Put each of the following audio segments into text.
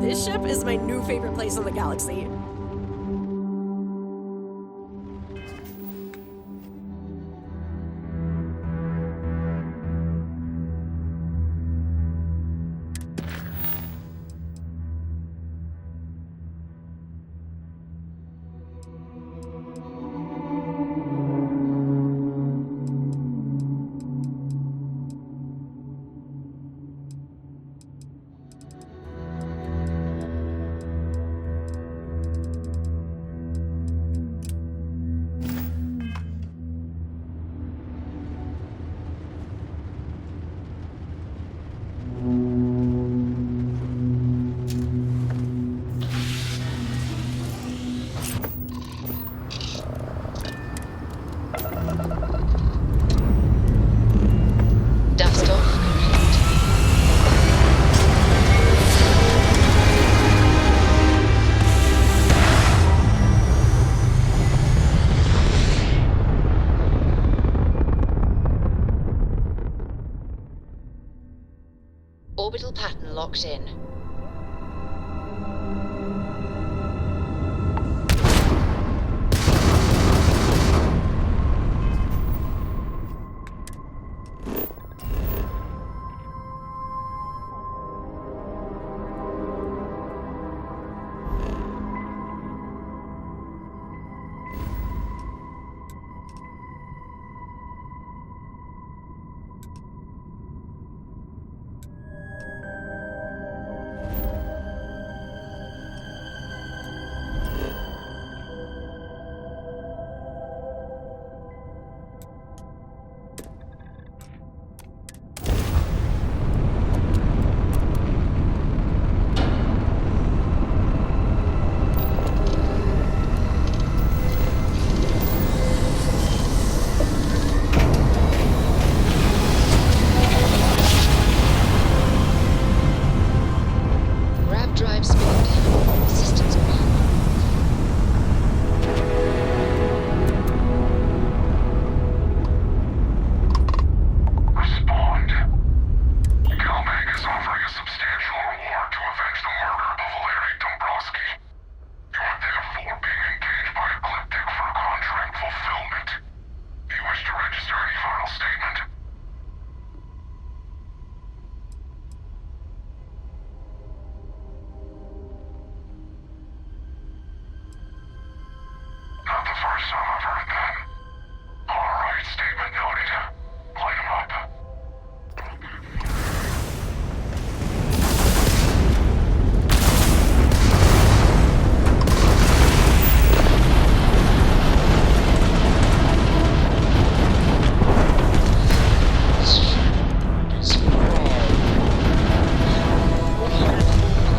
This ship is my new favorite place in the galaxy. Orbital pattern locked in.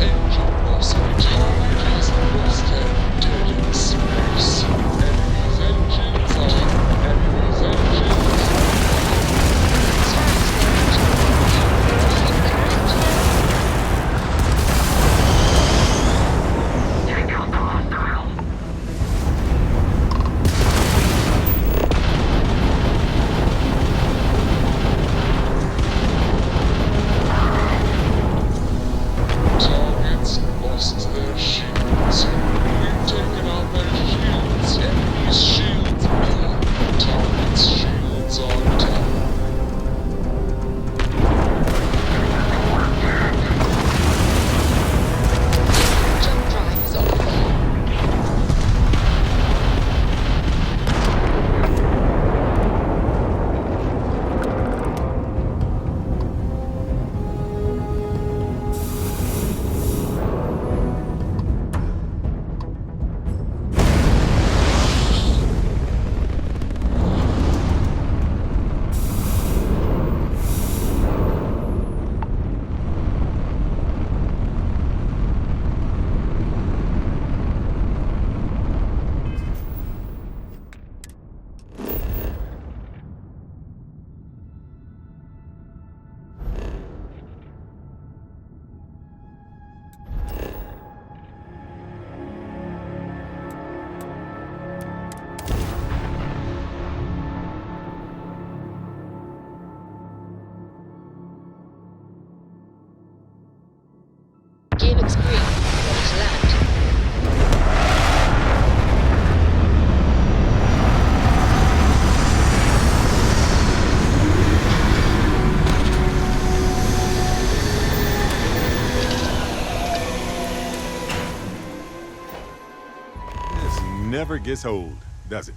Engine lost turrets, space, enemies, engines never gets old, does it?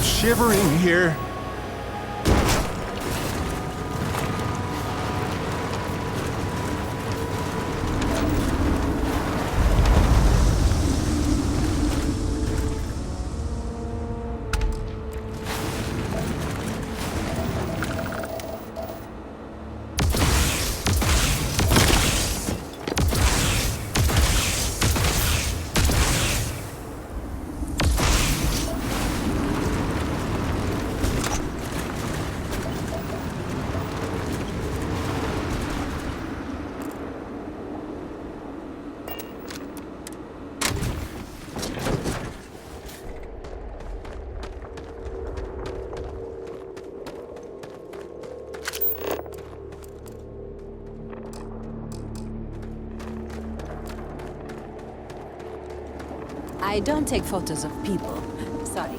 I'm shivering here. I don't take photos of people. Sorry.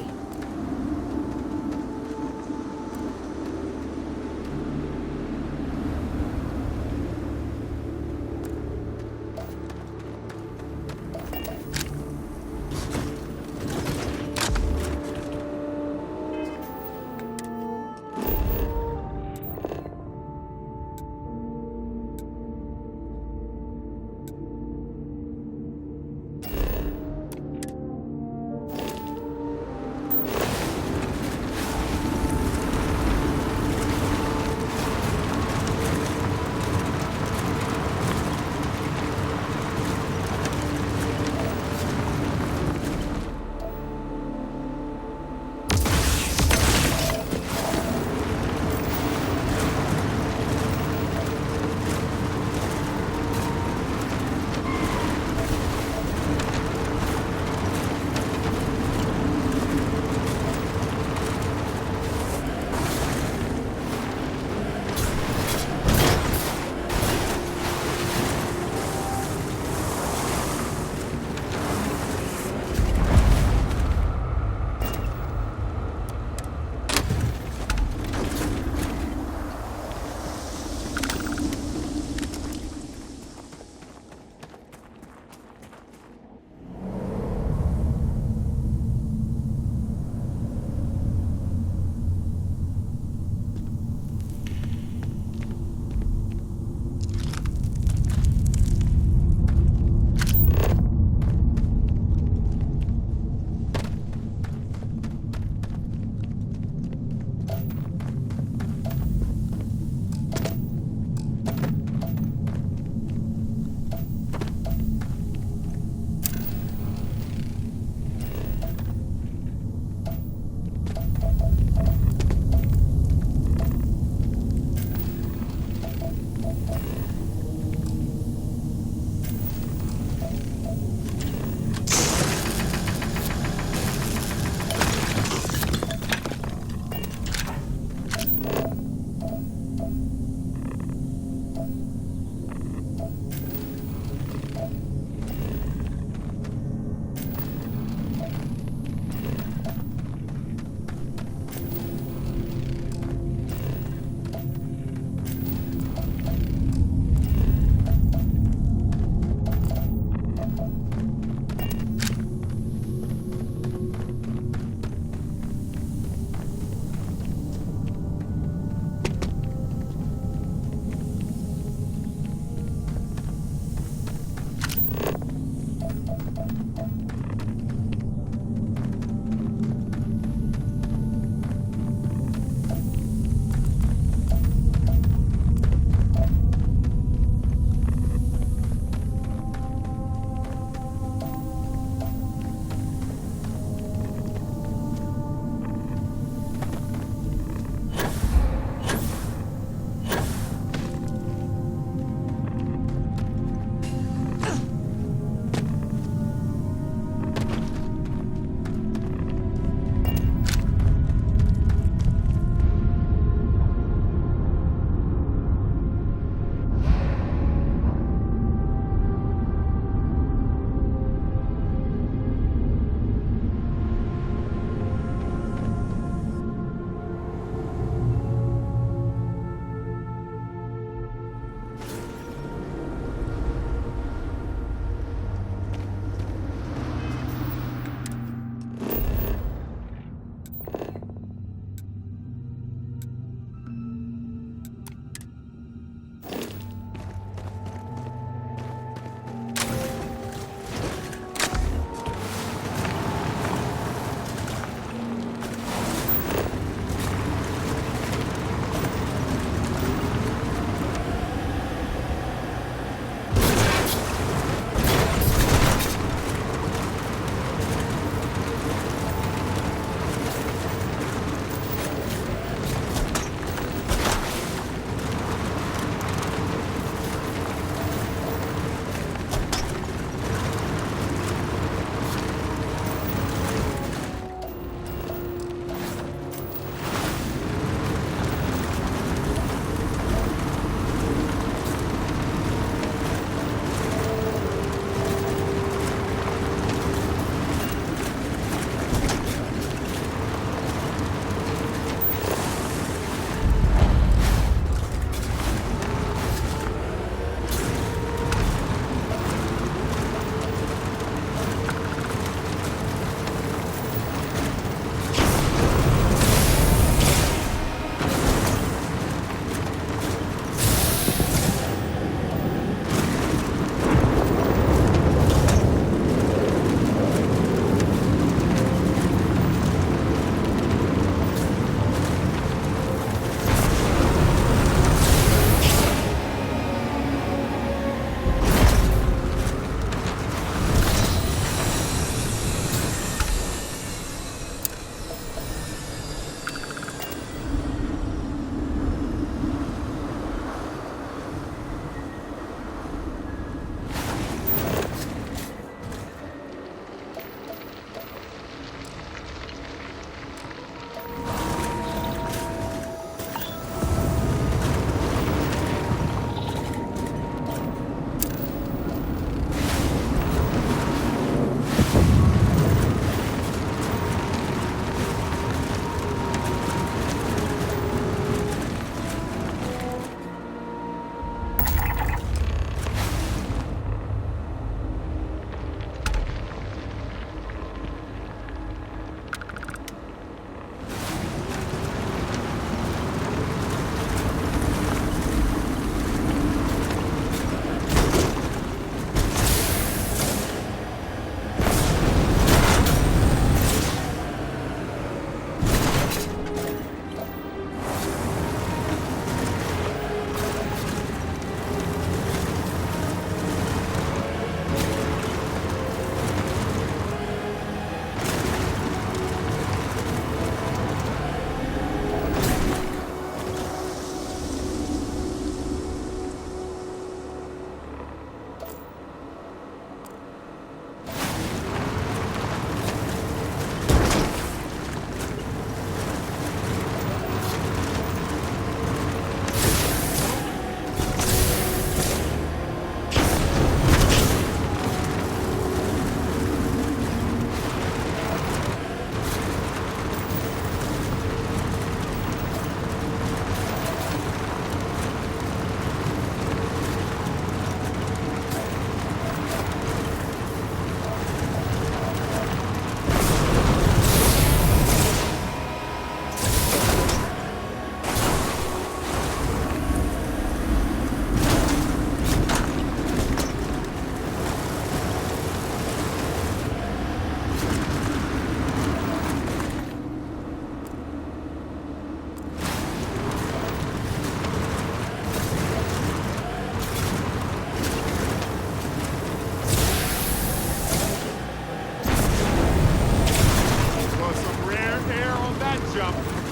jump.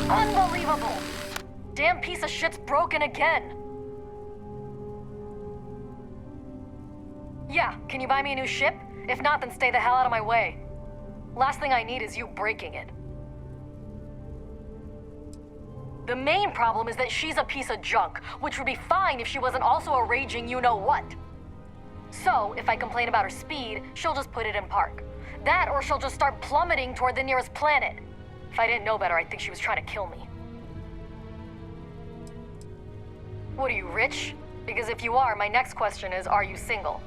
Unbelievable! Damn piece of shit's broken again. Yeah, can you buy me a new ship? If not, then stay the hell out of my way. Last thing I need is you breaking it. The main problem is that she's a piece of junk, which would be fine if she wasn't also a raging you-know-what. So, if I complain about her speed, she'll just put it in park. That, or she'll just start plummeting toward the nearest planet. If I didn't know better, I'd think she was trying to kill me. What are you, rich? Because if you are, my next question is, are you single?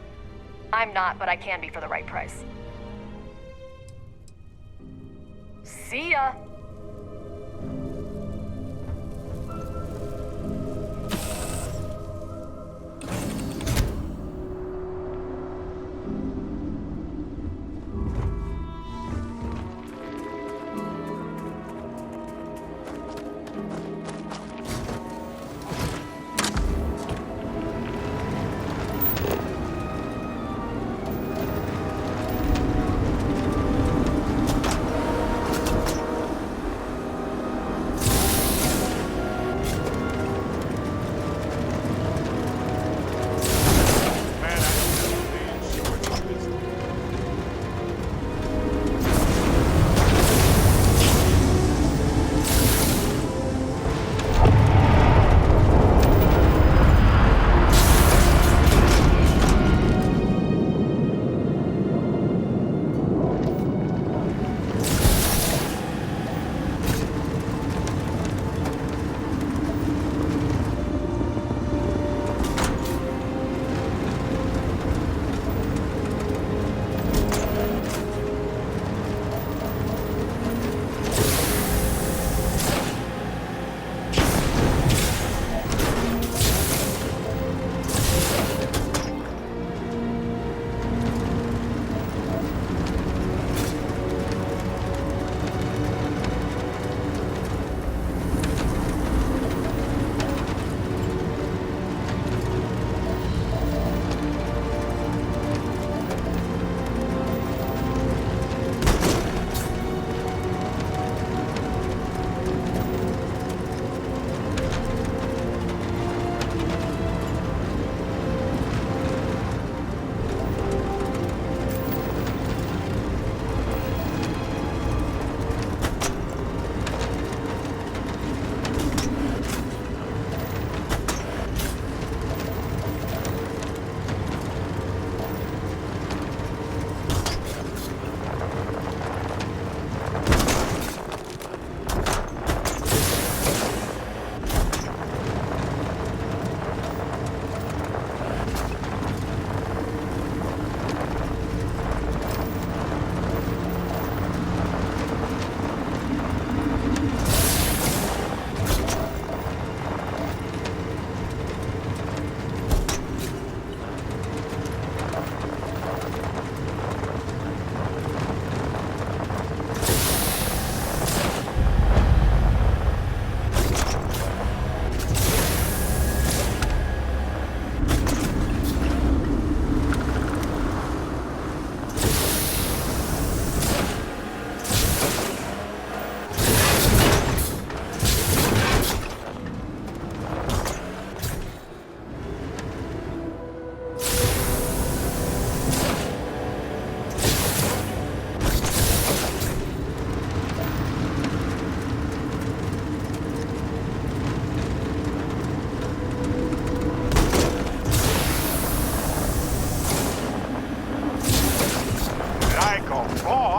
I'm not, but I can be for the right price. See ya!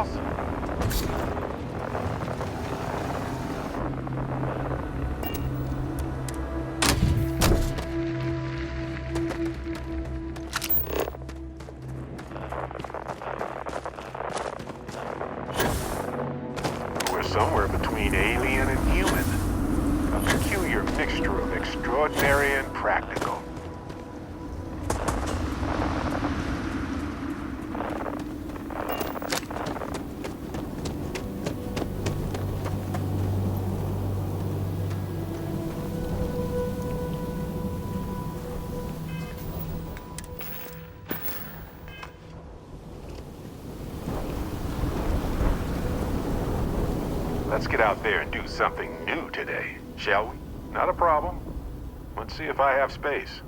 boss? We're somewhere between alien and human. A peculiar mixture of extraordinary and practical. Let's get out there and do something new today, shall we? Not a problem. Let's see if I have space.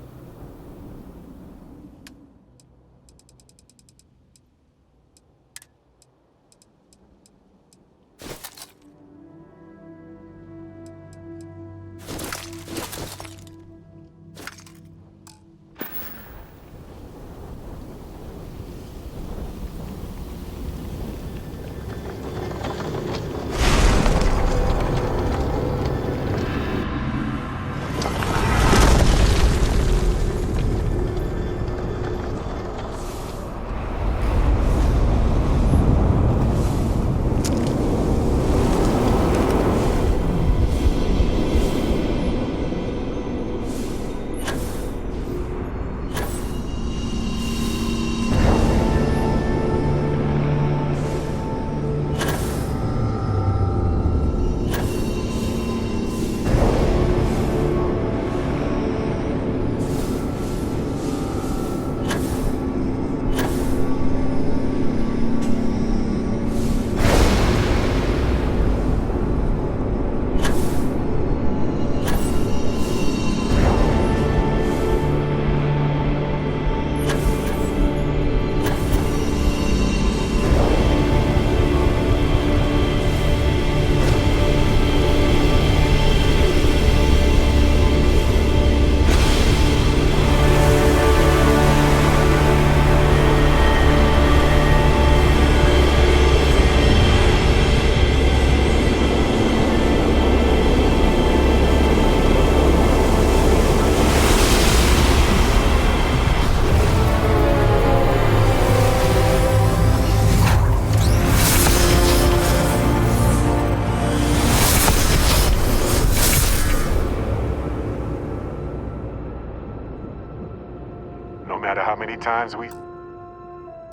No matter how many times we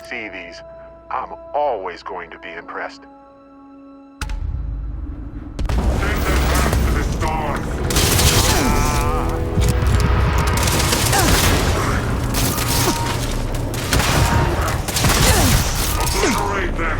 see these, I'm always going to be impressed. Obliterate them!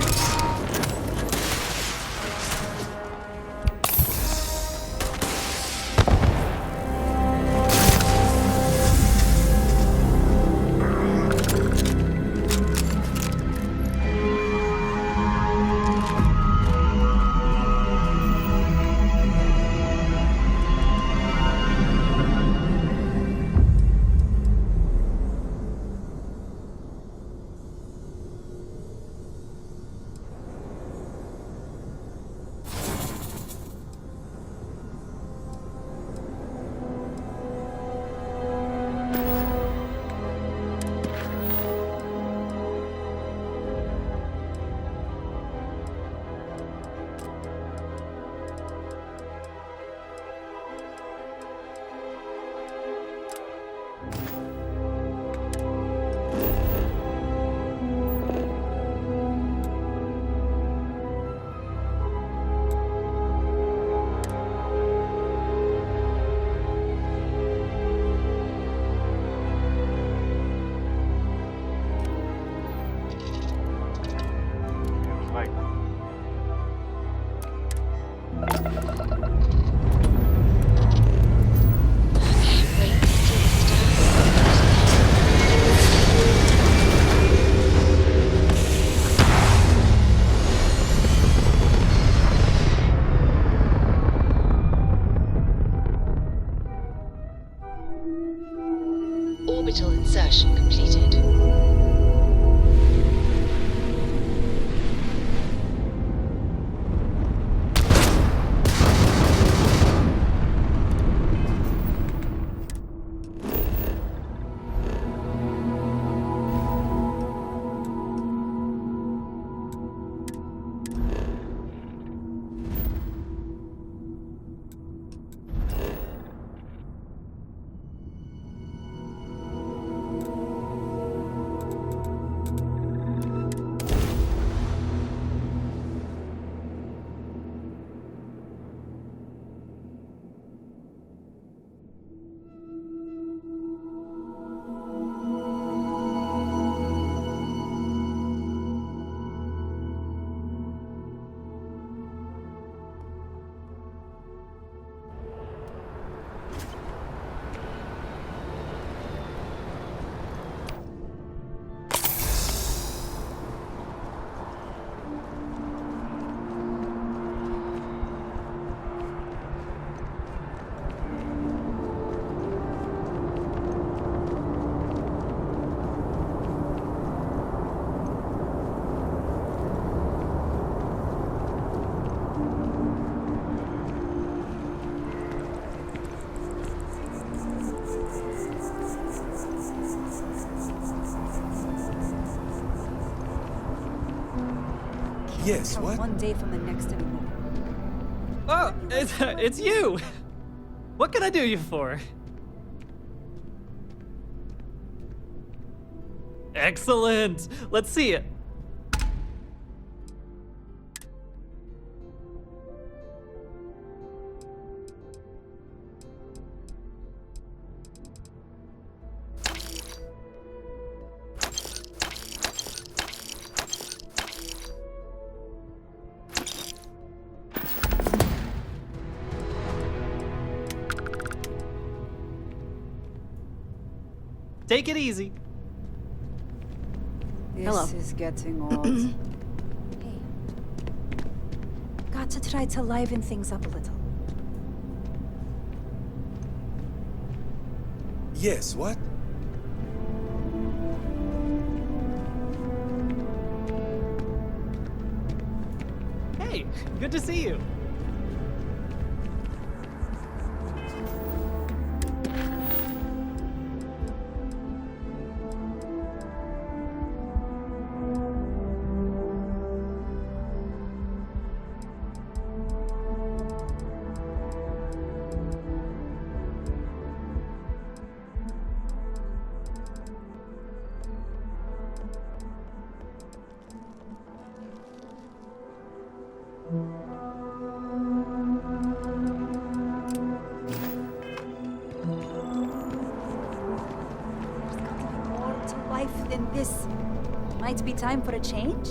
Yes, Tell what? one day from the next anymore. Oh, it's you! What can I do you for? Excellent! Let's see it. Take it easy. This Hello. is getting old. Hey. Got to try to liven things up a little. Yes, what? Hey, good to see you. More to life than this. Might be time for a change?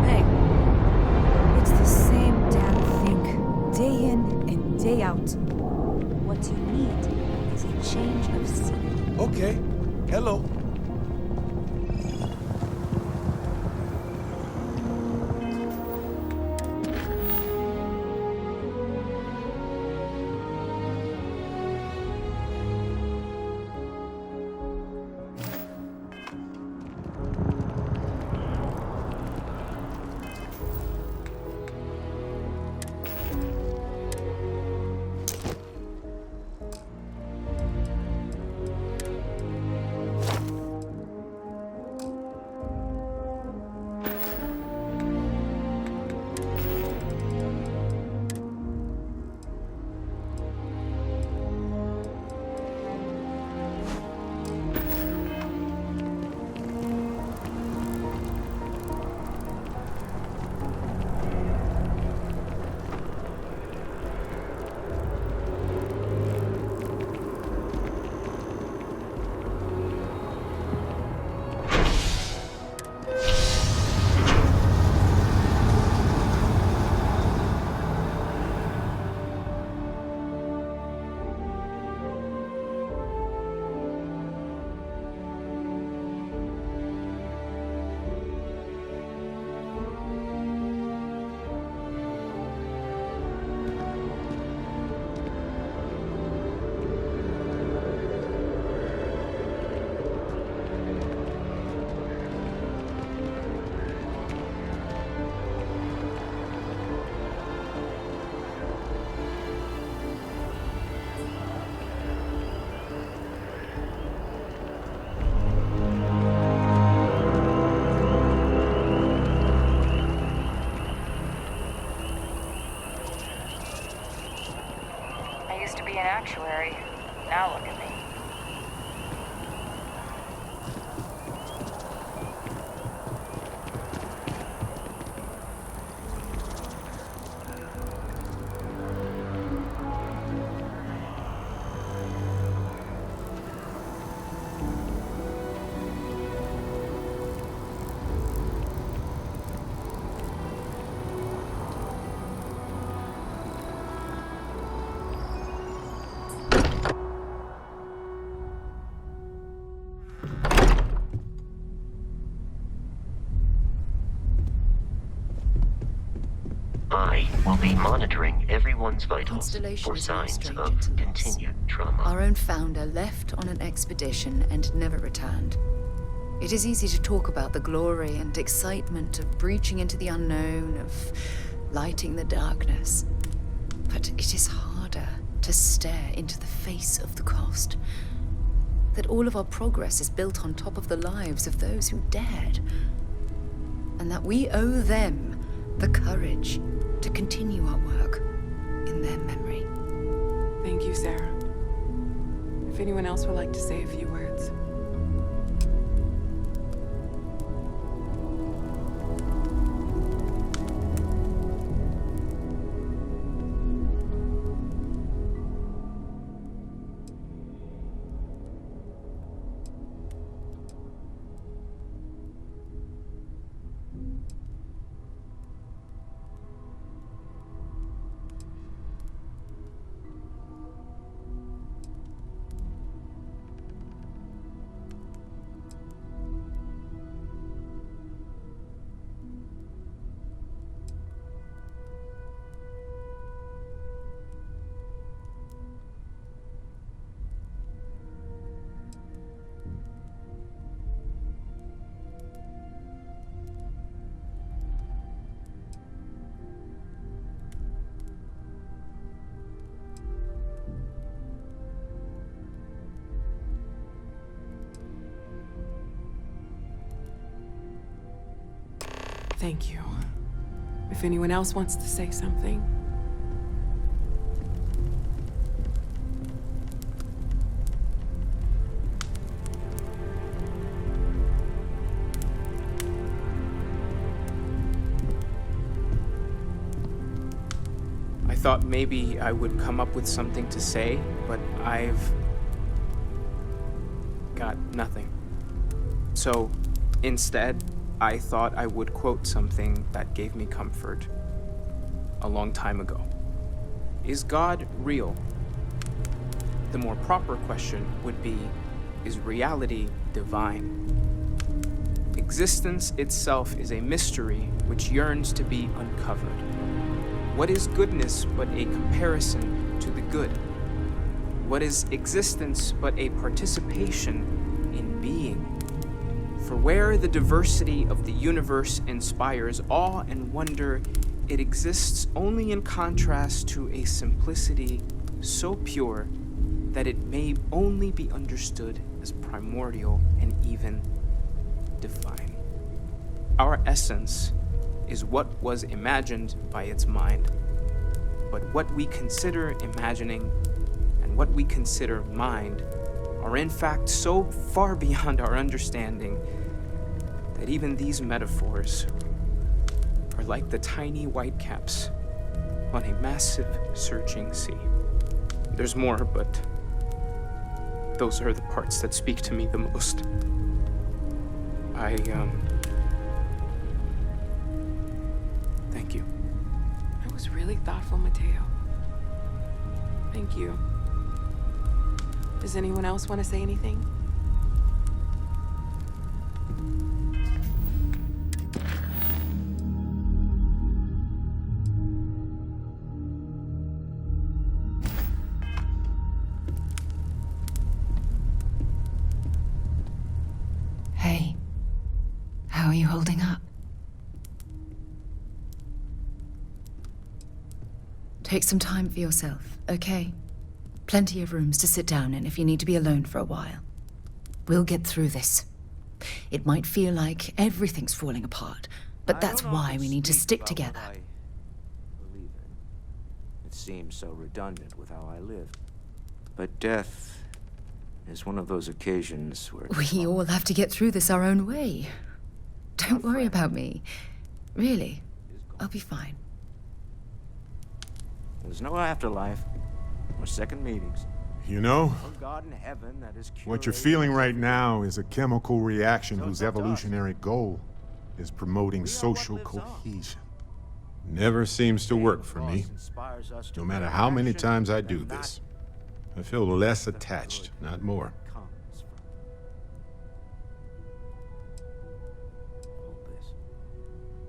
Hey, It's the same damn thing. Day in and day out. What you need is a change of scene. Okay. Hello. actuary. Now look at me. I will be monitoring everyone's vitals Constellation for is no signs stranger of to loss. continued trauma. Our own founder left on an expedition and never returned. It is easy to talk about the glory and excitement of breaching into the unknown, of lighting the darkness. But it is harder to stare into the face of the cost. That all of our progress is built on top of the lives of those who dared. And that we owe them the courage to continue our work in their memory. Thank you, Sarah. If anyone else would like to say a few words. Thank you. If anyone else wants to say something. I thought maybe I would come up with something to say, but I've got nothing. So instead, I thought I would quote something that gave me comfort a long time ago. Is God real? The more proper question would be, is reality divine? Existence itself is a mystery which yearns to be uncovered. What is goodness but a comparison to the good? What is existence but a participation in being? For where the diversity of the universe inspires awe and wonder, it exists only in contrast to a simplicity so pure that it may only be understood as primordial and even divine. Our essence is what was imagined by its mind, but what we consider imagining and what we consider mind are in fact so far beyond our understanding that even these metaphors are like the tiny whitecaps on a massive surging sea. There's more, but those are the parts that speak to me the most. Thank you. That was really thoughtful, Mateo. Thank you. Does anyone else want to say anything? Hey, how are you holding up? Take some time for yourself, okay? Plenty of rooms to sit down in if you need to be alone for a while. We'll get through this. It might feel like everything's falling apart, but that's why we need to stick together. It seems so redundant with how I lived. But death is one of those occasions where... We all have to get through this our own way. Don't worry about me. Really, I'll be fine. There's no afterlife, or second meetings. You know, No God in heaven that is what you're curated- feeling right now is a chemical reaction whose evolutionary goal is promoting social cohesion. Never seems to work for me. Inspires us to No matter take how many action times I do and not this, I feel less attached, not more. comes from all this.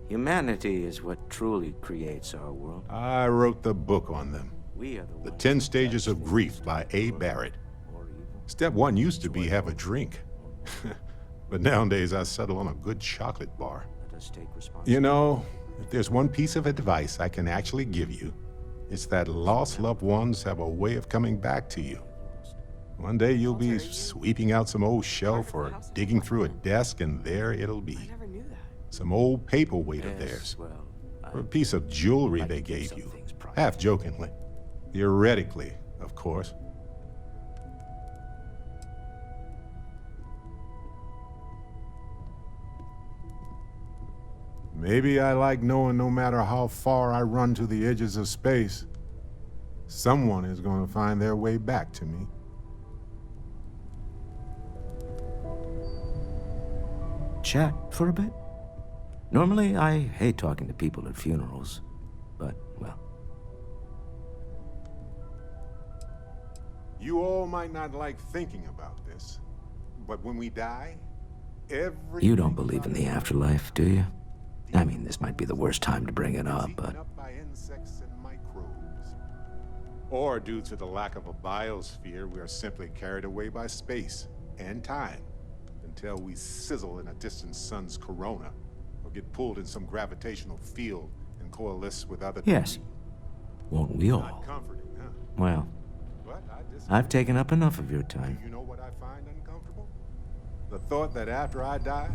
Humanity is what truly creates our world. I wrote the book on them. We are The ones 10 who Stages of actually Grief by A. Barrett. or evil. Step 1 used to be have a drink. But nowadays I settle on a good chocolate bar. Let us take responsibility. You know, if there's one piece of advice I can actually give you, it's that lost loved ones have a way of coming back to you. One day you'll be sweeping out some old shelf or digging through a desk, and there it'll I be. never knew that. Some old paperweight of Yes, theirs, well, or a piece of jewelry like they to keep gave some you, things private. half jokingly. Theoretically, of course. Maybe I like knowing no matter how far I run to the edges of space, someone is going to find their way back to me. Chat for a bit? Normally, I hate talking to people at funerals, but, well, You all might not like thinking about this, but when we die, you don't believe in the afterlife, do you? I mean, this might be the worst time to bring it up, but by insects and microbes. Or due to the lack of a biosphere, we are simply carried away by space and time until we sizzle in a distant sun's corona or get pulled in some gravitational field and coalesce with other yes. debris. Won't we Not all? comforting, huh? Well, But I disagree. I've taken up enough of your time. You know what I find uncomfortable? The thought that after I die,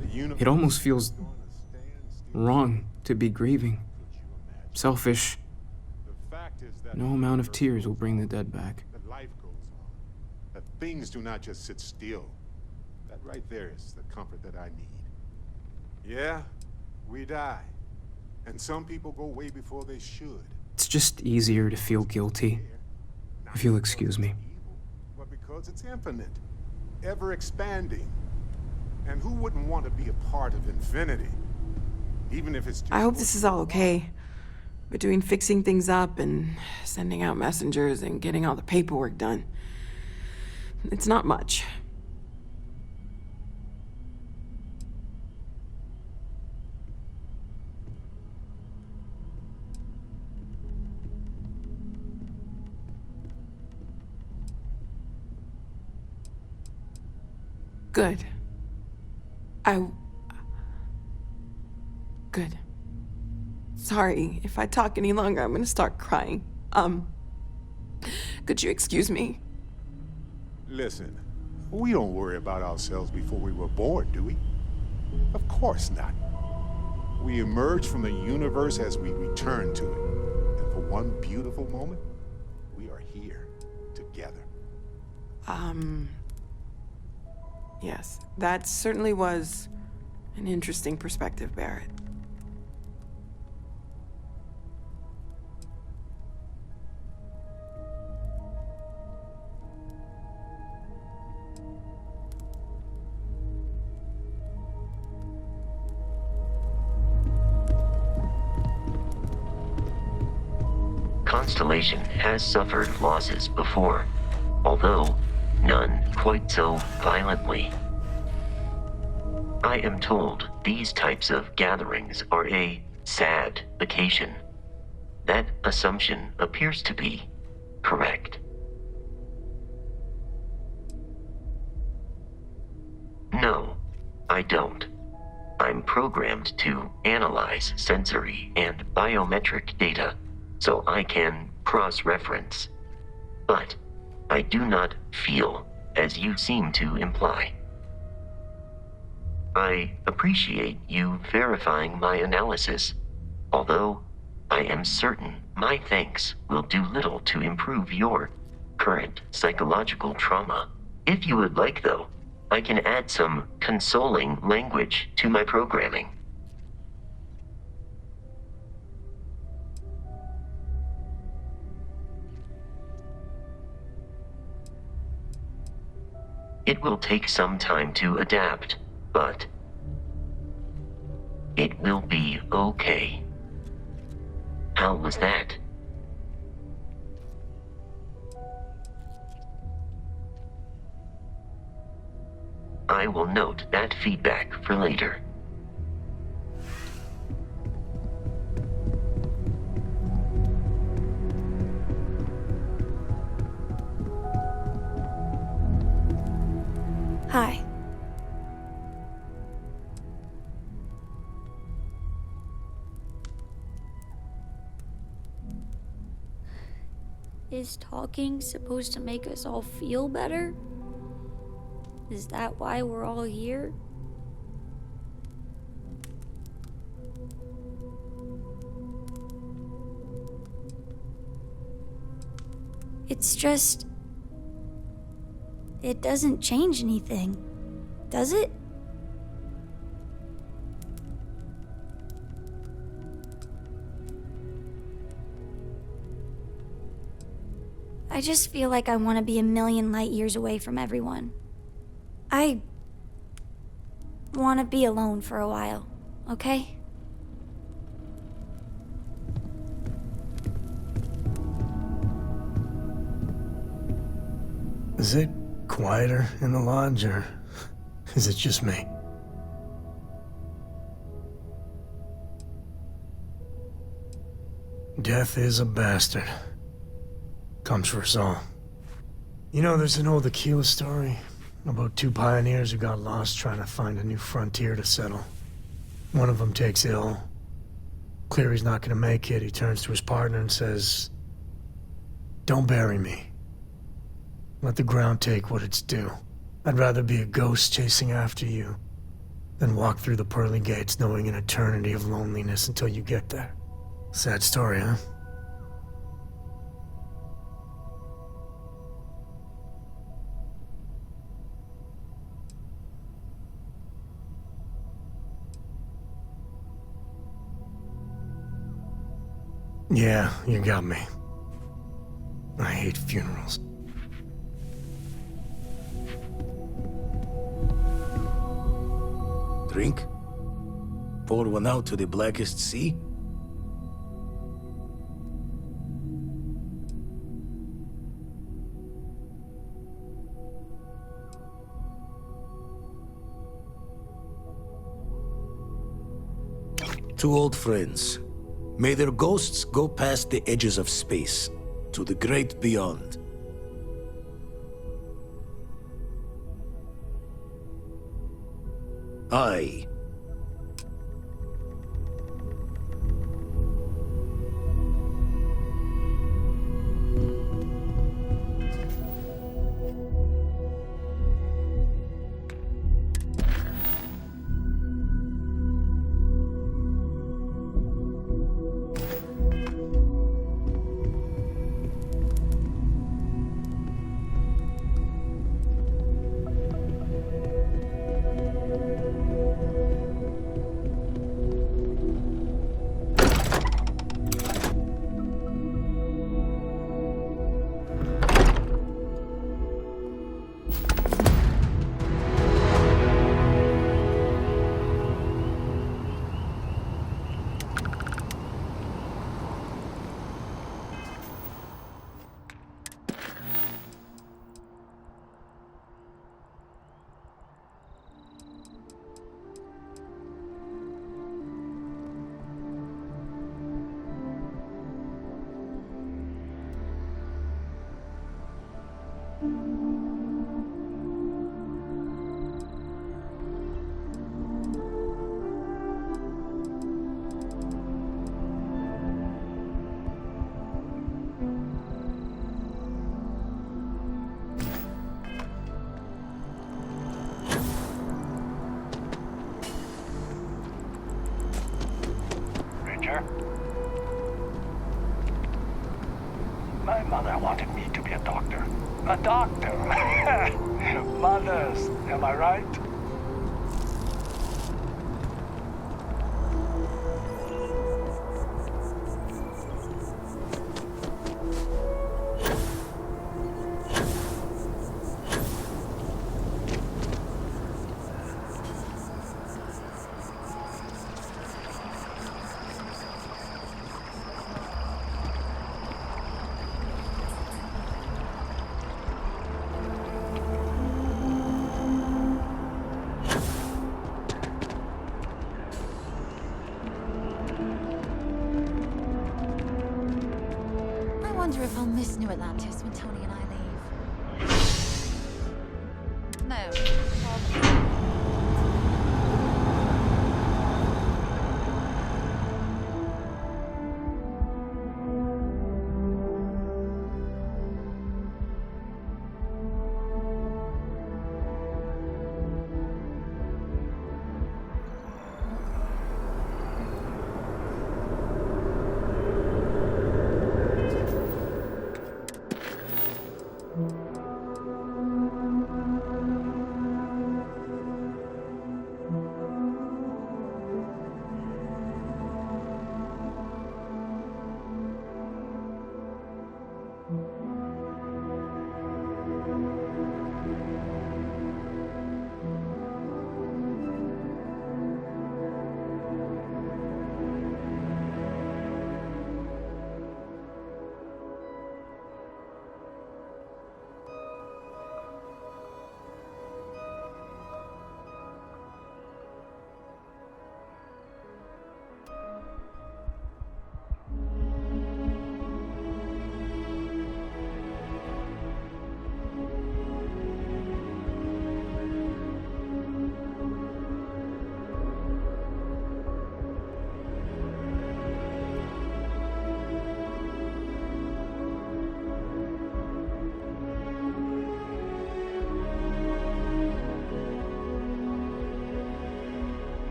the universe It almost feels is gonna stand still. wrong to be grieving. Could you imagine? Selfish. The fact is that No amount of tears will bring the dead back. that life goes on. That things do not just sit still. That right there is the comfort that I need. Yeah, we die. And some people go way before they should. It's just easier to feel guilty. Not If you'll because excuse it's me. evil, but because it's infinite, ever expanding. And who wouldn't want to be a part of infinity? Even if it's just I hope this is all okay. Between fixing things up and sending out messengers and getting all the paperwork done. It's not much. Good. Good. Sorry, if I talk any longer, I'm gonna start crying. Could you excuse me? Listen, we don't worry about ourselves before we were born, do we? Of course not. We emerge from the universe as we return to it. And for one beautiful moment, we are here, together. Yes, that certainly was an interesting perspective, Barrett. Constellation has suffered losses before, although none quite so violently. I am told these types of gatherings are a sad occasion. That assumption appears to be correct. No, I don't. I'm programmed to analyze sensory and biometric data so I can cross-reference. But I do not feel as you seem to imply. I appreciate you verifying my analysis, although I am certain my thanks will do little to improve your current psychological trauma. If you would like, though, I can add some consoling language to my programming. It will take some time to adapt, but it will be okay. How was that? I will note that feedback for later. Hi. Is talking supposed to make us all feel better? Is that why we're all here? It's just... it doesn't change anything, does it? I just feel like I want to be a million light years away from everyone. I want to be alone for a while, okay? Is it quieter in the lodge, or is it just me? Death is a bastard. Comes for us all. You know, there's an old Aquila story about two pioneers who got lost trying to find a new frontier to settle. One of them takes ill. Clear he's not gonna make it, he turns to his partner and says, "Don't bury me. Let the ground take what it's due. I'd rather be a ghost chasing after you than walk through the pearly gates knowing an eternity of loneliness until you get there." Sad story, huh? Yeah, you got me. I hate funerals. Drink? Pour one out to the blackest sea? Two old friends. May their ghosts go past the edges of space, to the great beyond. Aye. A doctor. Mothers, am I right? I wonder if I'll miss New Atlantis when Tony and I leave. No.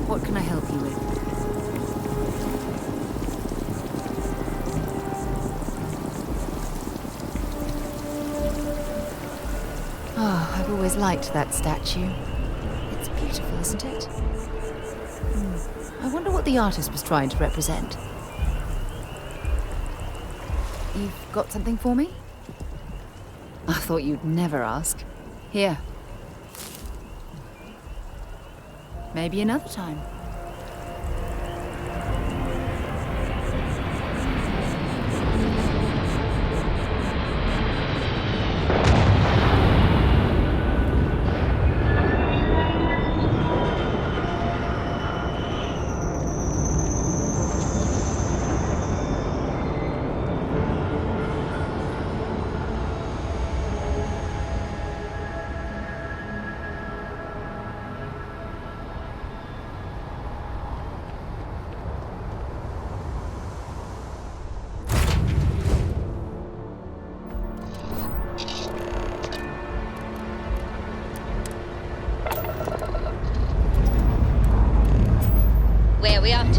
What can I help you with? Oh, I've always liked that statue. It's beautiful, isn't it? I wonder what the artist was trying to represent. You've got something for me? I thought you'd never ask. Here. Maybe another time.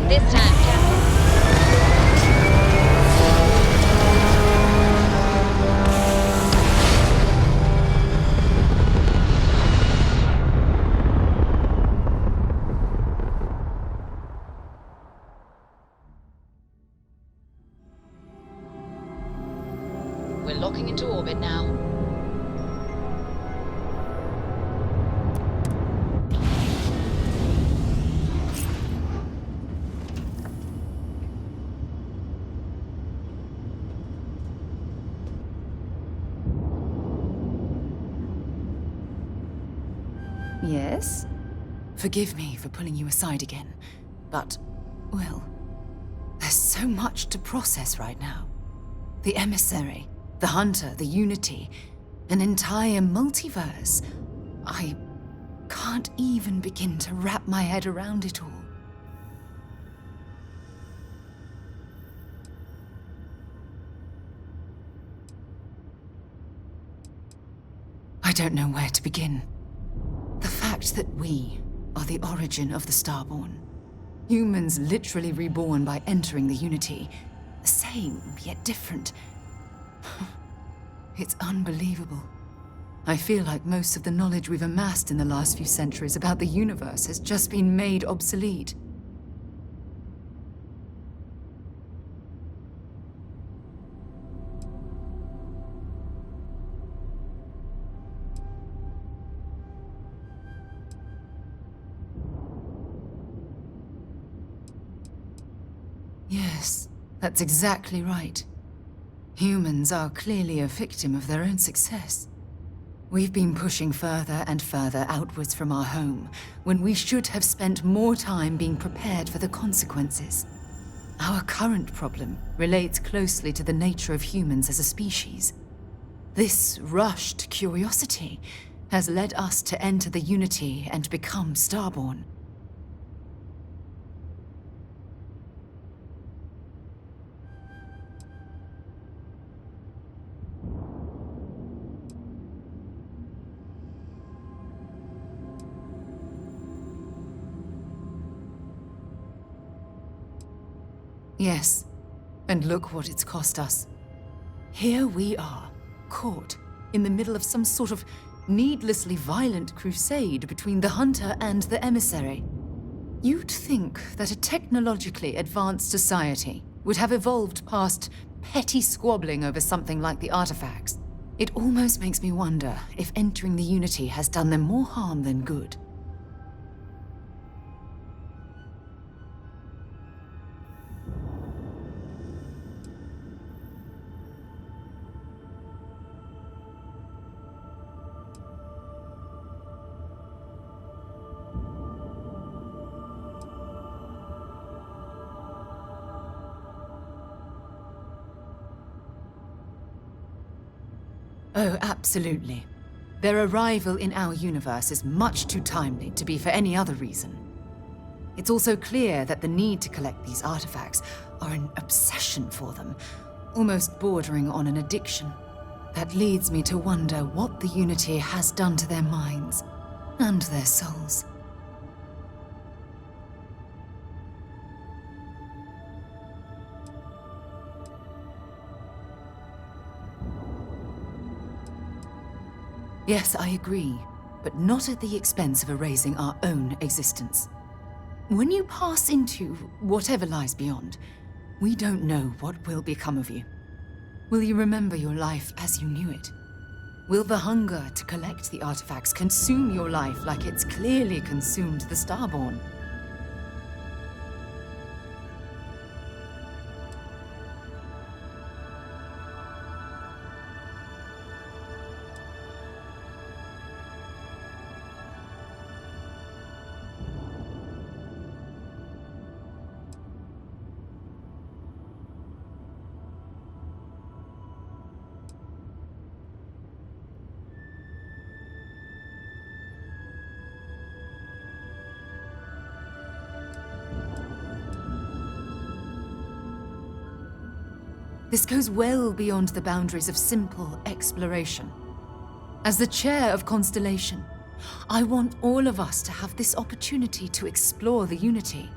This time, Captain. We're locking into orbit now. Yes? Forgive me for pulling you aside again, but, well, there's so much to process right now. The emissary, the hunter, the unity, an entire multiverse. I can't even begin to wrap my head around it all. I don't know where to begin. The fact that we are the origin of the Starborn. Humans literally reborn by entering the Unity. The same, yet different. It's unbelievable. I feel like most of the knowledge we've amassed in the last few centuries about the universe has just been made obsolete. Yes, that's exactly right. Humans are clearly a victim of their own success. We've been pushing further and further outwards from our home, when we should have spent more time being prepared for the consequences. Our current problem relates closely to the nature of humans as a species. This rushed curiosity has led us to enter the Unity and become Starborn. Yes, and look what it's cost us. Here we are, caught in the middle of some sort of needlessly violent crusade between the hunter and the emissary. You'd think that a technologically advanced society would have evolved past petty squabbling over something like the artifacts. It almost makes me wonder if entering the Unity has done them more harm than good. Oh, absolutely. Their arrival in our universe is much too timely to be for any other reason. It's also clear that the need to collect these artifacts are an obsession for them, almost bordering on an addiction. That leads me to wonder what the Unity has done to their minds and their souls. Yes, I agree, but not at the expense of erasing our own existence. When you pass into whatever lies beyond, we don't know what will become of you. Will you remember your life as you knew it? Will the hunger to collect the artifacts consume your life like it's clearly consumed the Starborn? This goes well beyond the boundaries of simple exploration. As the chair of Constellation, I want all of us to have this opportunity to explore the Unity.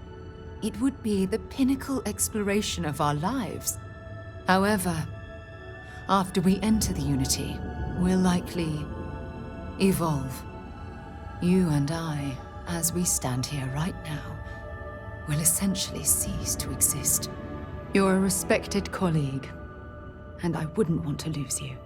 It would be the pinnacle exploration of our lives. However, after we enter the Unity, we'll likely evolve. You and I, as we stand here right now, will essentially cease to exist. You're a respected colleague, and I wouldn't want to lose you.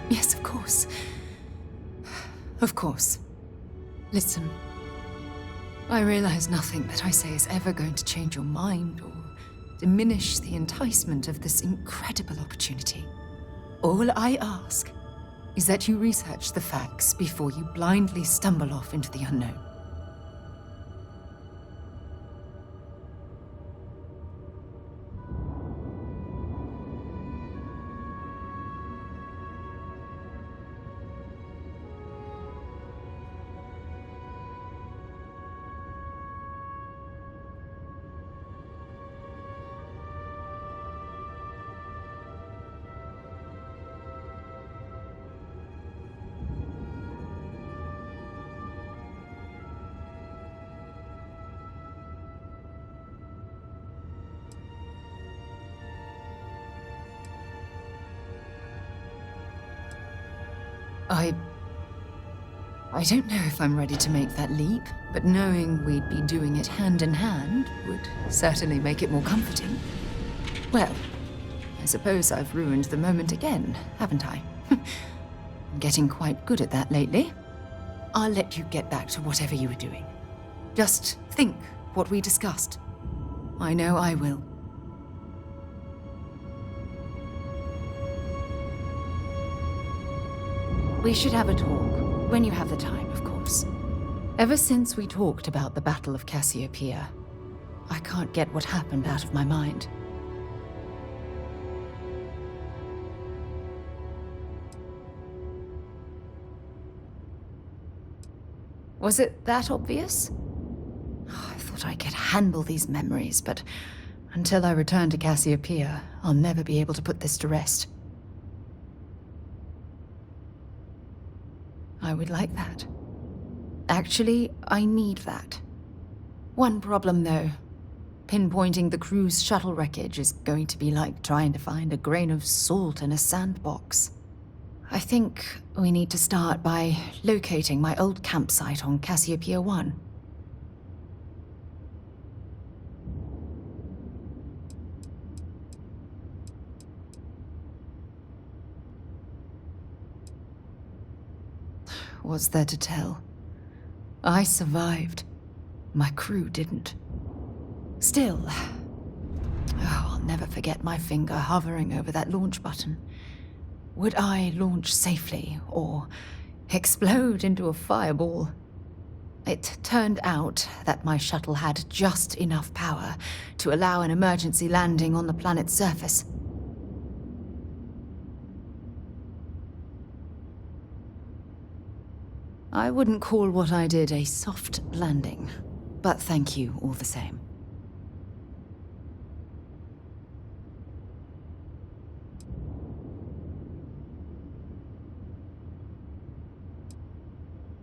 Yes, of course. Of course. Listen, I realize nothing that I say is ever going to change your mind or diminish the enticement of this incredible opportunity. All I ask is that you research the facts before you blindly stumble off into the unknown. I don't know if I'm ready to make that leap, but knowing we'd be doing it hand in hand would certainly make it more comforting. Well, I suppose I've ruined the moment again, haven't I? I'm getting quite good at that lately. I'll let you get back to whatever you were doing. Just think what we discussed. I know I will. We should have a talk, when you have the time, of course. Ever since we talked about the Battle of Cassiopeia, I can't get what happened out of my mind. Was it that obvious? I thought I could handle these memories, but until I return to Cassiopeia, I'll never be able to put this to rest. I would like that. Actually, I need that. One problem, though. Pinpointing the crew's shuttle wreckage is going to be like trying to find a grain of salt in a sandbox. I think we need to start by locating my old campsite on Cassiopeia 1. What's there to tell? I survived. My crew didn't. Still, I'll never forget my finger hovering over that launch button. Would I launch safely or explode into a fireball? It turned out that my shuttle had just enough power to allow an emergency landing on the planet's surface. I wouldn't call what I did a soft landing, but thank you all the same.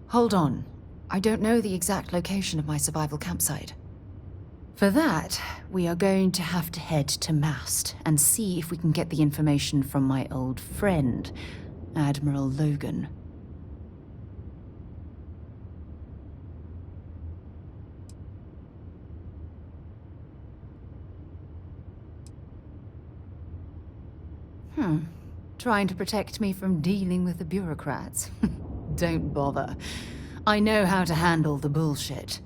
Hold on. I don't know the exact location of my survival campsite. For that, we are going to have to head to Mast and see if we can get the information from my old friend, Admiral Logan. Trying to protect me from dealing with the bureaucrats. Don't bother. I know how to handle the bullshit.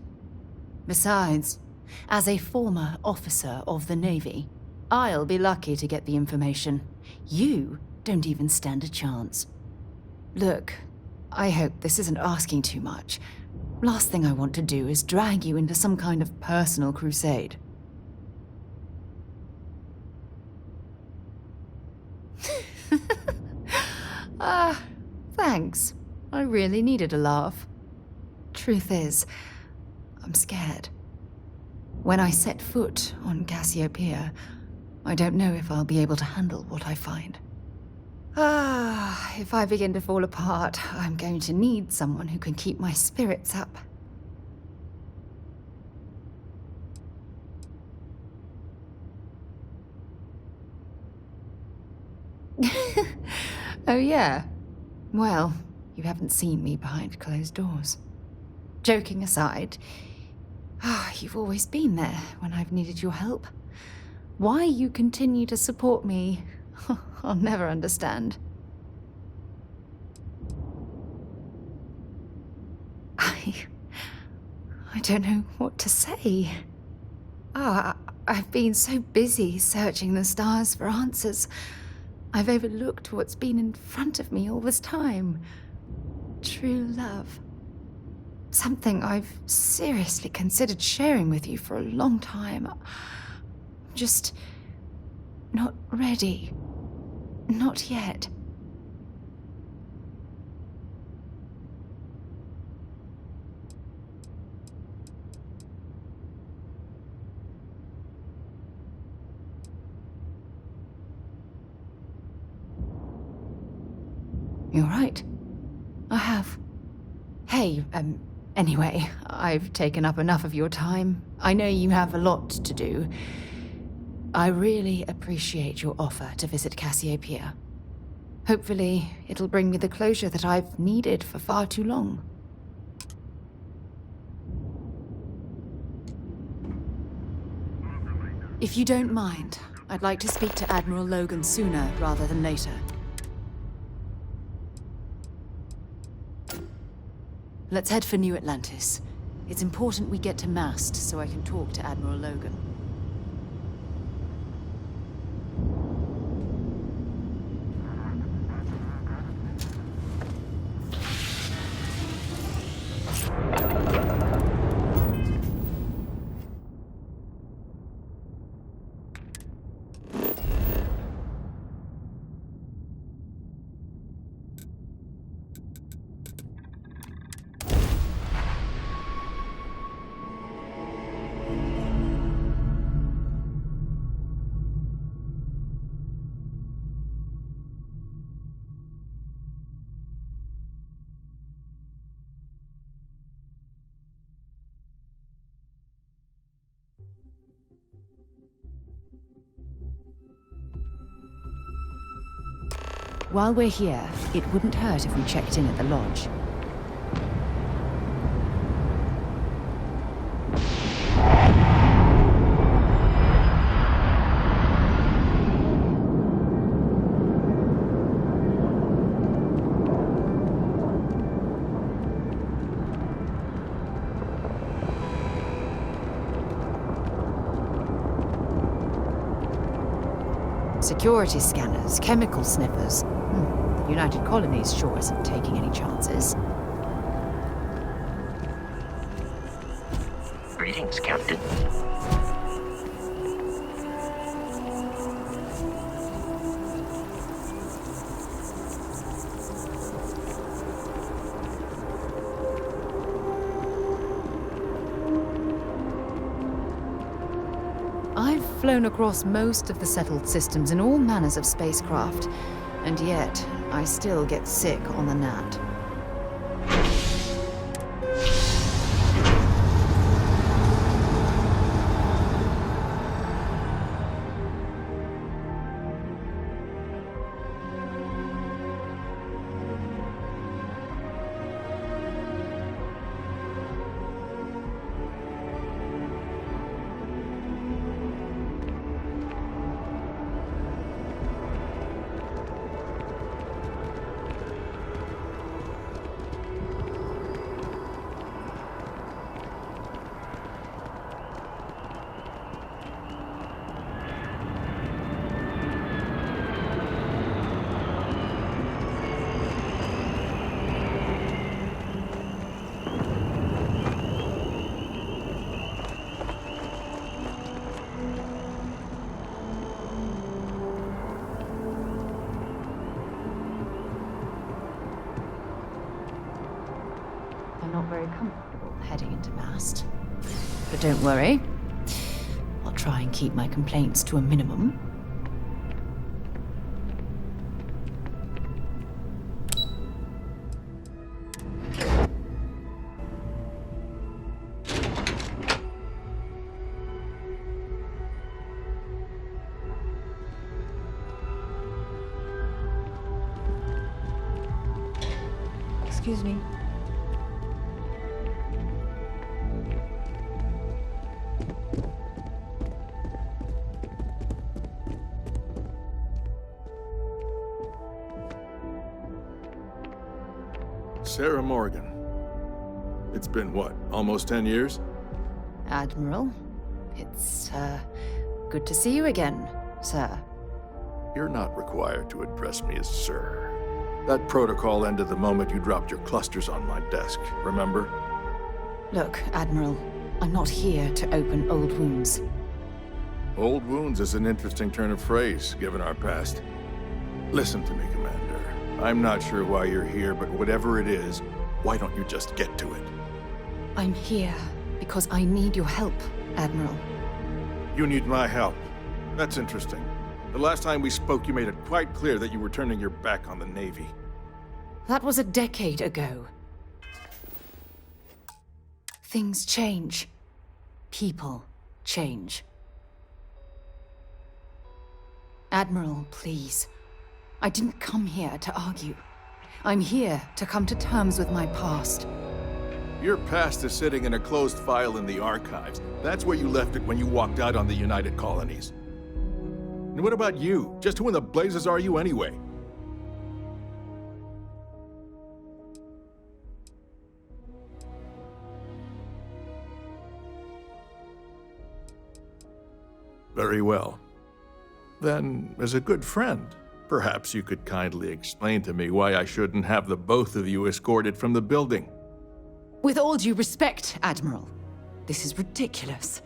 Besides, as a former officer of the Navy, I'll be lucky to get the information. You don't even stand a chance. Look, I hope this isn't asking too much. Last thing I want to do is drag you into some kind of personal crusade. Thanks. I really needed a laugh. Truth is, I'm scared. When I set foot on Cassiopeia, I don't know if I'll be able to handle what I find. If I begin to fall apart, I'm going to need someone who can keep my spirits up. Oh yeah? Well, you haven't seen me behind closed doors. Joking aside, you've always been there when I've needed your help. Why you continue to support me, I'll never understand. I don't know what to say. I've been so busy searching the stars for answers. I've overlooked what's been in front of me all this time. True love. Something I've seriously considered sharing with you for a long time. Just not ready. Not yet. You're right. I have. Hey, anyway, I've taken up enough of your time. I know you have a lot to do. I really appreciate your offer to visit Cassiopeia. Hopefully, it'll bring me the closure that I've needed for far too long. If you don't mind, I'd like to speak to Admiral Logan sooner rather than later. Let's head for New Atlantis. It's important we get to Mast so I can talk to Admiral Logan. While we're here, it wouldn't hurt if we checked in at the lodge. Security scanners, chemical sniffers. The United Colonies sure isn't taking any chances. Greetings, Captain. I've flown across most of the settled systems in all manners of spacecraft, and yet I still get sick on the gnat. I'm not very comfortable heading into Mast. But don't worry. try and keep my complaints to a minimum. Excuse me. Sarah Morgan. It's been what, almost 10 years? Admiral, it's, good to see you again, sir. You're not required to address me as sir. That protocol ended the moment you dropped your clusters on my desk, remember? Look, Admiral, I'm not here to open old wounds. Old wounds is an interesting turn of phrase, given our past. Listen to me, Commander. I'm not sure why you're here, but whatever it is, why don't you just get to it? I'm here because I need your help, Admiral. You need my help. That's interesting. The last time we spoke, you made it quite clear that you were turning your back on the Navy. That was a decade ago. Things change. People change. Admiral, please. I didn't come here to argue. I'm here to come to terms with my past. Your past is sitting in a closed file in the archives. That's where you left it when you walked out on the United Colonies. And what about you? Just who in the blazes are you anyway? Very well. Then, as a good friend, perhaps you could kindly explain to me why I shouldn't have the both of you escorted from the building. With all due respect, Admiral, this is ridiculous.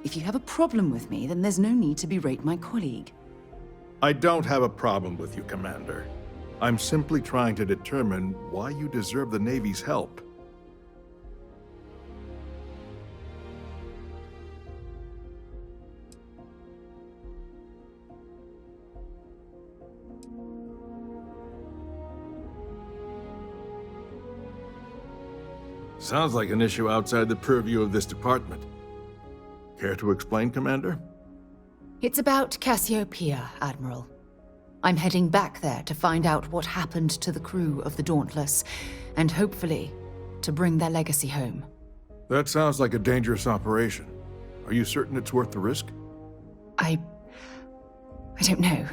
If you have a problem with me, then there's no need to berate my colleague. I don't have a problem with you, Commander. I'm simply trying to determine why you deserve the Navy's help. Sounds like an issue outside the purview of this department. Care to explain, Commander? It's about Cassiopeia, Admiral. I'm heading back there to find out what happened to the crew of the Dauntless, and hopefully, to bring their legacy home. That sounds like a dangerous operation. Are you certain it's worth the risk? I don't know.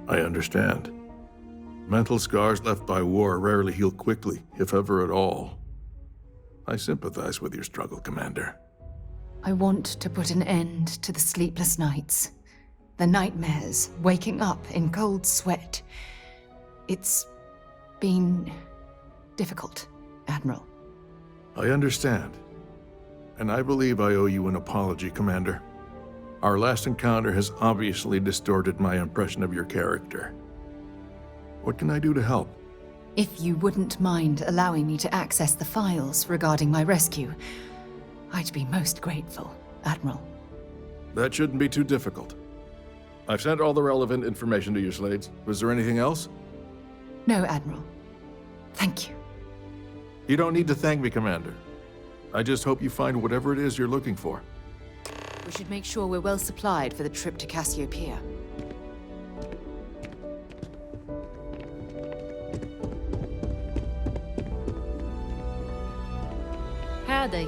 I understand. Mental scars left by war rarely heal quickly, if ever at all. I sympathize with your struggle, Commander. I want to put an end to the sleepless nights, the nightmares, waking up in cold sweat. It's been difficult, Admiral. I understand. And I believe I owe you an apology, Commander. Our last encounter has obviously distorted my impression of your character. What can I do to help? If you wouldn't mind allowing me to access the files regarding my rescue, I'd be most grateful, Admiral. That shouldn't be too difficult. I've sent all the relevant information to you, Slades. Was there anything else? No, Admiral. Thank you. You don't need to thank me, Commander. I just hope you find whatever it is you're looking for. We should make sure we're well supplied for the trip to Cassiopeia. Howdy.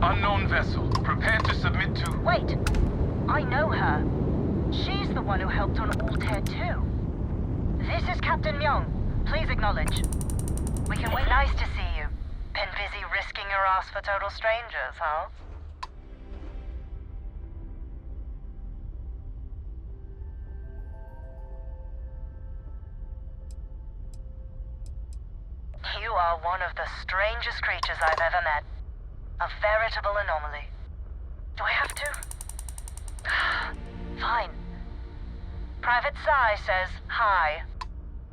Unknown vessel. Prepare to submit to... Wait! I know her. She's the one who helped on Altair 2. This is Captain Myung. Please acknowledge. We can wait. Nice to see you. Been busy risking your ass for total strangers, huh? You are one of the strangest creatures I've ever met. A veritable anomaly. Do I have to? Fine. Private Psy says hi.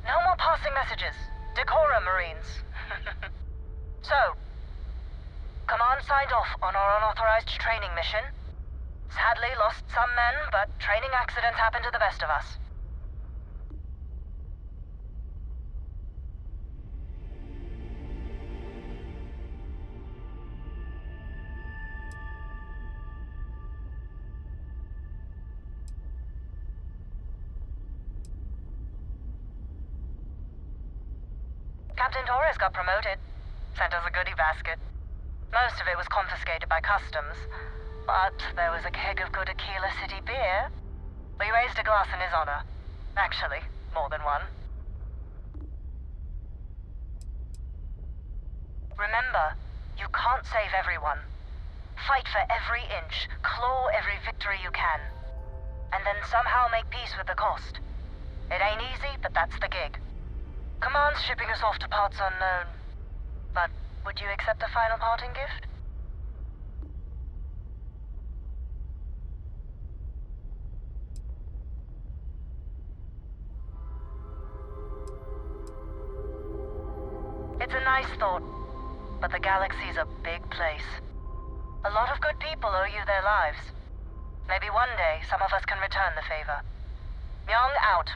No more passing messages. Decorum, Marines. So, Command signed off on our unauthorized training mission. Sadly lost some men, but training accidents happen to the best of us. Captain Torres got promoted. Sent us a goodie basket. Most of it was confiscated by customs. But there was a keg of good Aquila City beer. We raised a glass in his honor. Actually, more than one. Remember, you can't save everyone. Fight for every inch, claw every victory you can. And then somehow make peace with the cost. It ain't easy, but that's the gig. Command's shipping us off to parts unknown. But would you accept a final parting gift? It's a nice thought, but the galaxy's a big place. A lot of good people owe you their lives. Maybe one day some of us can return the favor. Myung out.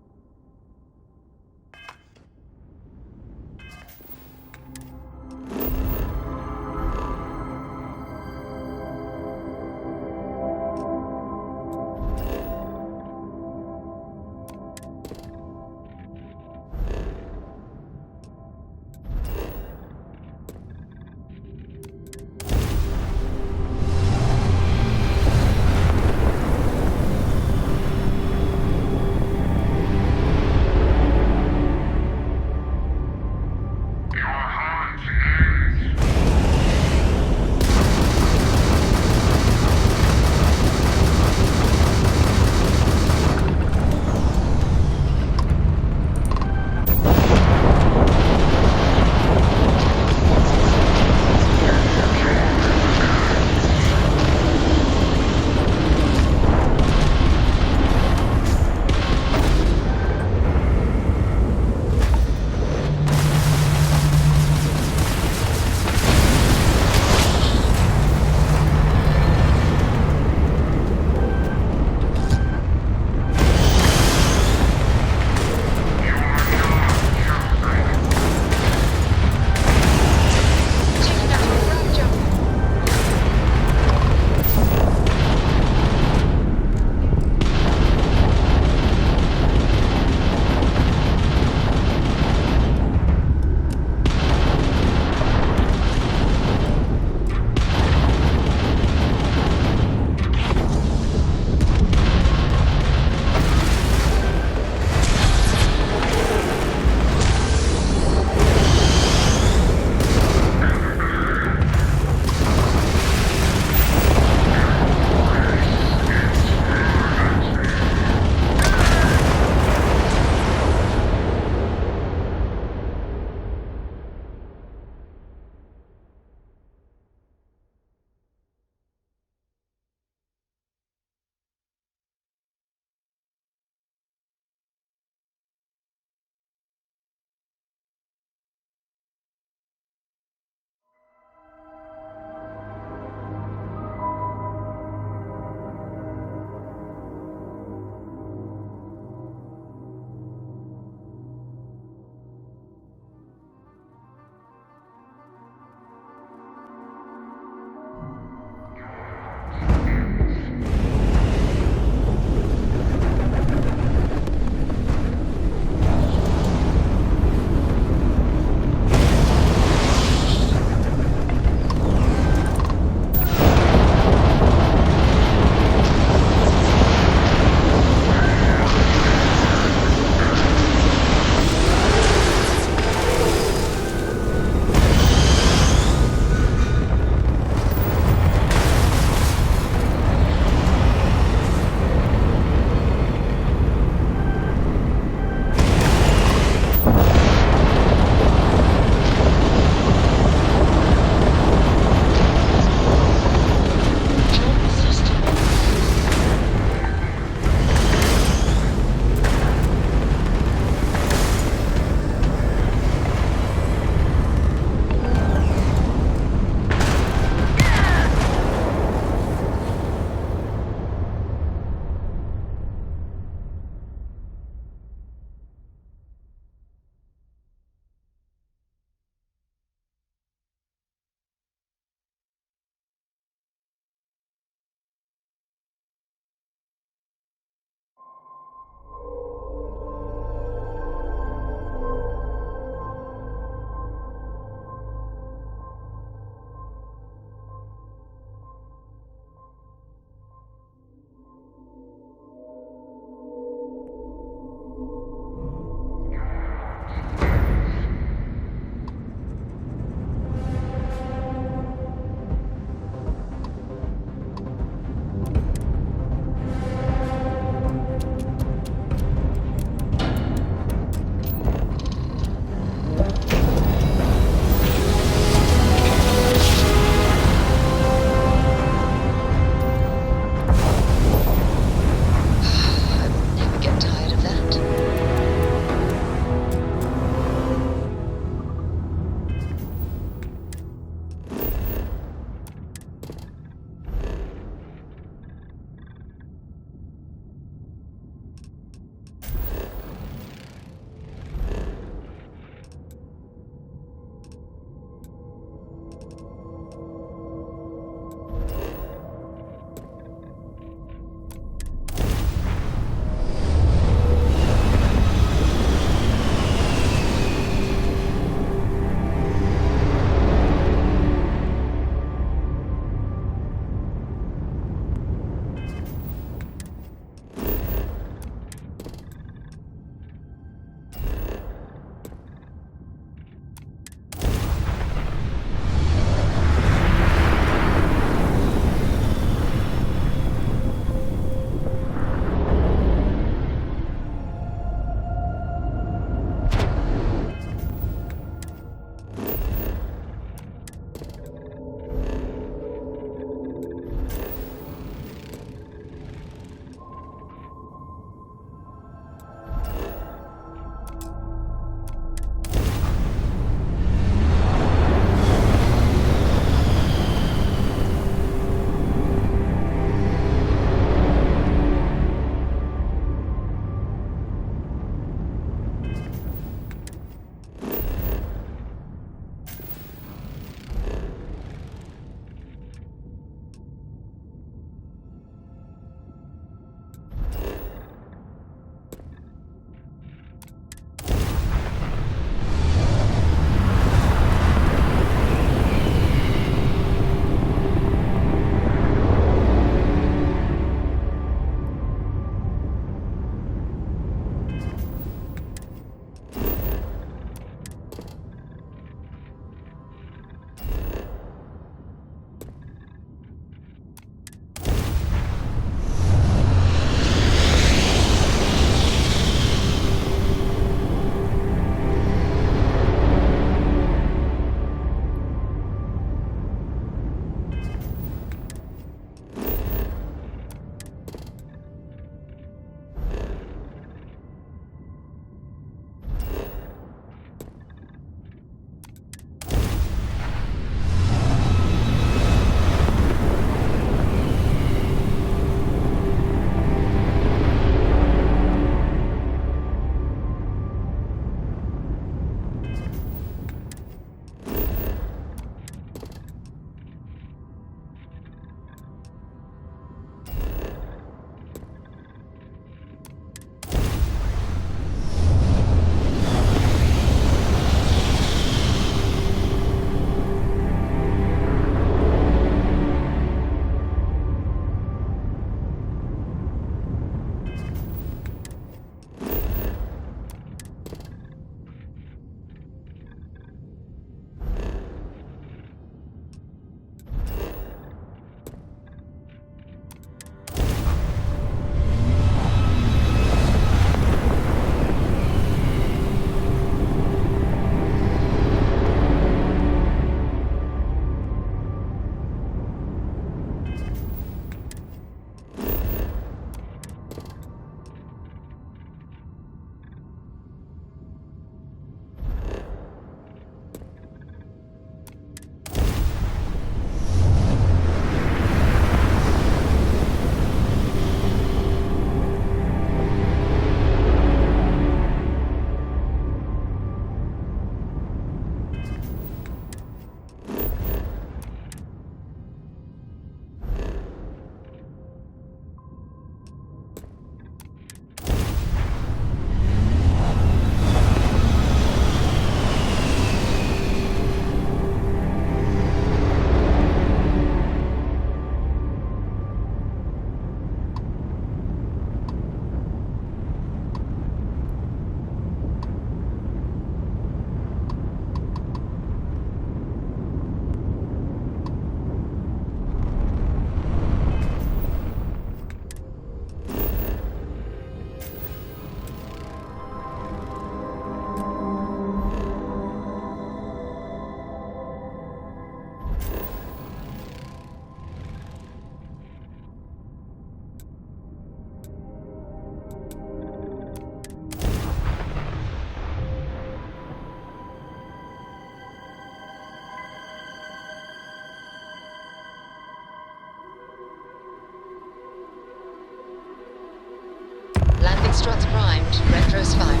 Landing struts primed. Retros firing.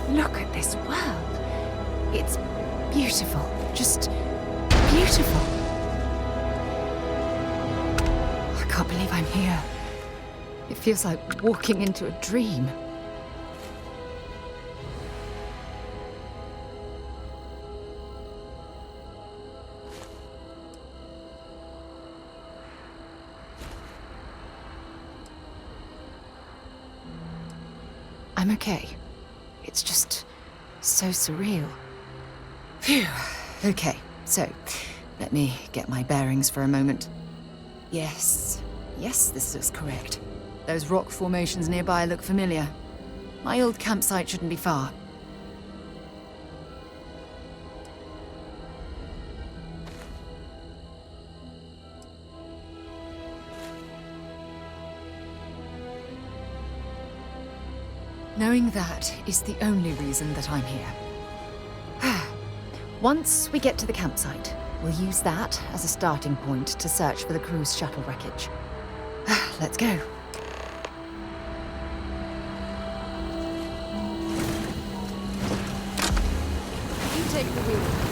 Look at this world. It's beautiful. Just beautiful. I can't believe I'm here. It feels like walking into a dream. I'm okay. It's just so surreal. Phew. Okay, so let me get my bearings for a moment. Yes, this looks correct. Those rock formations nearby look familiar. My old campsite shouldn't be far. Knowing that is the only reason that I'm here. Once we get to the campsite, we'll use that as a starting point to search for the cruise shuttle wreckage. Let's go. You take the wheel.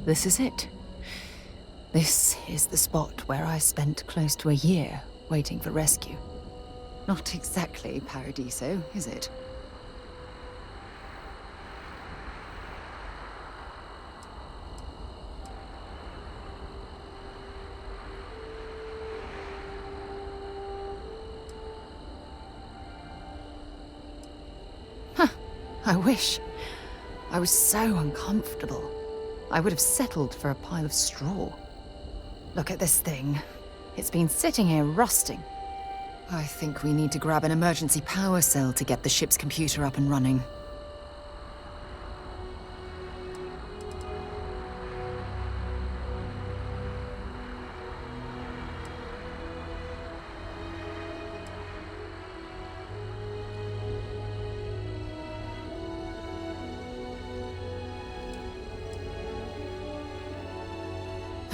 This is it. This is the spot where I spent close to a year waiting for rescue. Not exactly Paradiso, is it? Huh, I wish. I was so uncomfortable. I would have settled for a pile of straw. Look at this thing. It's been sitting here rusting. I think we need to grab an emergency power cell to get the ship's computer up and running.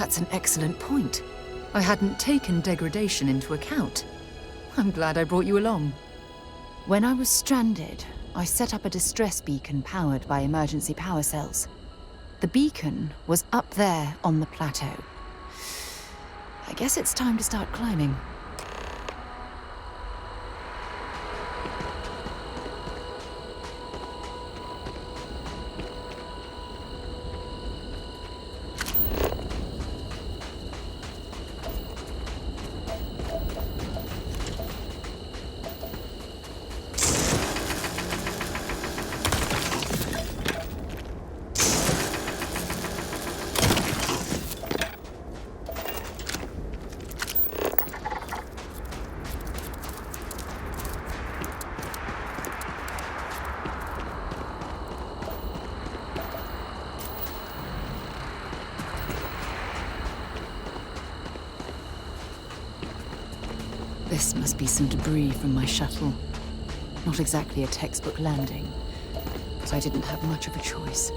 That's an excellent point. I hadn't taken degradation into account. I'm glad I brought you along. When I was stranded, I set up a distress beacon powered by emergency power cells. The beacon was up there on the plateau. I guess it's time to start climbing. This must be some debris from my shuttle. Not exactly a textbook landing, so I didn't have much of a choice.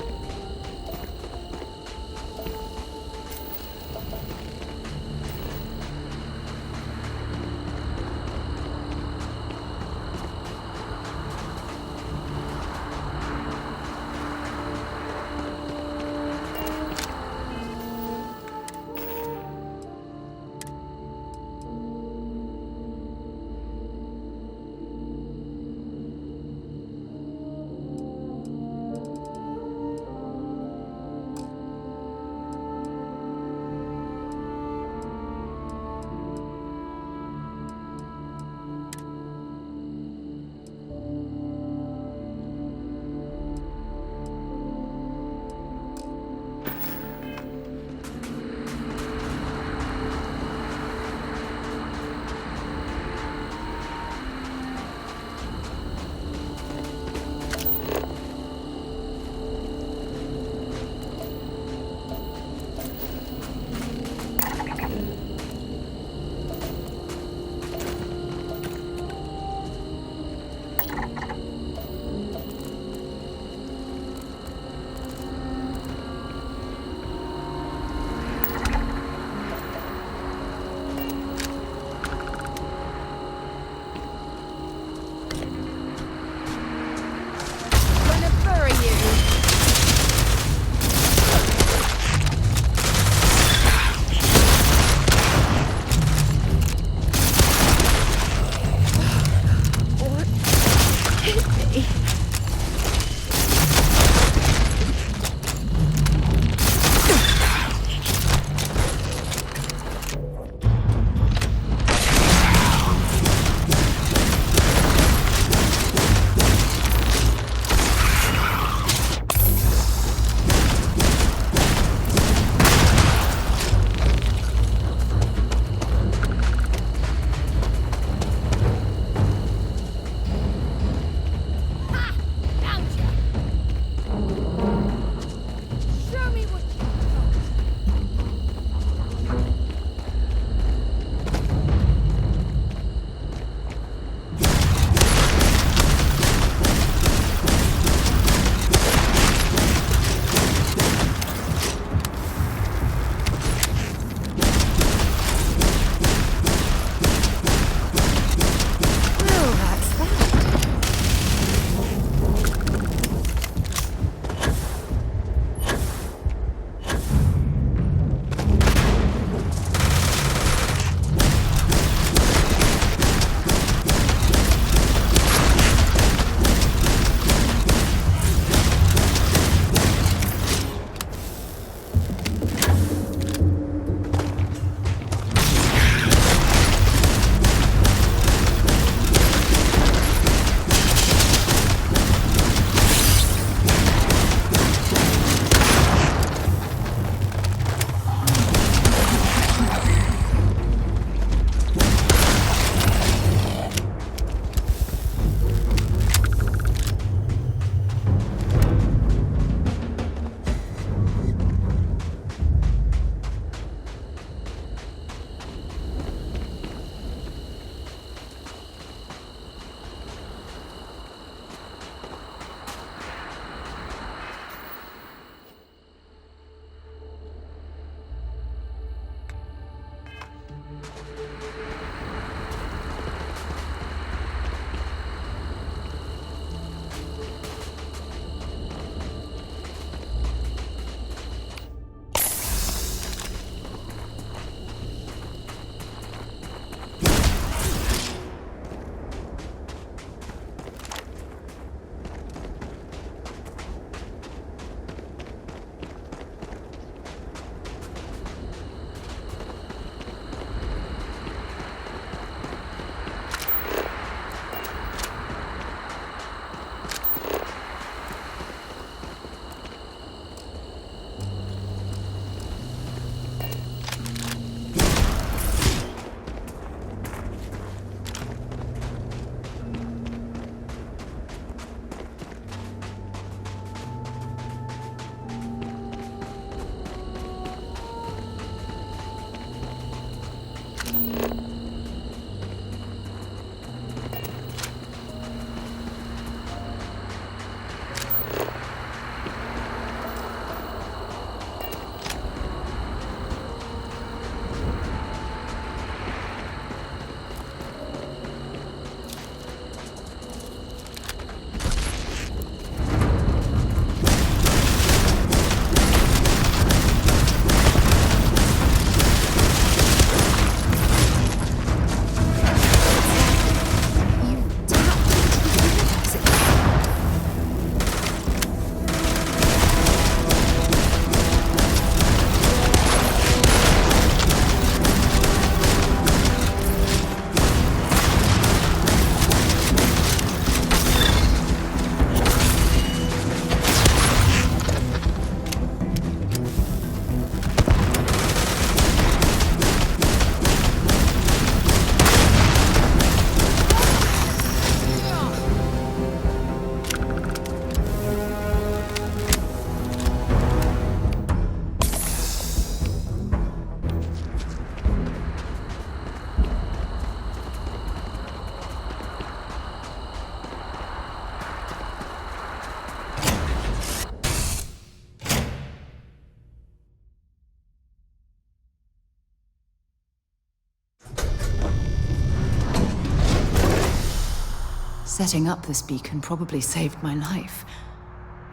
Setting up this beacon probably saved my life.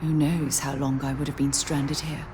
Who knows how long I would have been stranded here.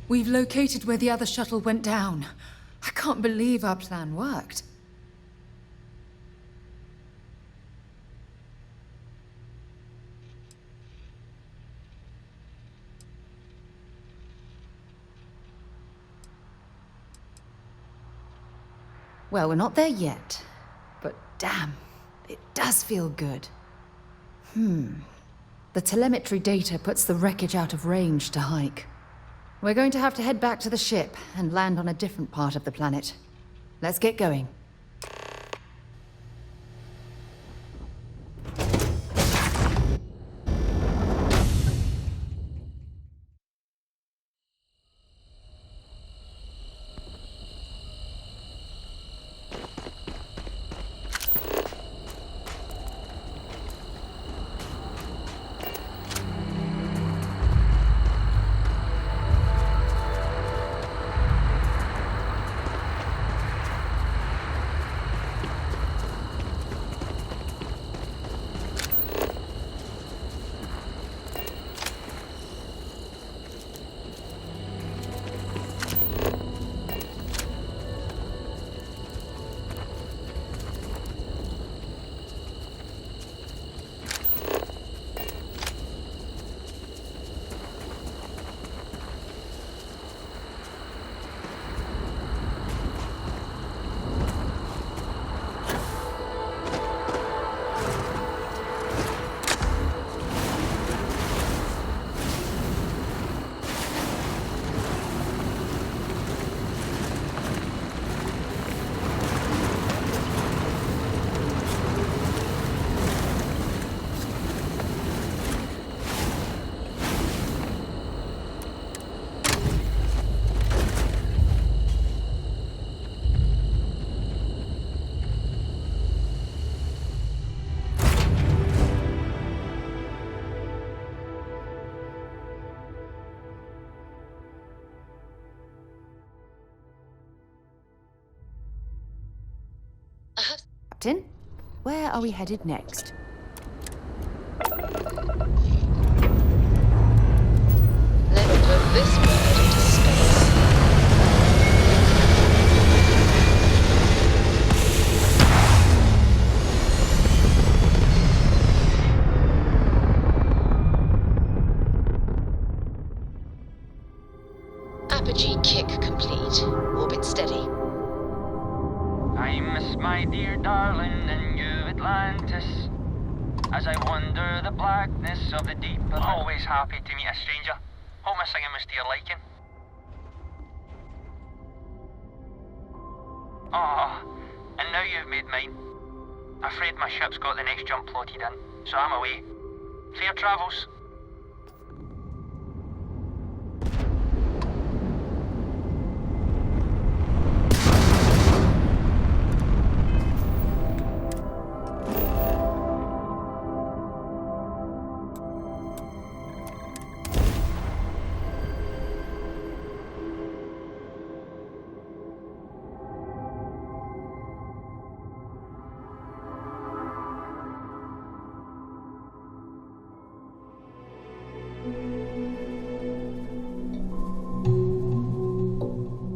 We've located where the other shuttle went down. I can't believe our plan worked. Well, we're not there yet. But damn, it does feel good. The telemetry data puts the wreckage out of range to hike. We're going to have to head back to the ship and land on a different part of the planet. Let's get going. Captain, where are we headed next? Let's put this bird into space. Apogee kick complete. Orbit steady. I miss my dear darling and you, Atlantis. As I wander the blackness of the deep. Always happy to meet a stranger. Hope my singing was to your liking. Ah, And now you've made mine. Afraid my ship's got the next jump plotted in, so I'm away. Fair travels.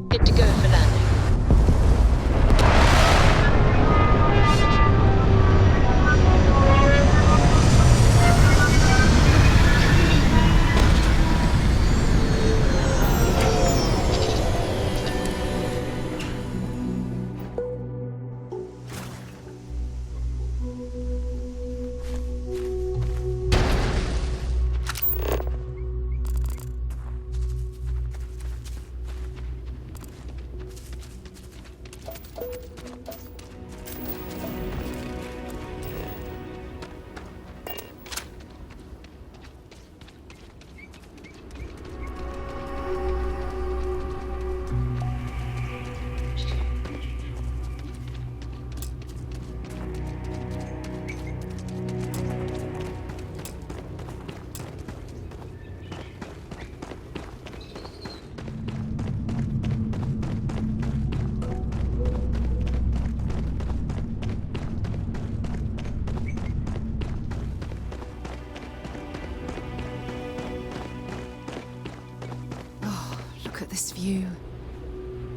Good to go for landing. Look at this view.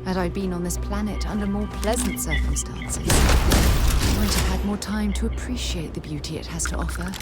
Had I been on this planet under more pleasant circumstances, I might have had more time to appreciate the beauty it has to offer.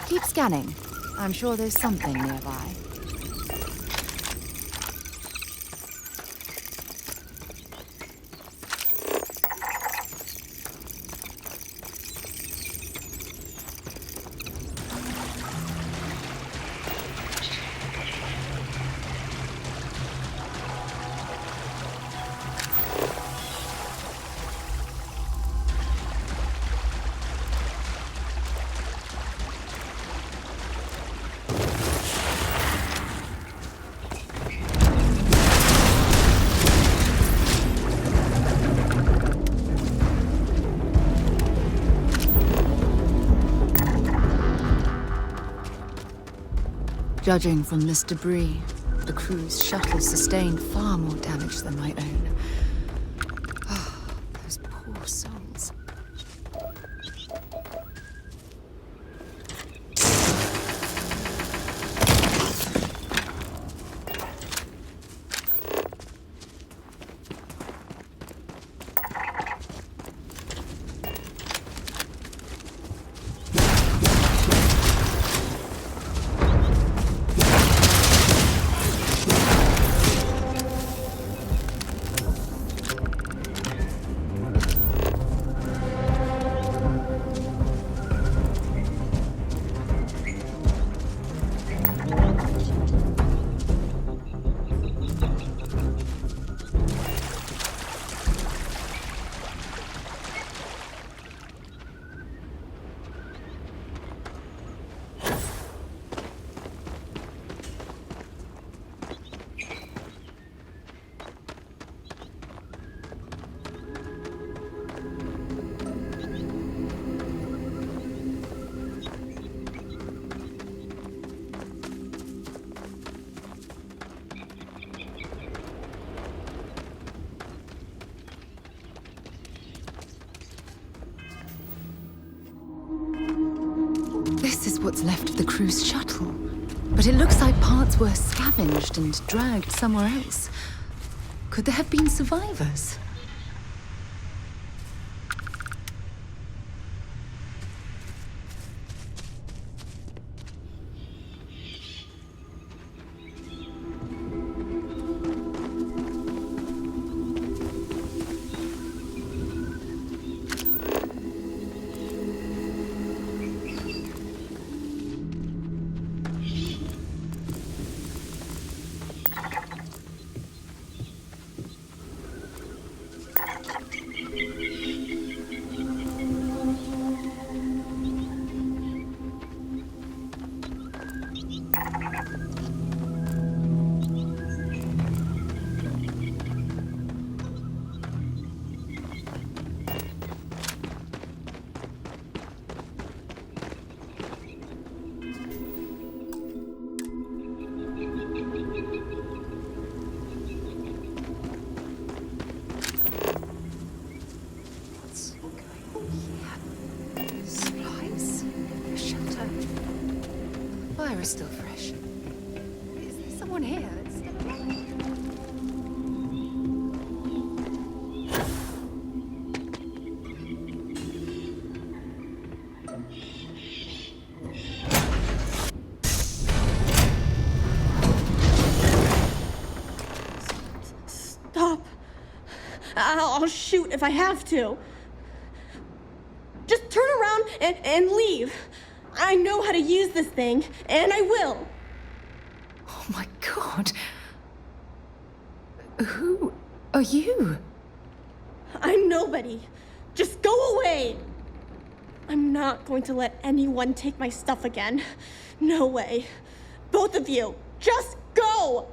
Keep scanning. I'm sure there's something nearby. Judging from this debris, the crew's shuttle sustained far more damage than my own. Those poor souls. what's left of the cruise shuttle. But it looks like parts were scavenged and dragged somewhere else. Could there have been survivors? Still fresh. Is there someone here that's still alive? Stop. I'll shoot if I have to. Just turn around and leave. I know how to use this thing, and I will. Oh my god. Who are you? I'm nobody. Just go away. I'm not going to let anyone take my stuff again. No way. Both of you, just go!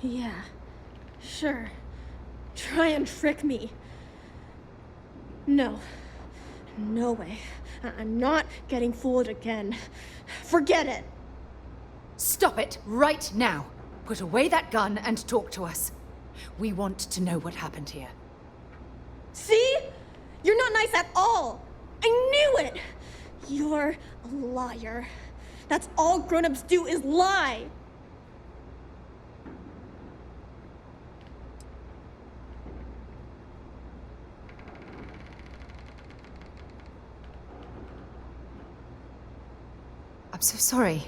Yeah, sure. Try and trick me. No. No way. I'm not getting fooled again. Forget it. Stop it right now. Put away that gun and talk to us. We want to know what happened here. See? You're not nice at all. I knew it. You're a liar. That's all grown-ups do is lie. I'm so sorry.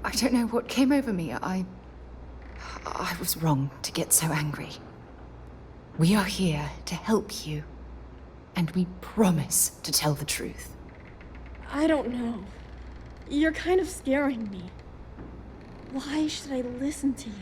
I don't know what came over me. I was wrong to get so angry. We are here to help you, and we promise to tell the truth. I don't know. You're kind of scaring me. Why should I listen to you?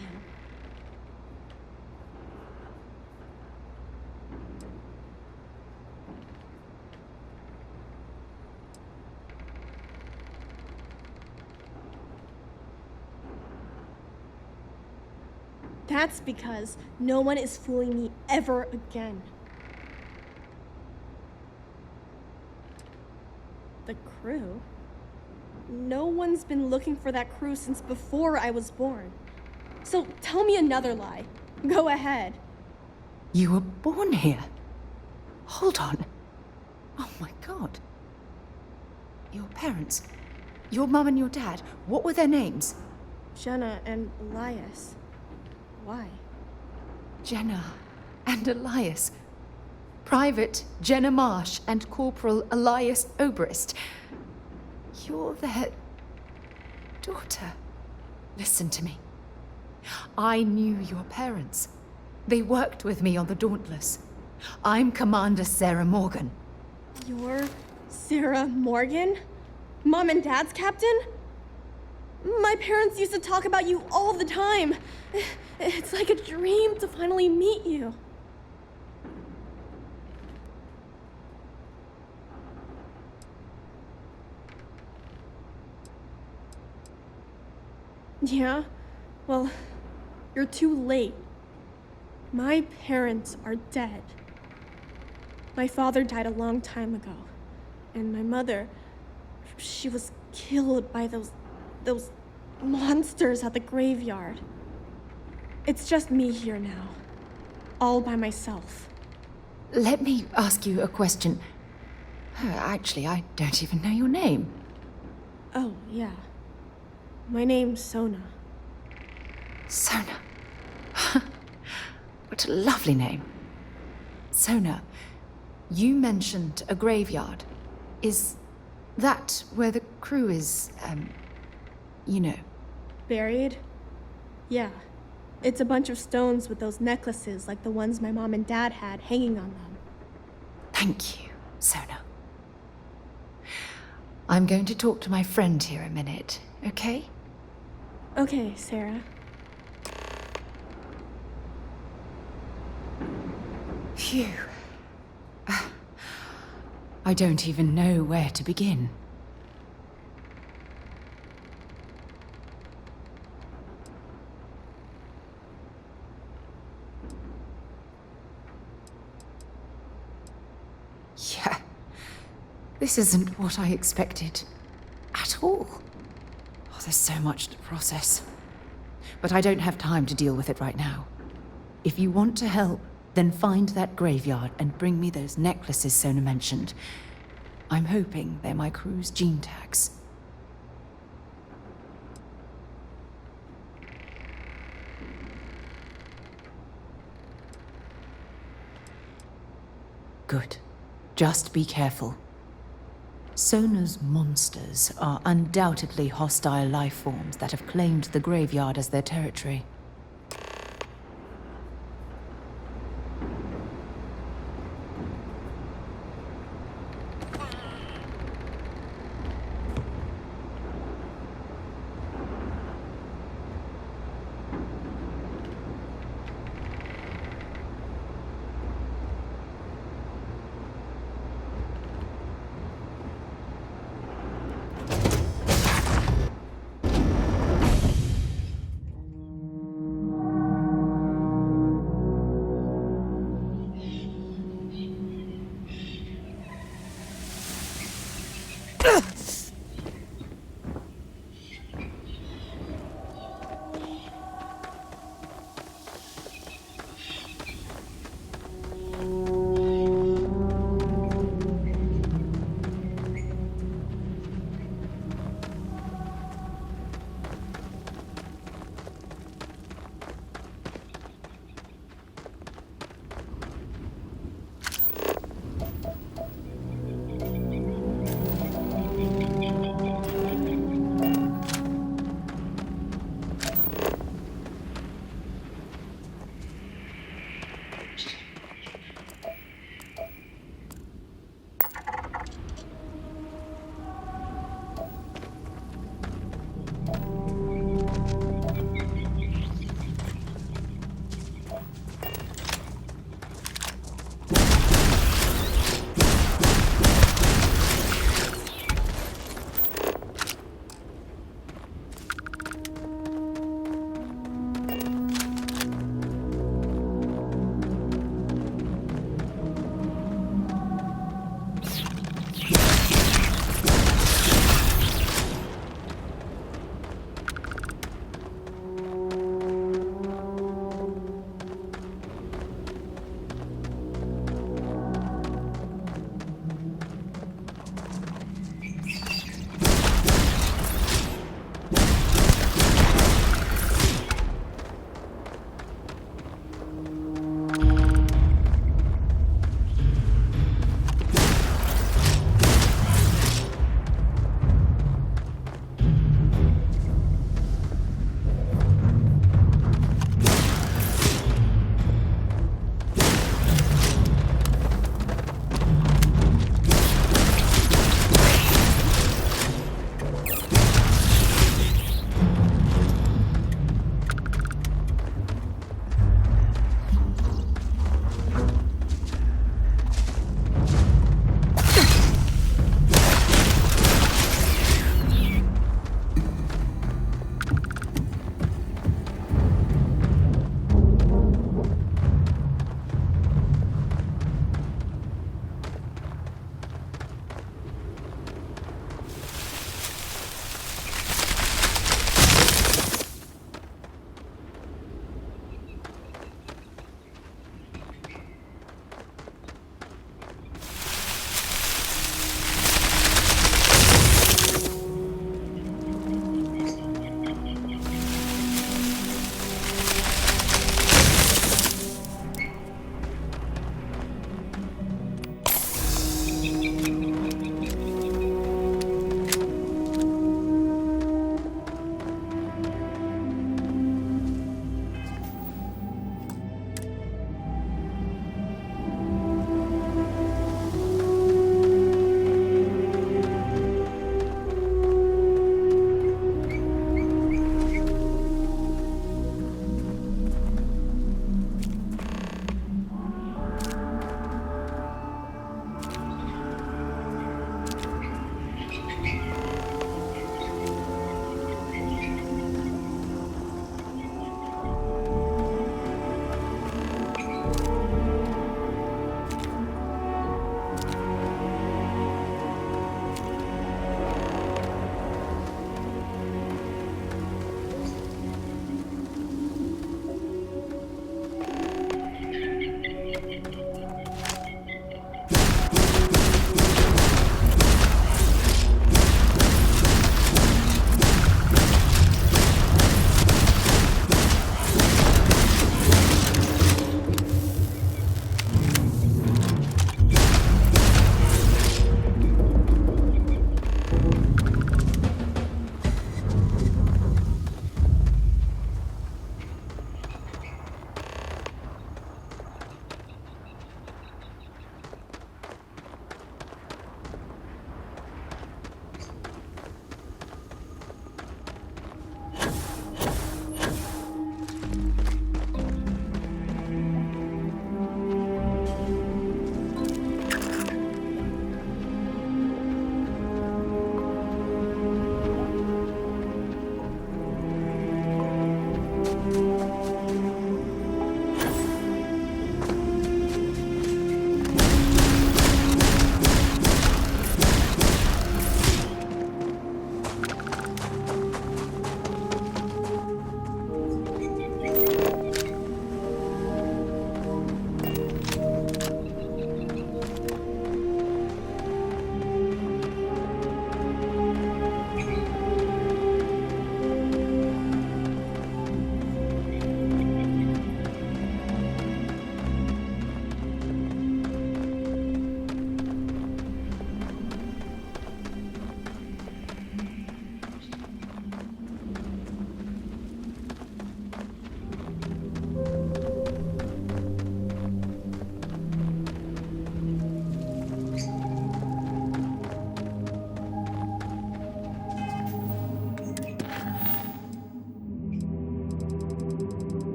That's because no one is fooling me ever again. The crew? No one's been looking for that crew since before I was born. So tell me another lie. Go ahead. You were born here? Hold on. Oh my god. Your parents, your mum and your dad, what were their names? Jenna and Elias. Why? Jenna and Elias. Private Jenna Marsh and Corporal Elias Obrist. You're their daughter. Listen to me. I knew your parents. They worked with me on the Dauntless. I'm Commander Sarah Morgan. You're Sarah Morgan? Mom and Dad's captain? My parents used to talk about you all the time. It's like a dream to finally meet you. Yeah? Well, you're too late. My parents are dead. My father died a long time ago. And my mother, she was killed by those monsters at the graveyard. It's just me here now, all by myself. Let me ask you a question. Actually, I don't even know your name. Oh, yeah. My name's Sona. Sona. What a lovely name. Sona, you mentioned a graveyard. Is that where the crew is, you know? Buried? Yeah. It's a bunch of stones with those necklaces like the ones my mom and dad had hanging on them. Thank you, Sona. I'm going to talk to my friend here a minute, okay? Okay, Sarah. Phew. I don't even know where to begin. Yeah. This isn't what I expected. At all. Oh, there's so much to process. But I don't have time to deal with it right now. If you want to help, then find that graveyard and bring me those necklaces Sona mentioned. I'm hoping they're my crew's gene tags. Good. Just be careful. Sona's monsters are undoubtedly hostile life forms that have claimed the graveyard as their territory.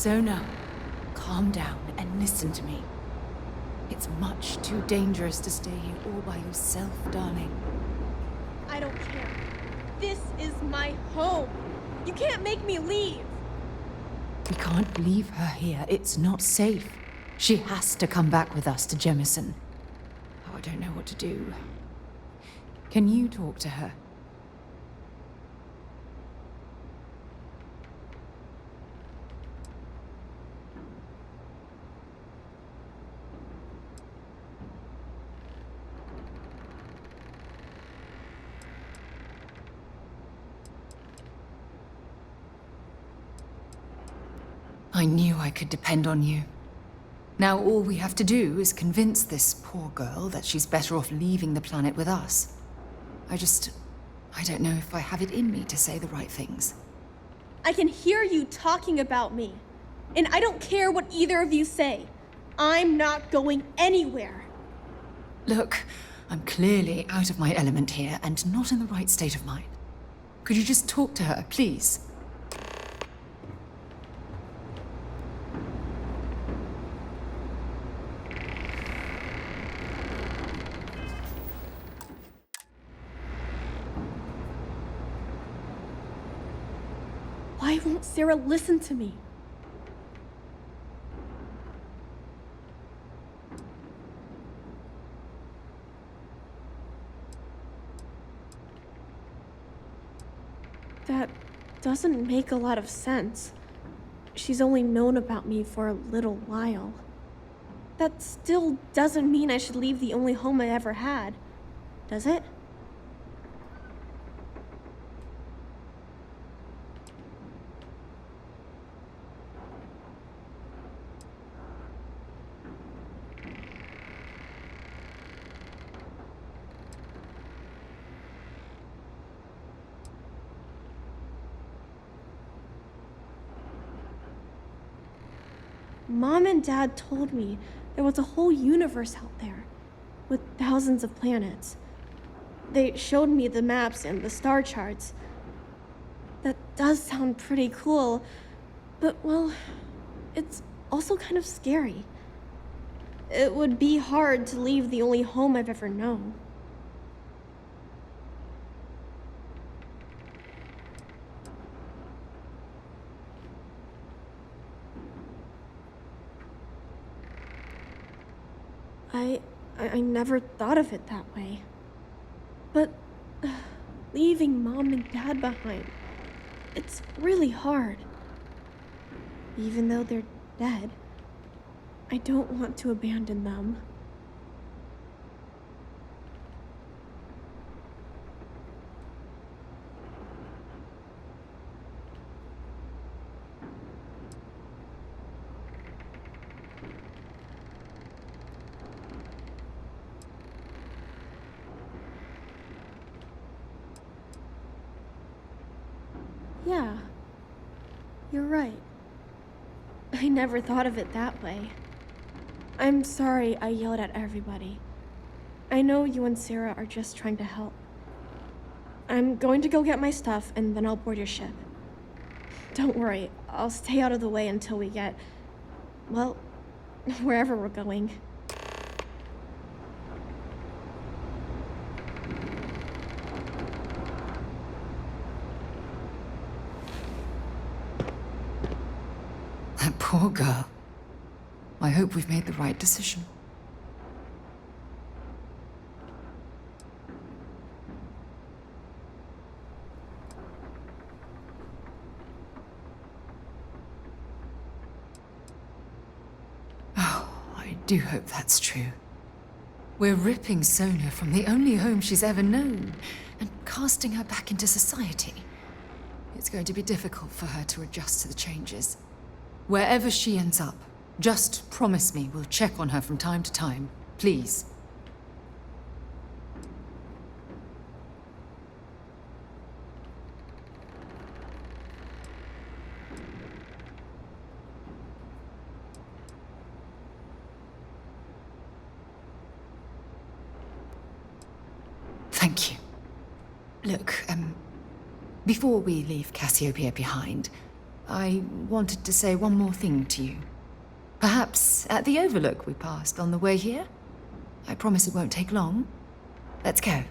Sona, calm down and listen to me. It's much too dangerous to stay here all by yourself, darling. I don't care. This is my home. You can't make me leave. We can't leave her here. It's not safe. She has to come back with us to Jemison. Oh, I don't know what to do. Can you talk to her? I knew I could depend on you. Now all we have to do is convince this poor girl that she's better off leaving the planet with us. I don't know if I have it in me to say the right things. I can hear you talking about me. And I don't care what either of you say. I'm not going anywhere. Look, I'm clearly out of my element here and not in the right state of mind. Could you just talk to her, please? Why won't Sarah listen to me? That doesn't make a lot of sense. She's only known about me for a little while. That still doesn't mean I should leave the only home I ever had, does it? Mom and Dad told me there was a whole universe out there, with thousands of planets. They showed me the maps and the star charts. That does sound pretty cool, but well, it's also kind of scary. It would be hard to leave the only home I've ever known. I never thought of it that way. But leaving Mom and Dad behind, it's really hard. Even though they're dead, I don't want to abandon them. Yeah, you're right. I never thought of it that way. I'm sorry I yelled at everybody. I know you and Sarah are just trying to help. I'm going to go get my stuff and then I'll board your ship. Don't worry, I'll stay out of the way until we get, well, wherever we're going. That poor girl. I hope we've made the right decision. Oh, I do hope that's true. We're ripping Sona from the only home she's ever known and casting her back into society. It's going to be difficult for her to adjust to the changes. Wherever she ends up, just promise me we'll check on her from time to time, please. Thank you. Look, before we leave Cassiopeia behind, I wanted to say one more thing to you. Perhaps at the overlook we passed on the way here? I promise it won't take long. Let's go.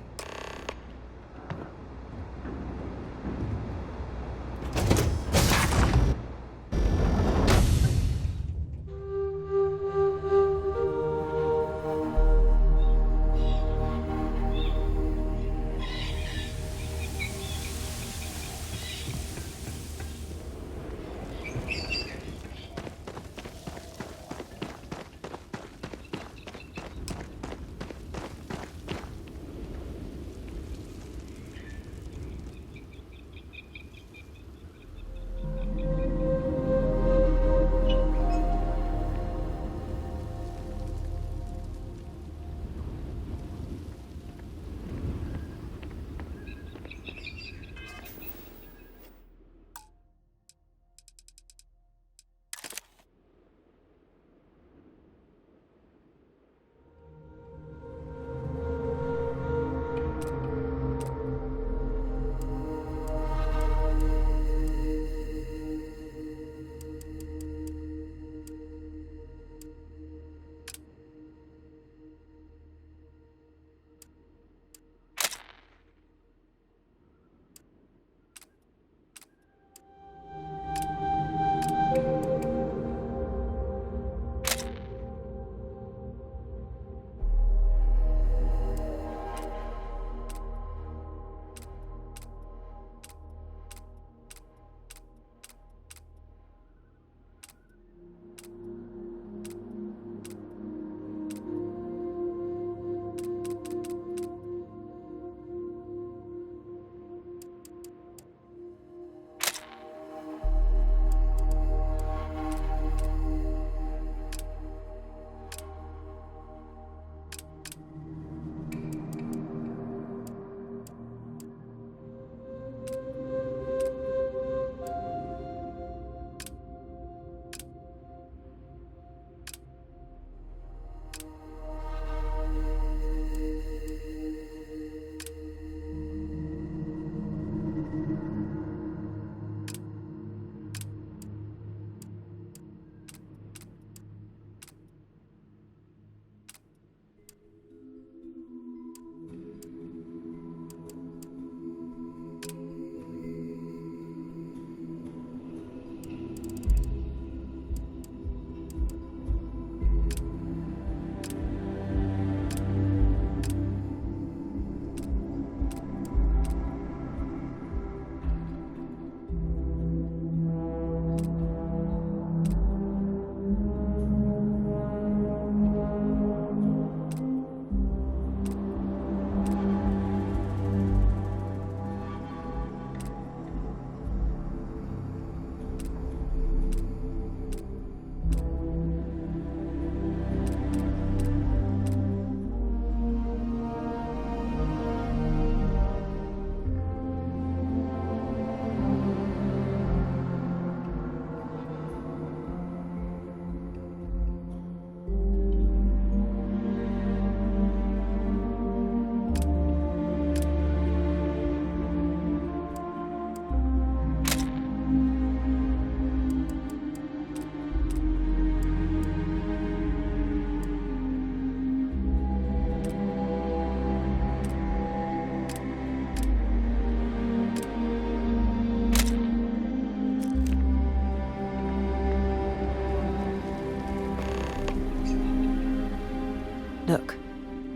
Look,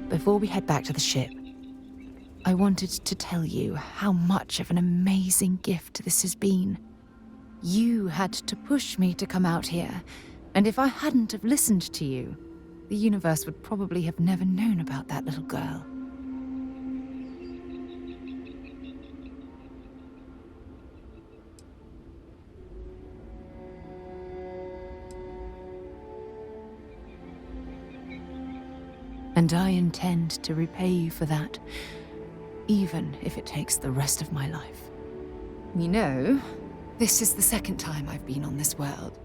before we head back to the ship, I wanted to tell you how much of an amazing gift this has been. You had to push me to come out here, and if I hadn't have listened to you, the universe would probably have never known about that little girl. And I intend to repay you for that, even if it takes the rest of my life. You know, this is the second time I've been on this world,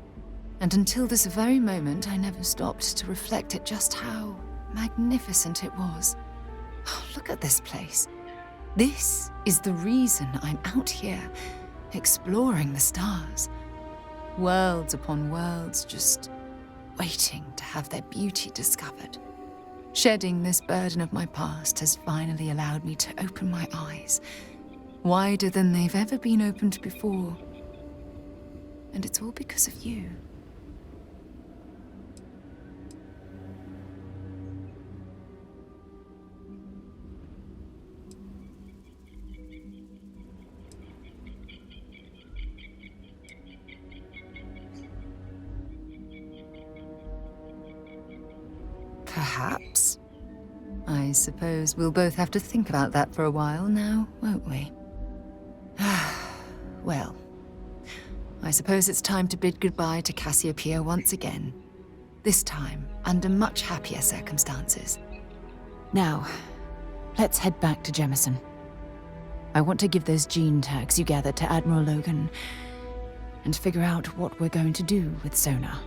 and until this very moment I never stopped to reflect at just how magnificent it was. Oh, look at this place. This is the reason I'm out here, exploring the stars. Worlds upon worlds just waiting to have their beauty discovered. Shedding this burden of my past has finally allowed me to open my eyes, wider than they've ever been opened before. And it's all because of you. Perhaps. I suppose we'll both have to think about that for a while now, won't we? Well, I suppose it's time to bid goodbye to Cassiopeia once again. This time, under much happier circumstances. Now, let's head back to Jemison. I want to give those gene tags you gathered to Admiral Logan, and figure out what we're going to do with Sona.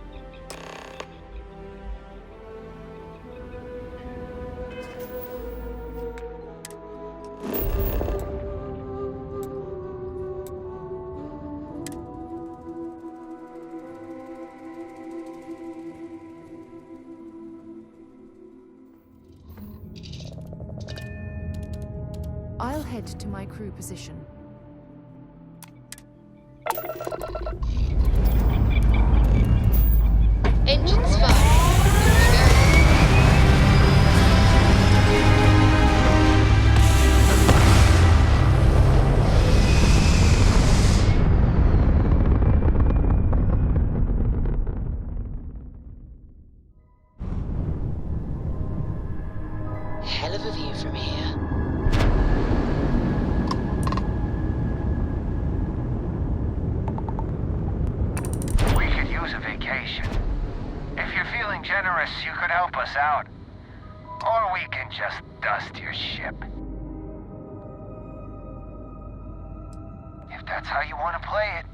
I'll head to my crew position. Engines fire. Hell of a view from here. We could use a vacation. If you're feeling generous, you could help us out. Or we can just dust your ship. If that's how you want to play it.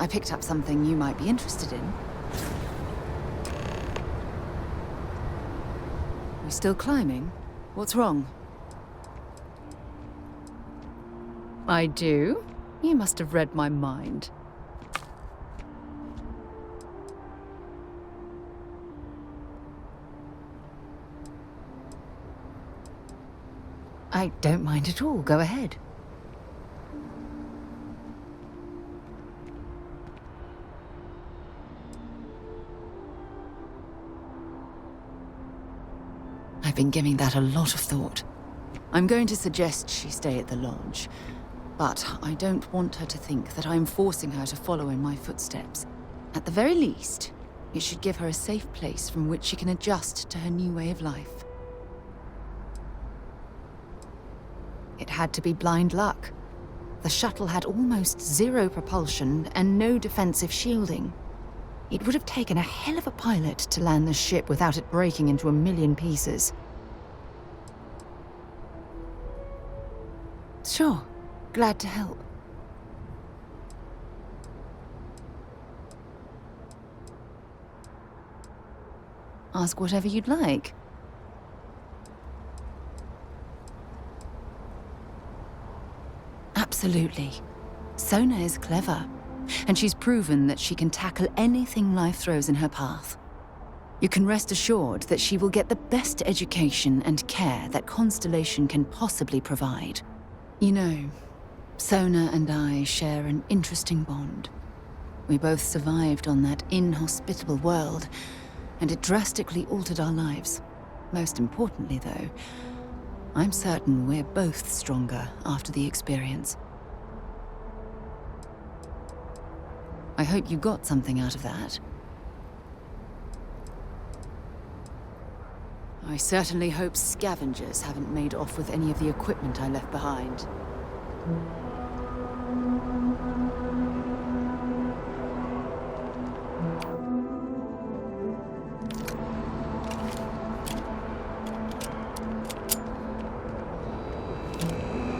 I picked up something you might be interested in. You still climbing? What's wrong? I do? You must have read my mind. I don't mind at all. Go ahead. I've been giving that a lot of thought. I'm going to suggest she stay at the lodge, but I don't want her to think that I'm forcing her to follow in my footsteps. At the very least, it should give her a safe place from which she can adjust to her new way of life. It had to be blind luck. The shuttle had almost zero propulsion and no defensive shielding. It would have taken a hell of a pilot to land the ship without it breaking into a million pieces. Sure, glad to help. Ask whatever you'd like. Absolutely. Sona is clever, and she's proven that she can tackle anything life throws in her path. You can rest assured that she will get the best education and care that Constellation can possibly provide. You know, Sona and I share an interesting bond. We both survived on that inhospitable world, and it drastically altered our lives. Most importantly, though, I'm certain we're both stronger after the experience. I hope you got something out of that. I certainly hope scavengers haven't made off with any of the equipment I left behind.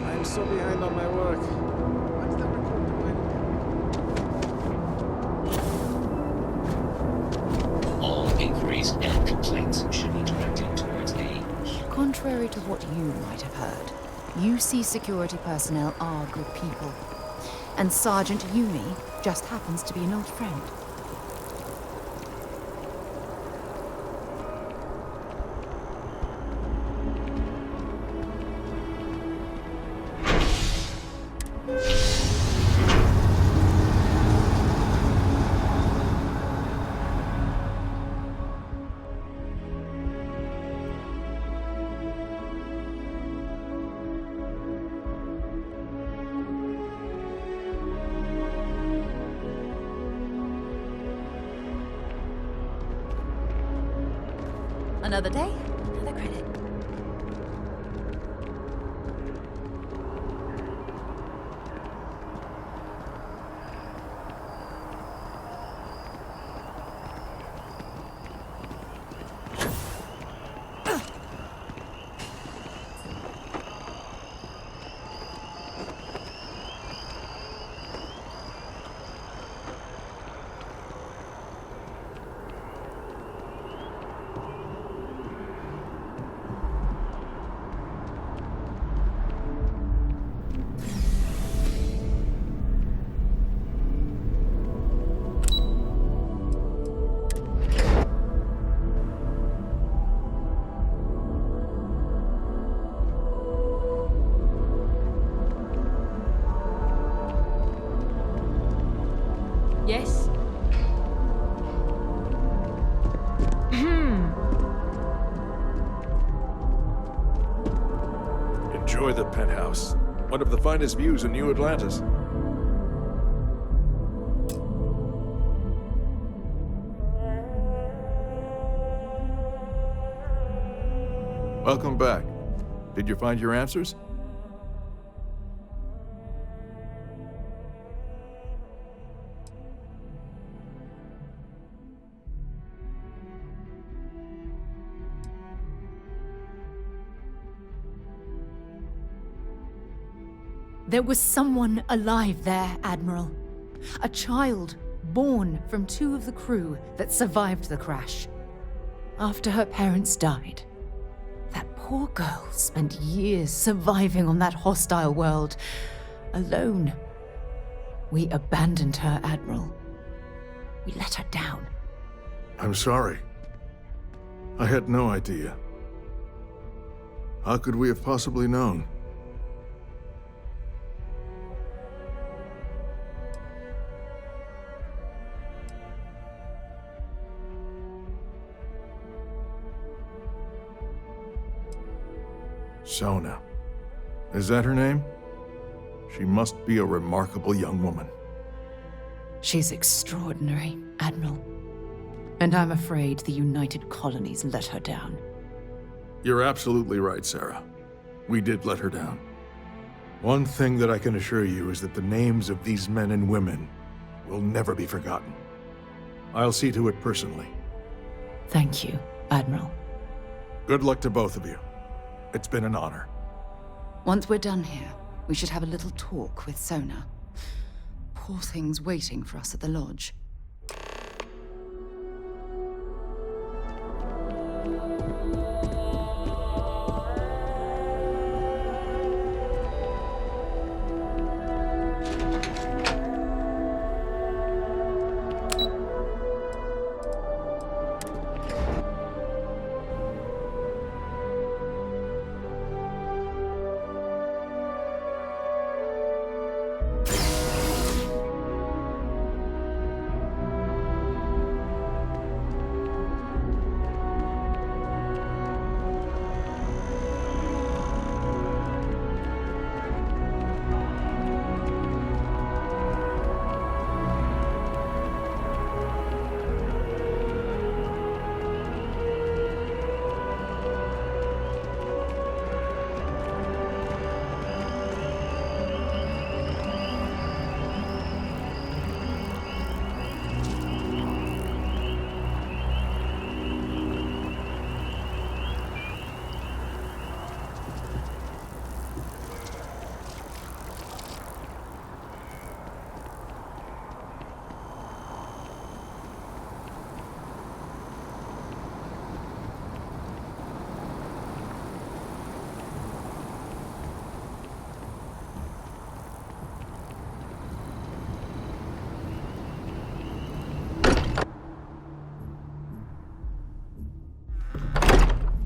I'm so behind on my work. Why is that record reminding me? All inquiries and complaints should be directed towards A. Contrary to what you might have heard, UC security personnel are good people. And Sergeant Yumi just happens to be an old friend. Another day, another credit. Yes? Enjoy the penthouse. One of the finest views in New Atlantis. Welcome back. Did you find your answers? There was someone alive there, Admiral. A child born from 2 of the crew that survived the crash. After her parents died, that poor girl spent years surviving on that hostile world, alone. We abandoned her, Admiral. We let her down. I'm sorry. I had no idea. How could we have possibly known? Sona. Is that her name? She must be a remarkable young woman. She's extraordinary, Admiral. And I'm afraid the United Colonies let her down. You're absolutely right, Sarah. We did let her down. One thing that I can assure you is that the names of these men and women will never be forgotten. I'll see to it personally. Thank you, Admiral. Good luck to both of you. It's been an honor. Once we're done here, we should have a little talk with Sona. Poor thing's waiting for us at the lodge.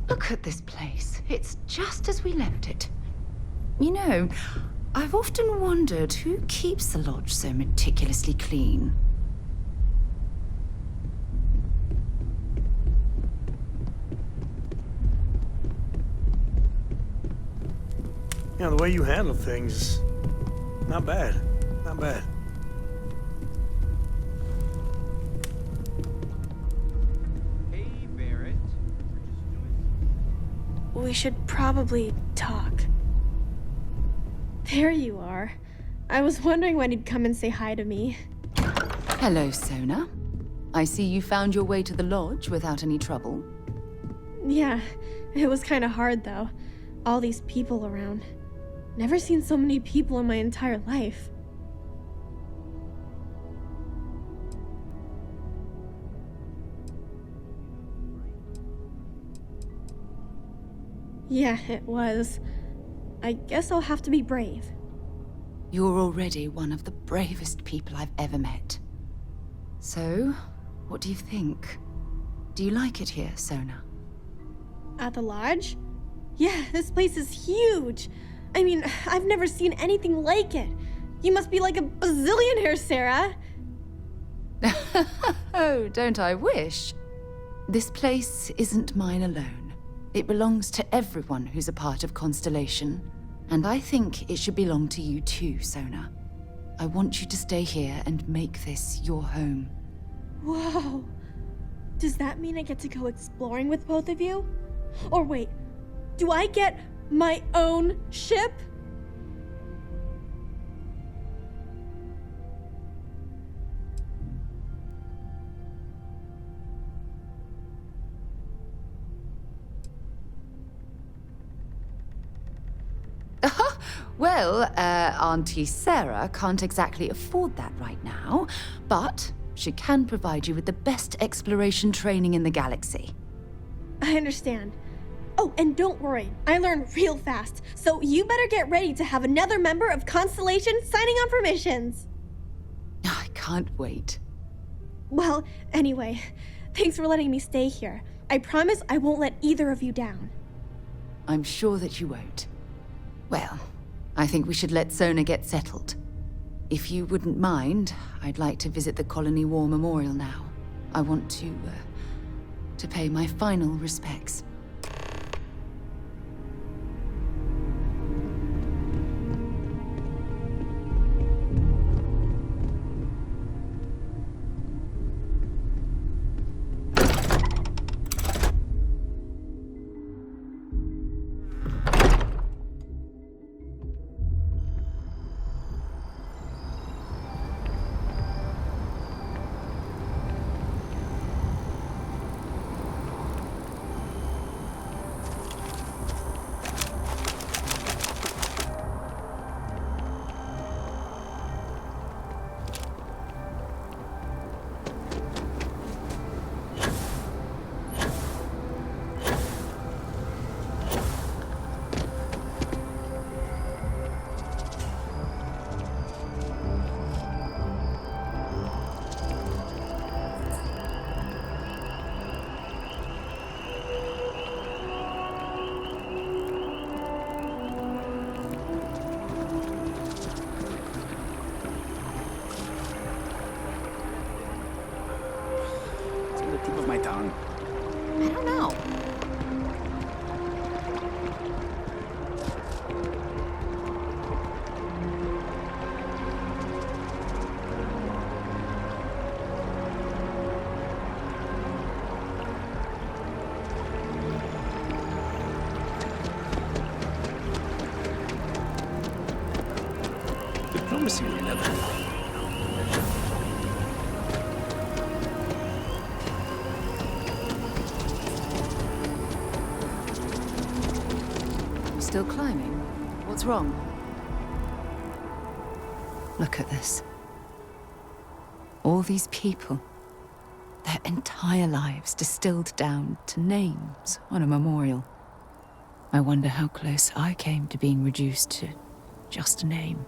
Look at this place. It's just as we left it. You know, I've often wondered who keeps the lodge so meticulously clean. Yeah, the way you handle things, not bad. Not bad. We should probably talk. There you are. I was wondering when you'd come and say hi to me. Hello, Sona. I see you found your way to the lodge without any trouble. Yeah, it was kind of hard though. All these people around. Never seen so many people in my entire life. Yeah, it was. I guess I'll have to be brave. You're already one of the bravest people I've ever met. So, what do you think? Do you like it here, Sona? At the lodge? Yeah, this place is huge. I mean, I've never seen anything like it. You must be like a bazillionaire, Sarah. Oh, don't I wish? This place isn't mine alone. It belongs to everyone who's a part of Constellation. And I think it should belong to you too, Sona. I want you to stay here and make this your home. Whoa. Does that mean I get to go exploring with both of you? Or wait, do I get my own ship? Well, Auntie Sarah can't exactly afford that right now, but she can provide you with the best exploration training in the galaxy. I understand. Oh, and don't worry, I learn real fast, so you better get ready to have another member of Constellation signing on for missions. I can't wait. Well, anyway, thanks for letting me stay here. I promise I won't let either of you down. I'm sure that you won't. Well, I think we should let Sona get settled. If you wouldn't mind, I'd like to visit the Colony War Memorial now. I want to pay my final respects. Tip of my tongue. I don't know. Diplomacy will never. Still climbing? What's wrong? Look at this. All these people. Their entire lives distilled down to names on a memorial. I wonder how close I came to being reduced to just a name.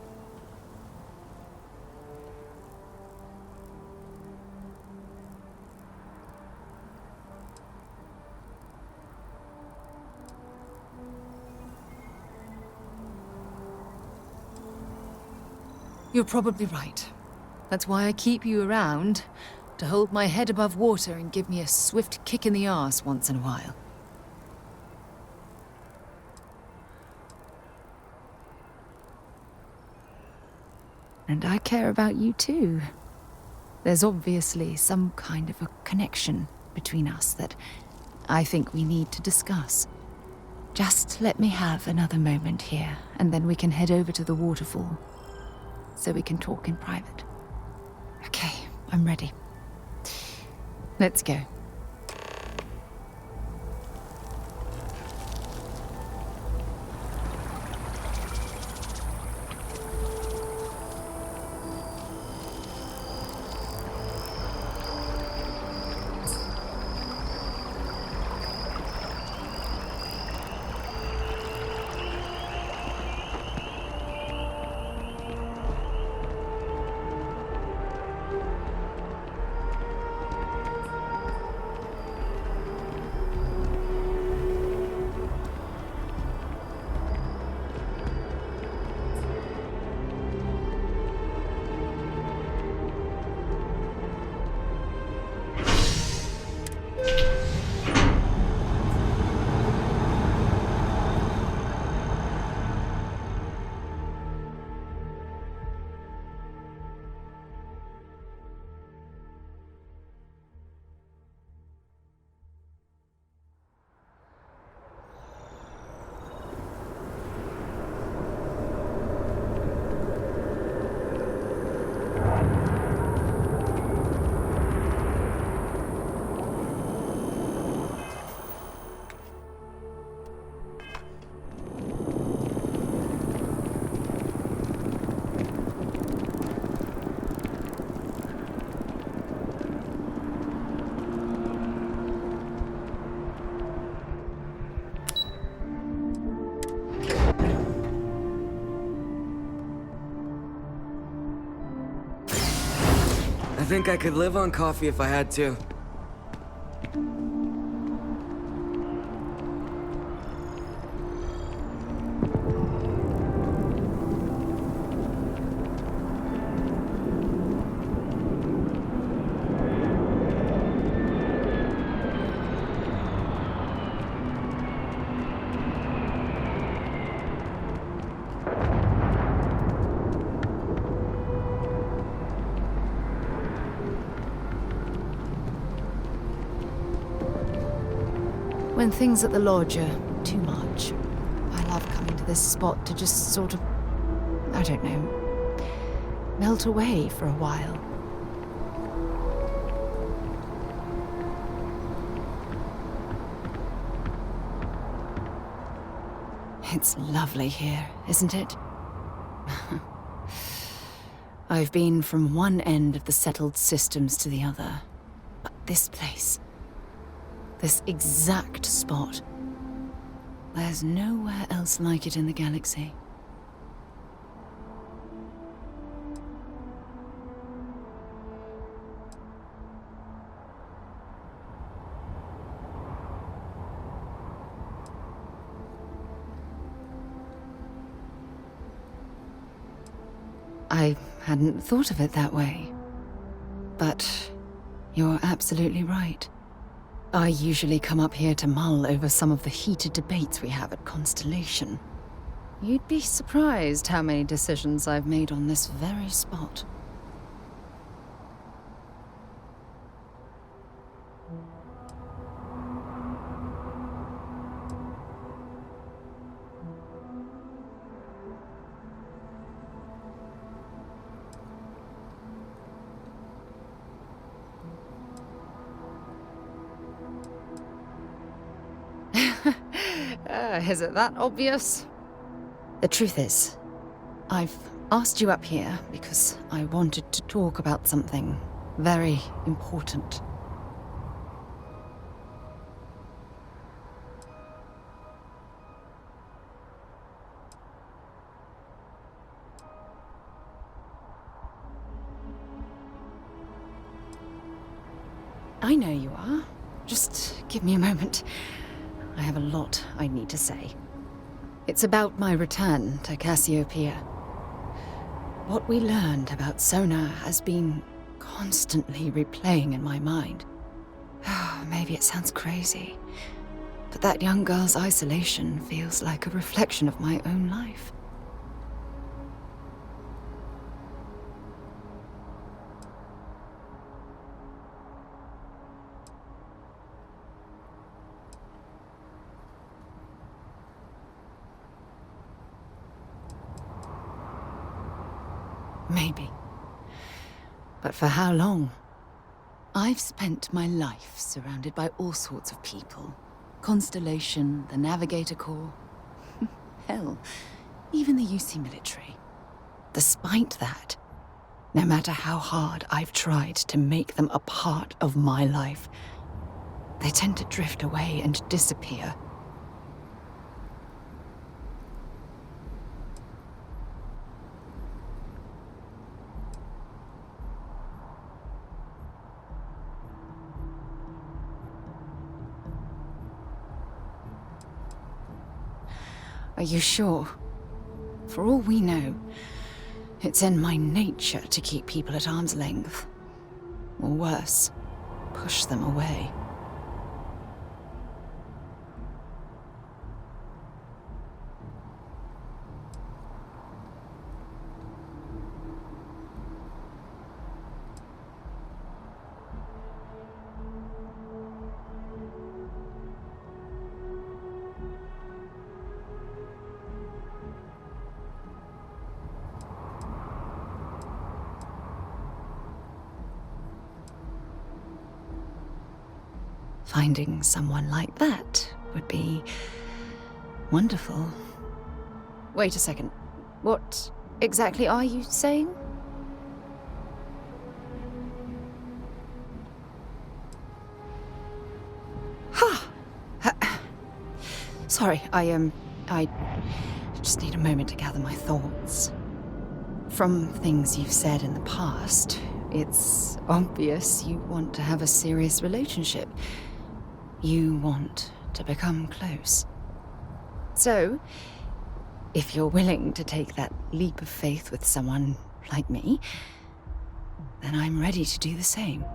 You're probably right. That's why I keep you around, to hold my head above water and give me a swift kick in the arse once in a while. And I care about you too. There's obviously some kind of a connection between us that I think we need to discuss. Just let me have another moment here, and then we can head over to the waterfall, so we can talk in private. Okay, I'm ready. Let's go. think I could live on coffee if I had to. When things at the lodge are too much, I love coming to this spot to just sort of, I don't know, melt away for a while. It's lovely here, isn't it? I've been from one end of the settled systems to the other, but this place, this exact spot, there's nowhere else like it in the galaxy. I hadn't thought of it that way, but you're absolutely right. I usually come up here to mull over some of the heated debates we have at Constellation. You'd be surprised how many decisions I've made on this very spot. Is it that obvious? The truth is, I've asked you up here because I wanted to talk about something very important. I know you are. Just give me a moment. I have a lot I need to say. It's about my return to Cassiopeia. What we learned about Sona has been constantly replaying in my mind. Maybe it sounds crazy, but that young girl's isolation feels like a reflection of my own life. Maybe. But for how long? I've spent my life surrounded by all sorts of people. Constellation, the Navigator Corps. Hell, even the UC military. Despite that, no matter how hard I've tried to make them a part of my life, they tend to drift away and disappear. Are you sure? For all we know, it's in my nature to keep people at arm's length. Or worse, push them away. Finding someone like that would be wonderful. Wait a second. What exactly are you saying? Sorry, I just need a moment to gather my thoughts. From things you've said in the past, it's obvious you want to have a serious relationship. You want to become close. So, if you're willing to take that leap of faith with someone like me, then I'm ready to do the same.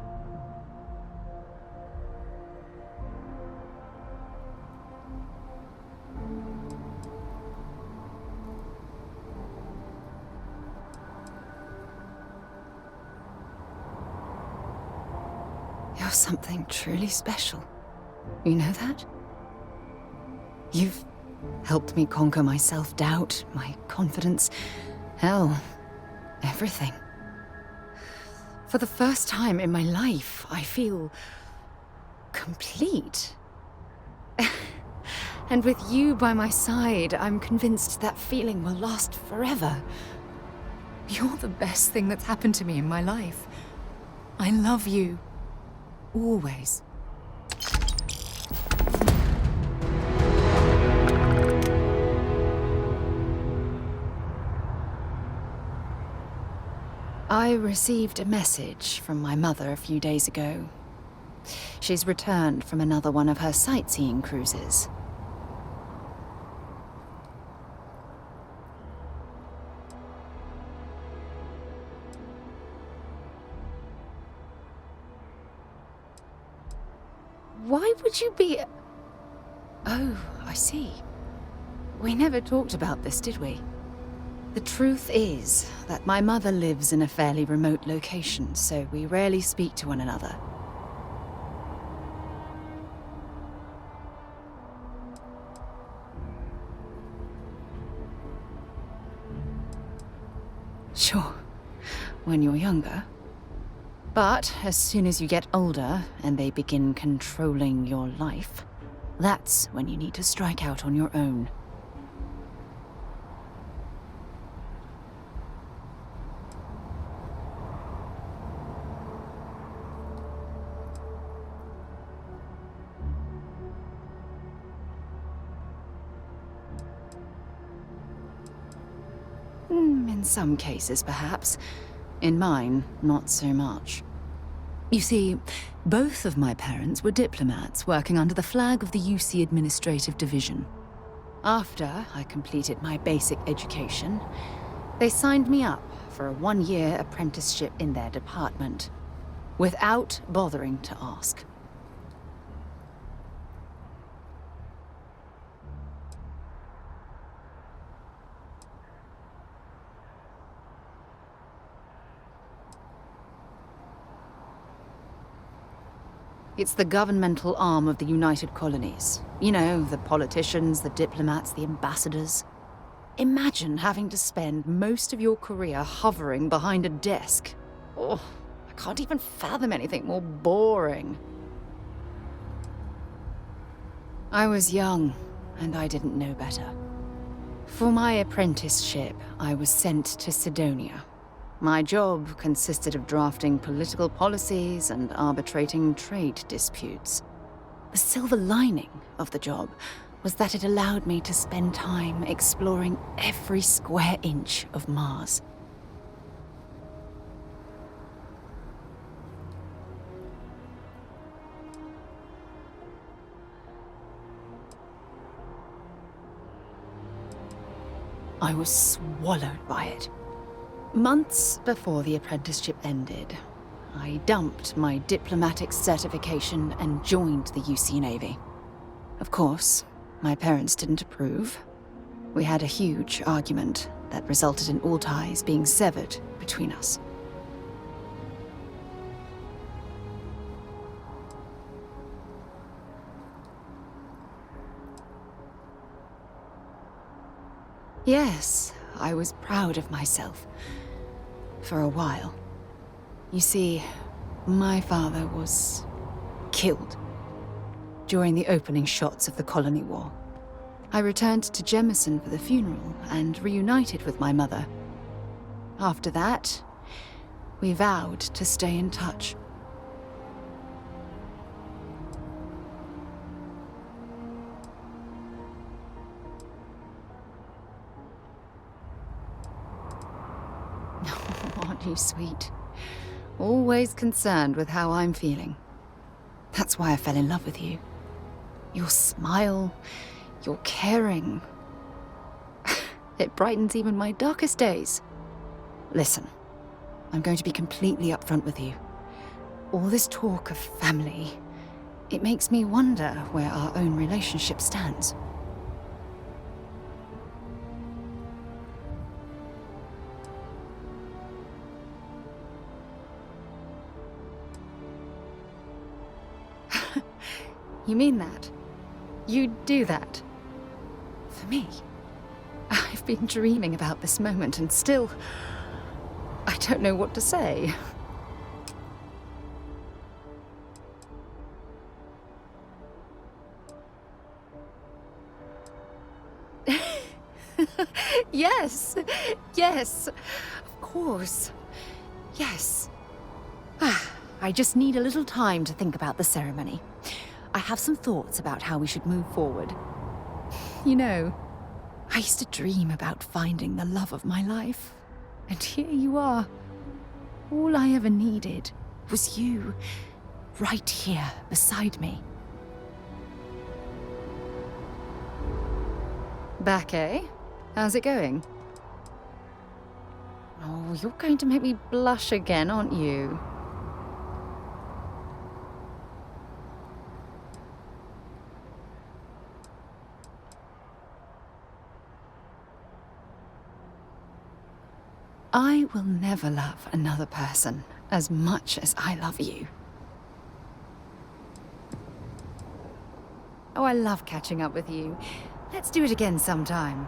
You're something truly special. You know that? You've helped me conquer my self-doubt, my confidence, hell, everything. For the first time in my life, I feel complete. And with you by my side, I'm convinced that feeling will last forever. You're the best thing that's happened to me in my life. I love you. Always. I received a message from my mother a few days ago. She's returned from another one of her sightseeing cruises. Why would you be... Oh, I see. We never talked about this, did we? The truth is that my mother lives in a fairly remote location, so we rarely speak to one another. Sure, when you're younger. But as soon as you get older and they begin controlling your life, that's when you need to strike out on your own. In some cases, perhaps. In mine, not so much. You see, both of my parents were diplomats working under the flag of the UC Administrative Division. After I completed my basic education, they signed me up for a one-year apprenticeship in their department, without bothering to ask. It's the governmental arm of the United Colonies. You know, the politicians, the diplomats, the ambassadors. Imagine having to spend most of your career hovering behind a desk. Oh, I can't even fathom anything more boring. I was young, and I didn't know better. For my apprenticeship, I was sent to Sidonia. My job consisted of drafting political policies and arbitrating trade disputes. The silver lining of the job was that it allowed me to spend time exploring every square inch of Mars. I was swallowed by it. Months before the apprenticeship ended, I dumped my diplomatic certification and joined the UC Navy. Of course, my parents didn't approve. We had a huge argument that resulted in all ties being severed between us. Yes, I was proud of myself. For a while. You see, my father was killed during the opening shots of the Colony War. I returned to Jemison for the funeral and reunited with my mother. After that, we vowed to stay in touch. very sweet. Always concerned with how I'm feeling. That's why I fell in love with you. Your smile, your caring. It brightens even my darkest days. Listen, I'm going to be completely upfront with you. All this talk of family, it makes me wonder where our own relationship stands. You mean that? You'd do that? For me? I've been dreaming about this moment and still... I don't know what to say. Yes! Yes! Of course. Yes. I just need a little time to think about the ceremony. I have some thoughts about how we should move forward. You know, I used to dream about finding the love of my life. And here you are. All I ever needed was you, right here beside me. Back, eh? How's it going? Oh, you're going to make me blush again, aren't you? I will never love another person as much as I love you. Oh, I love catching up with you. Let's do it again sometime.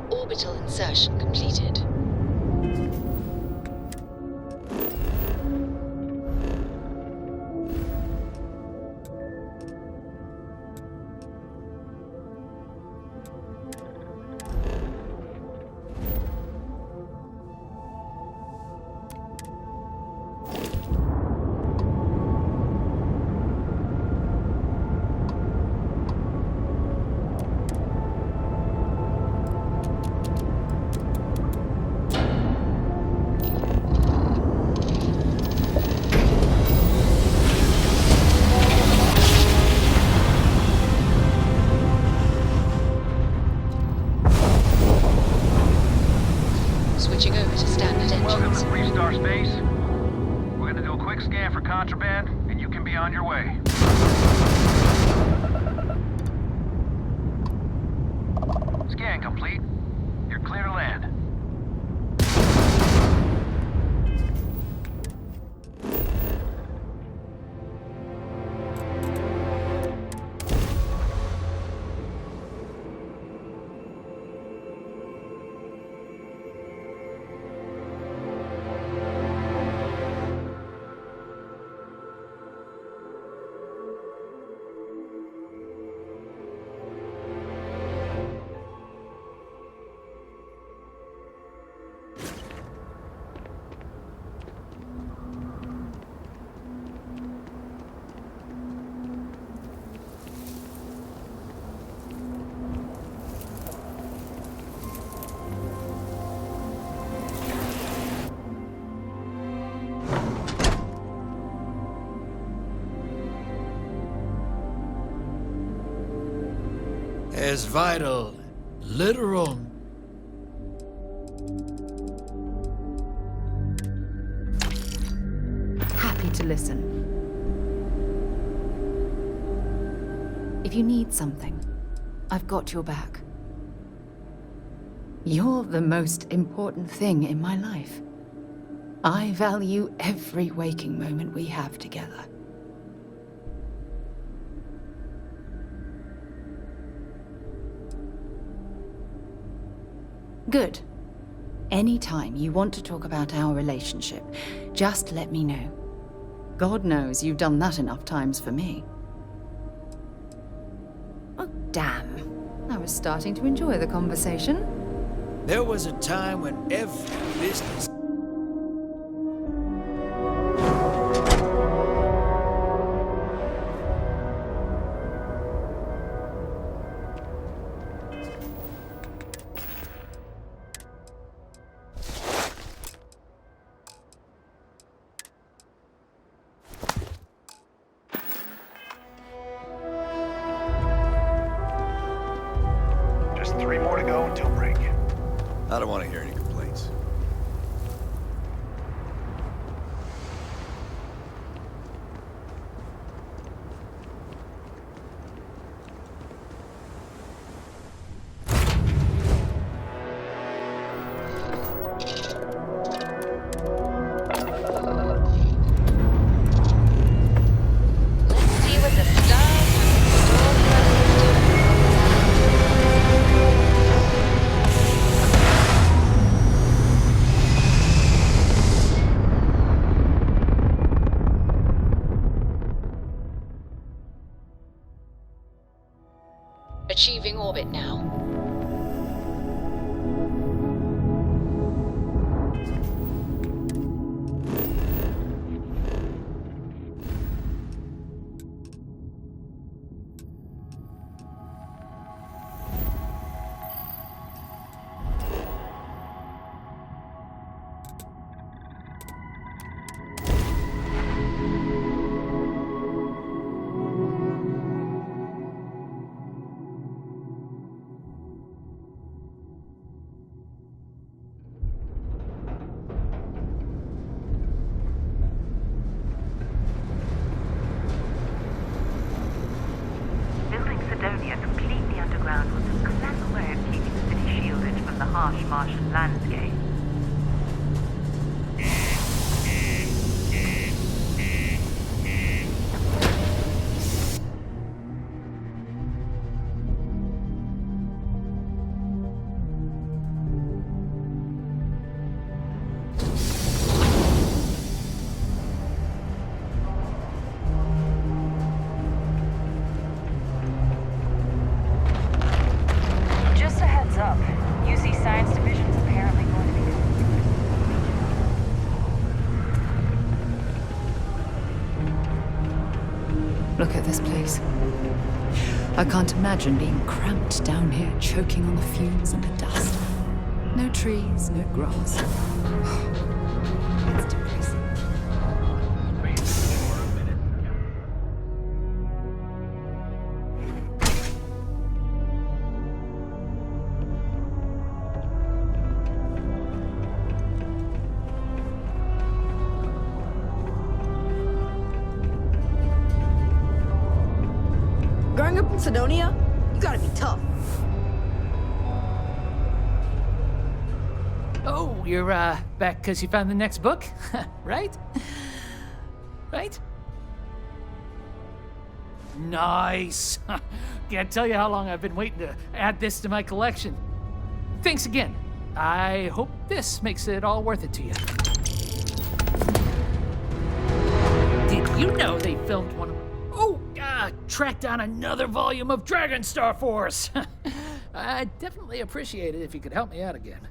Orbital insertion completed. Switching over to standard engines. Welcome to 3-star space. We're gonna do a quick scan for contraband, and you can be on your way. Scan complete. You're clear to land. as vital, literal. Happy to listen. If you need something, I've got your back. You're the most important thing in my life. I value every waking moment we have together. Good. Anytime you want to talk about our relationship, just let me know. God knows you've done that enough times for me. Oh, damn. I was starting to enjoy the conversation. There was a time when every business... Just 3 more to go until break. I don't want to hear any complaints. See what the stars have in store for us this time. Achieving orbit now. Building Sidonia completely underground was a clever way of keeping the city shielded from the harsh Martian landscape. Just a heads up. UC Science Division's apparently going to be... Look at this place. I can't imagine being cramped down here, choking on the fumes and the dust. No trees, no grass. It's depressing. Growing up in Sidonia, you gotta be tough. Oh, you're, back because you found the next book? Right? Right? Nice! Can't tell you how long I've been waiting to add this to my collection. Thanks again. I hope this makes it all worth it to you. Did you know they filmed one of... tracked down another volume of Dragon Star Force! I'd definitely appreciate it if you could help me out again.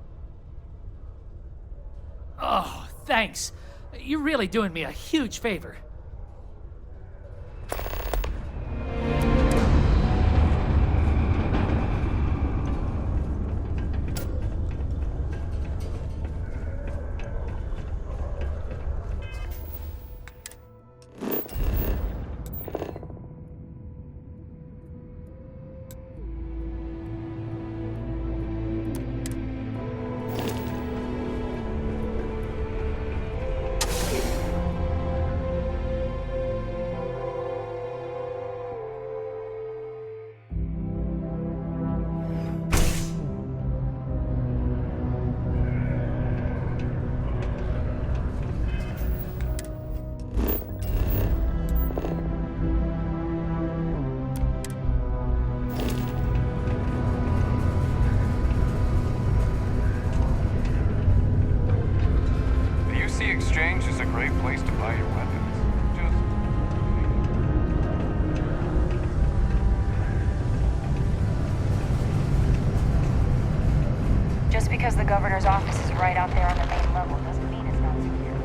Oh, thanks. You're really doing me a huge favor. because the governor's office is right out there on the main level doesn't mean it's not secure.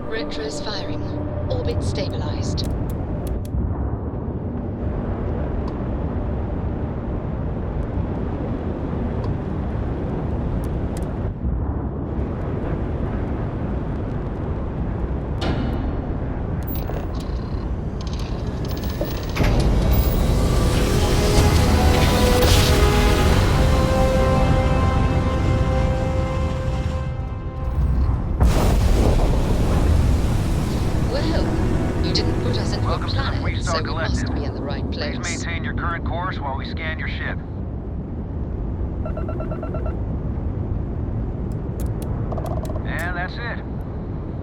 Retros firing. Orbit stabilized. While we scan your ship. And that's it.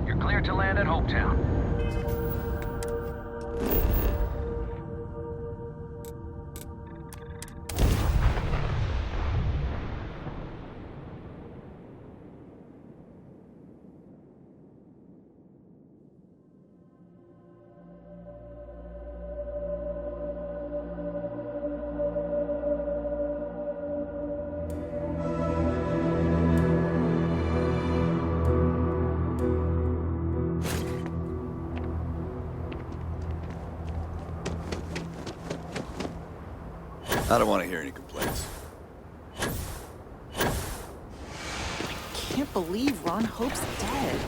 You're cleared to land at Hopetown. I don't want to hear any complaints. I can't believe Ron Hope's dead.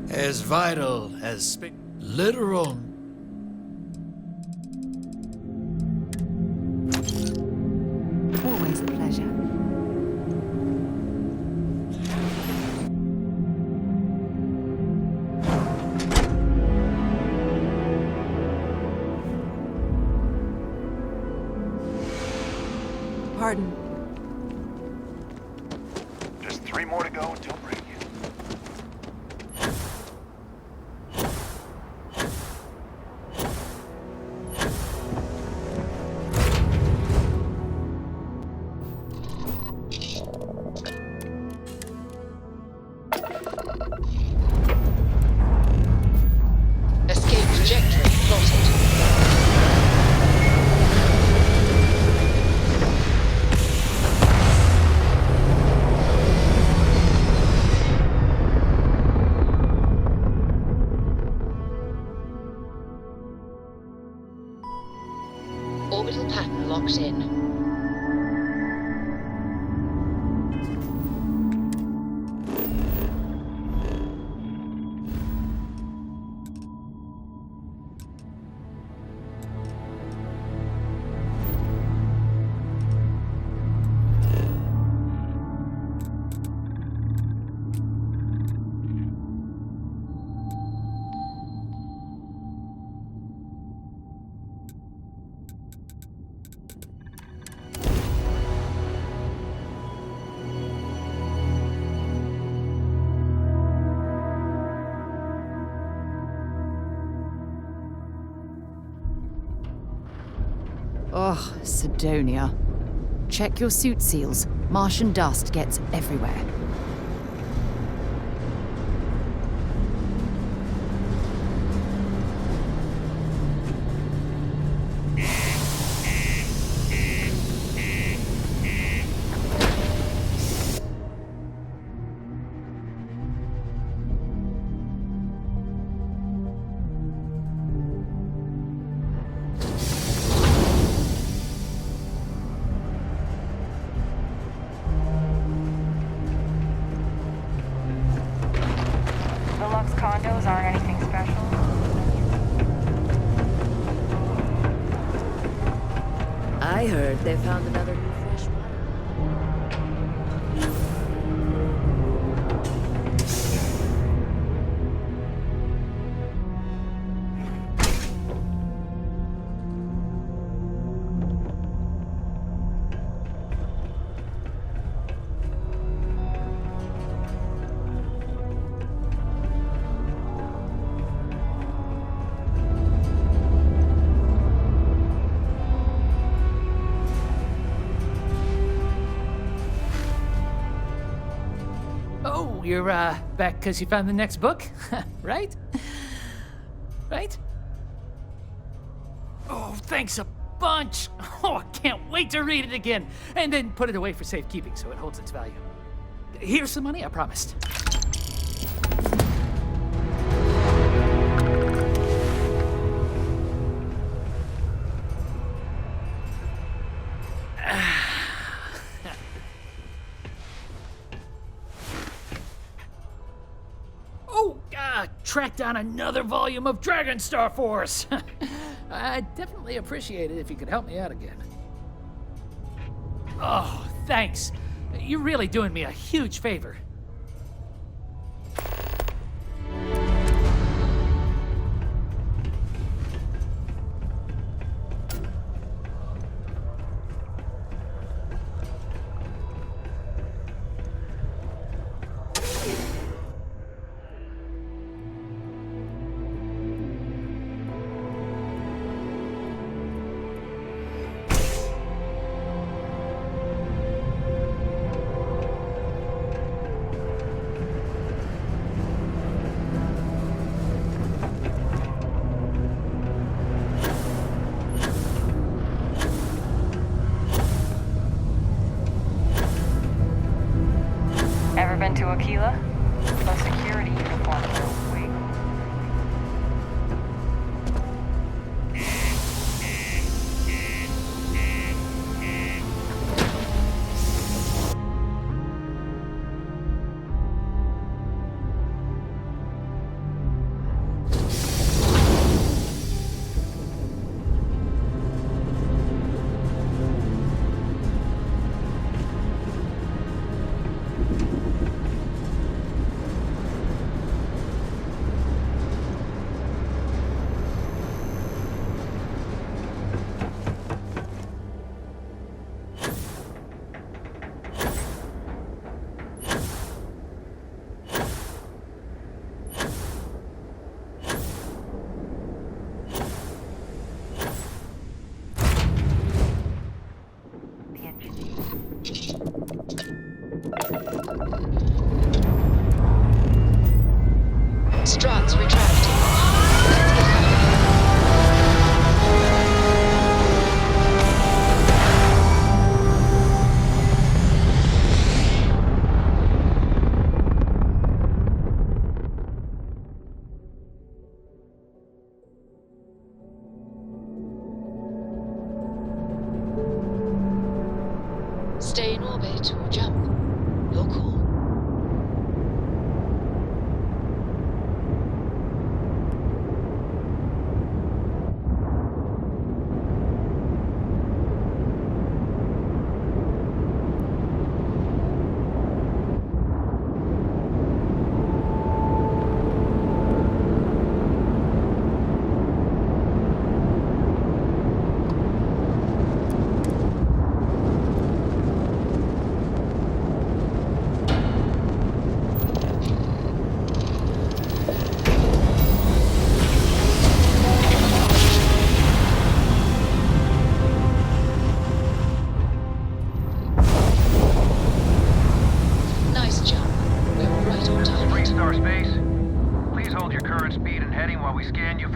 As vital as literal. Always a pleasure. Pardon. Just 3 more to go until break-in. Escape trajectory plotted. Orbital pattern locked in. Ugh, Sidonia. Check your suit seals. Martian dust gets everywhere. Deluxe condos aren't anything special. I heard they found another new fresh water. Oh, you're back because you found the next book, right? Right? Oh, thanks a bunch. Oh, I can't wait to read it again. And then put it away for safekeeping so it holds its value. Here's some money, I promised. Track down another volume of Dragon Star Force. I'd definitely appreciate it if you could help me out again. Oh, thanks. You're really doing me a huge favor. Ever been to Aquila? Those security uniforms are way.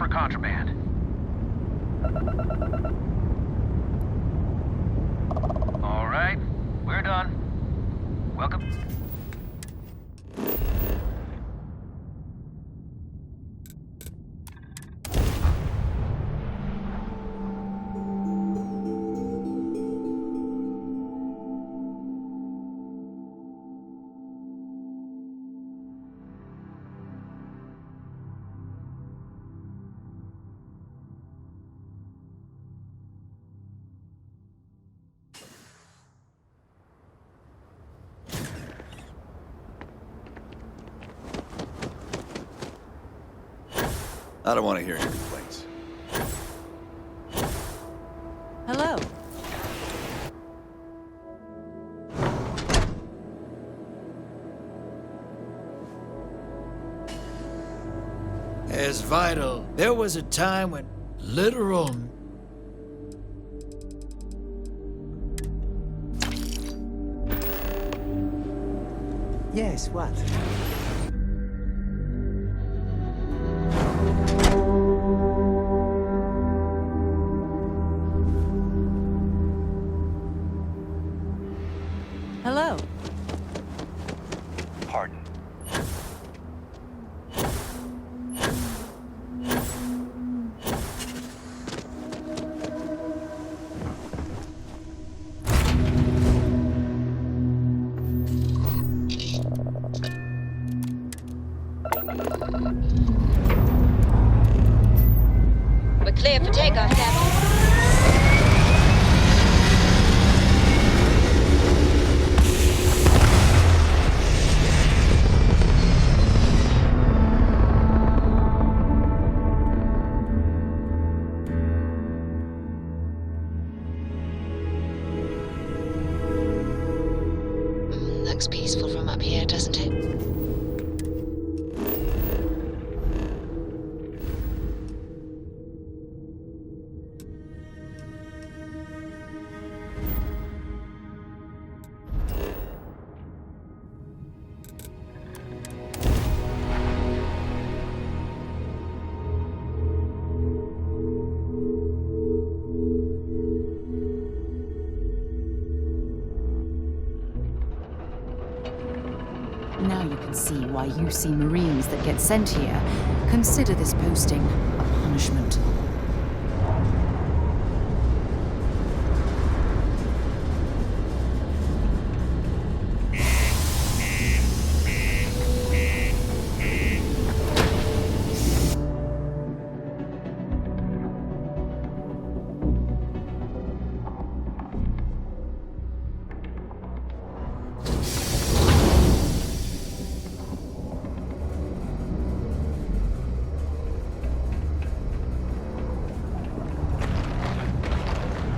for contraband. All right, we're done. Welcome. I don't want to hear any complaints. Hello. As vital, there was a time when literal. Yes, what? Hello. Pardon. We're clear for takeoff, Captain. Looks peaceful from up here, doesn't it? Now you can see why you see Marines that get sent here consider this posting a punishment.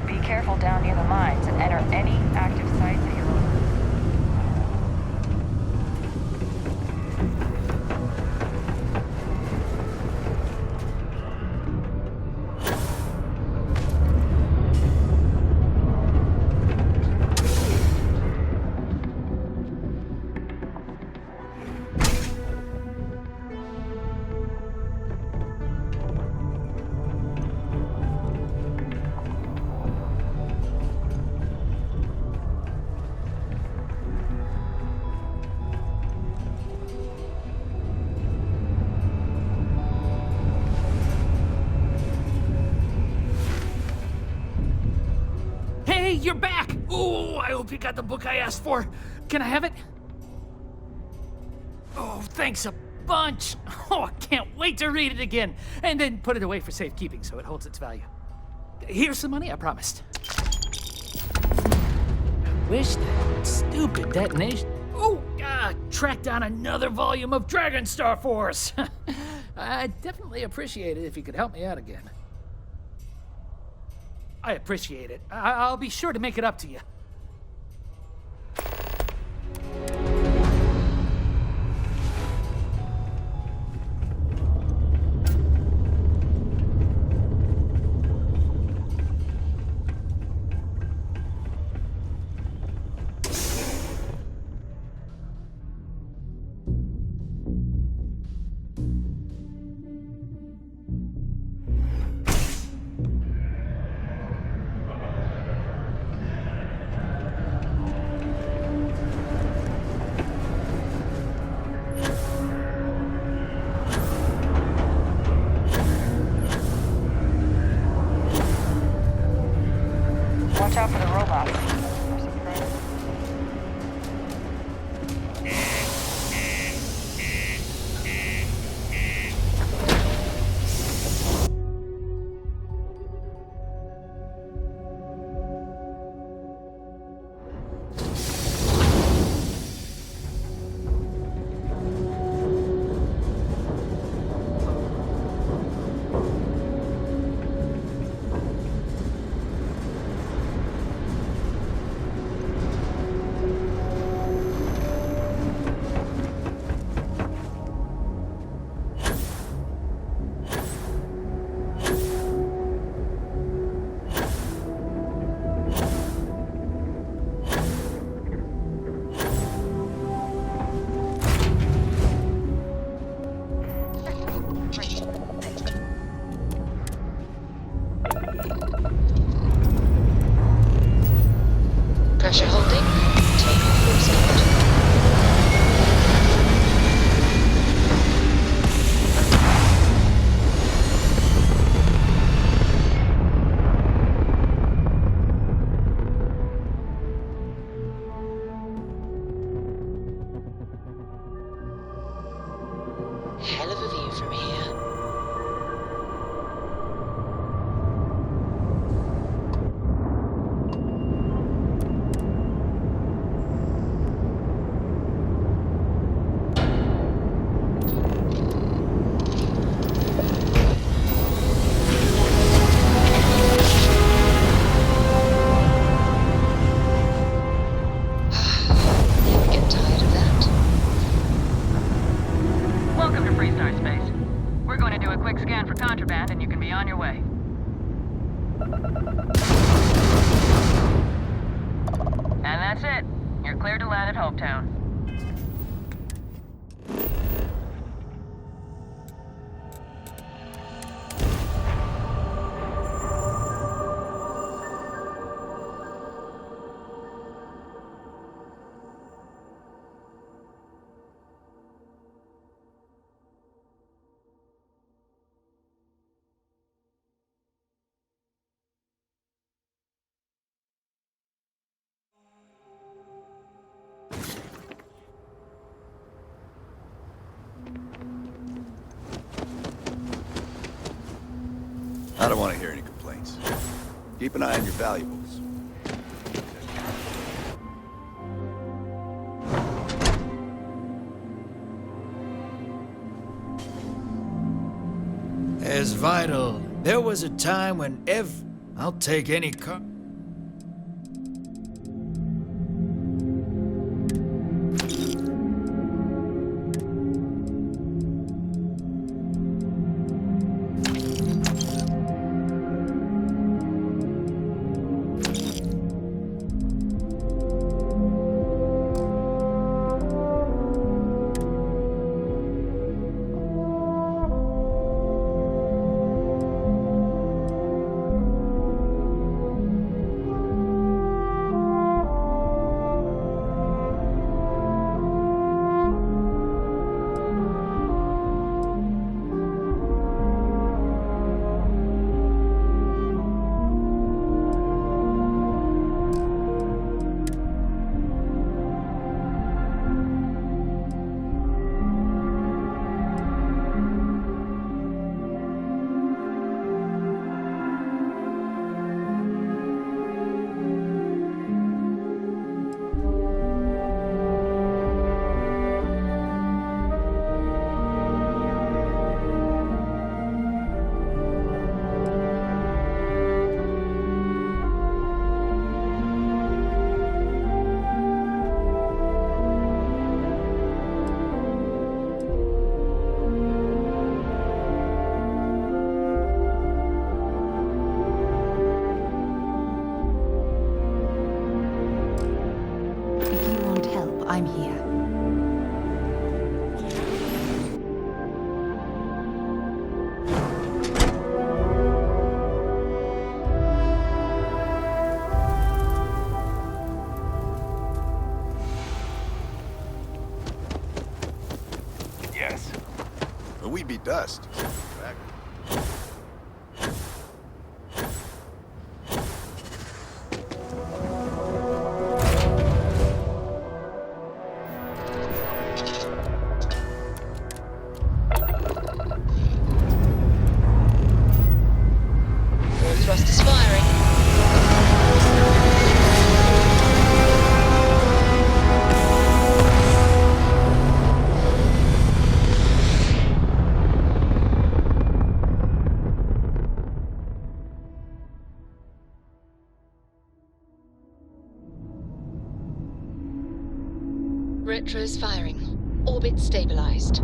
Be careful down near the mines and enter any active sites at your own. Hey, you're back! Oh, I hope you got the book I asked for. Can I have it? Oh, thanks a bunch. Oh, I can't wait to read it again. And then put it away for safekeeping so it holds its value. Here's some money I promised. I wish that stupid detonation... Oh, track down another volume of Dragon Star Force. I'd definitely appreciate it if you could help me out again. I appreciate it. I'll be sure to make it up to you. overview from here. Never get tired of that. Welcome to Freestar Space. We're going to do a quick scan for contraband and you can be on your way. And that's it. You're cleared to land at Hopetown. I don't want to hear any complaints. Keep an eye on your valuables. As vital, there was a time when I'll take any car. I'm here. Yes. But we'd be dust. Thrust is firing. Retro's firing. Orbit stabilized.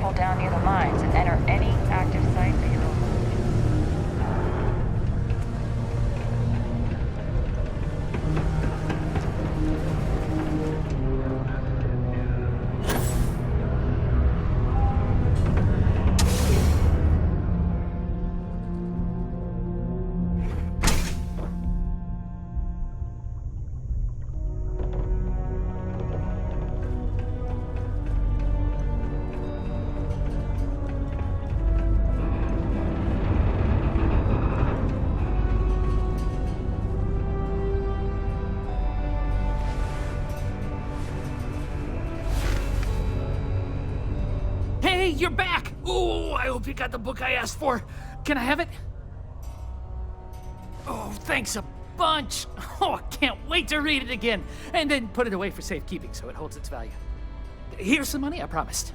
careful down near the mines and enter any active site that you're over. Hey, you're back! Oh, I hope you got the book I asked for. Can I have it? Oh, thanks a bunch. Oh, I can't wait to read it again. And then put it away for safekeeping so it holds its value. Here's the money I promised.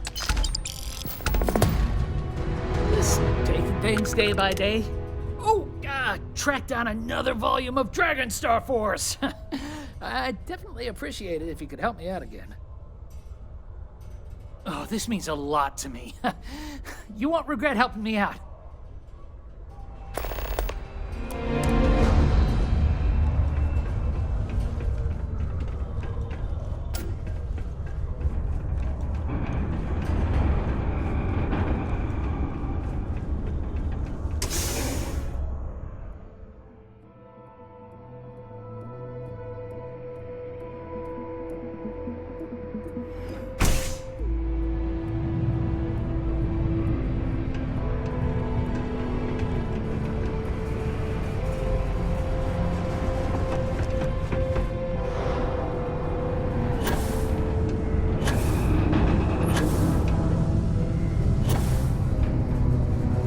Just taking things day by day. Oh, track down another volume of Dragon Star Force. I'd definitely appreciate it if you could help me out again. Oh, this means a lot to me. You won't regret helping me out.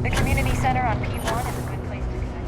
The community center on P1 is a good place to connect.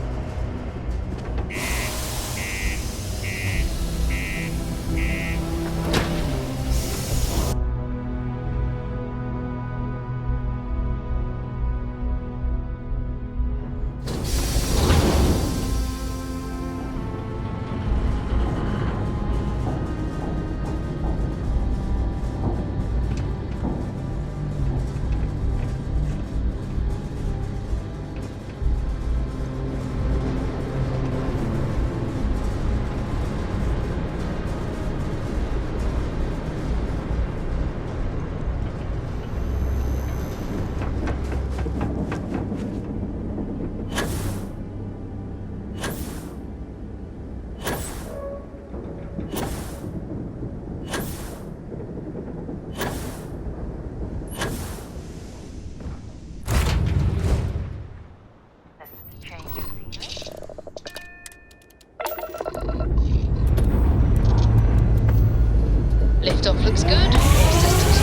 Liftoff looks good. All systems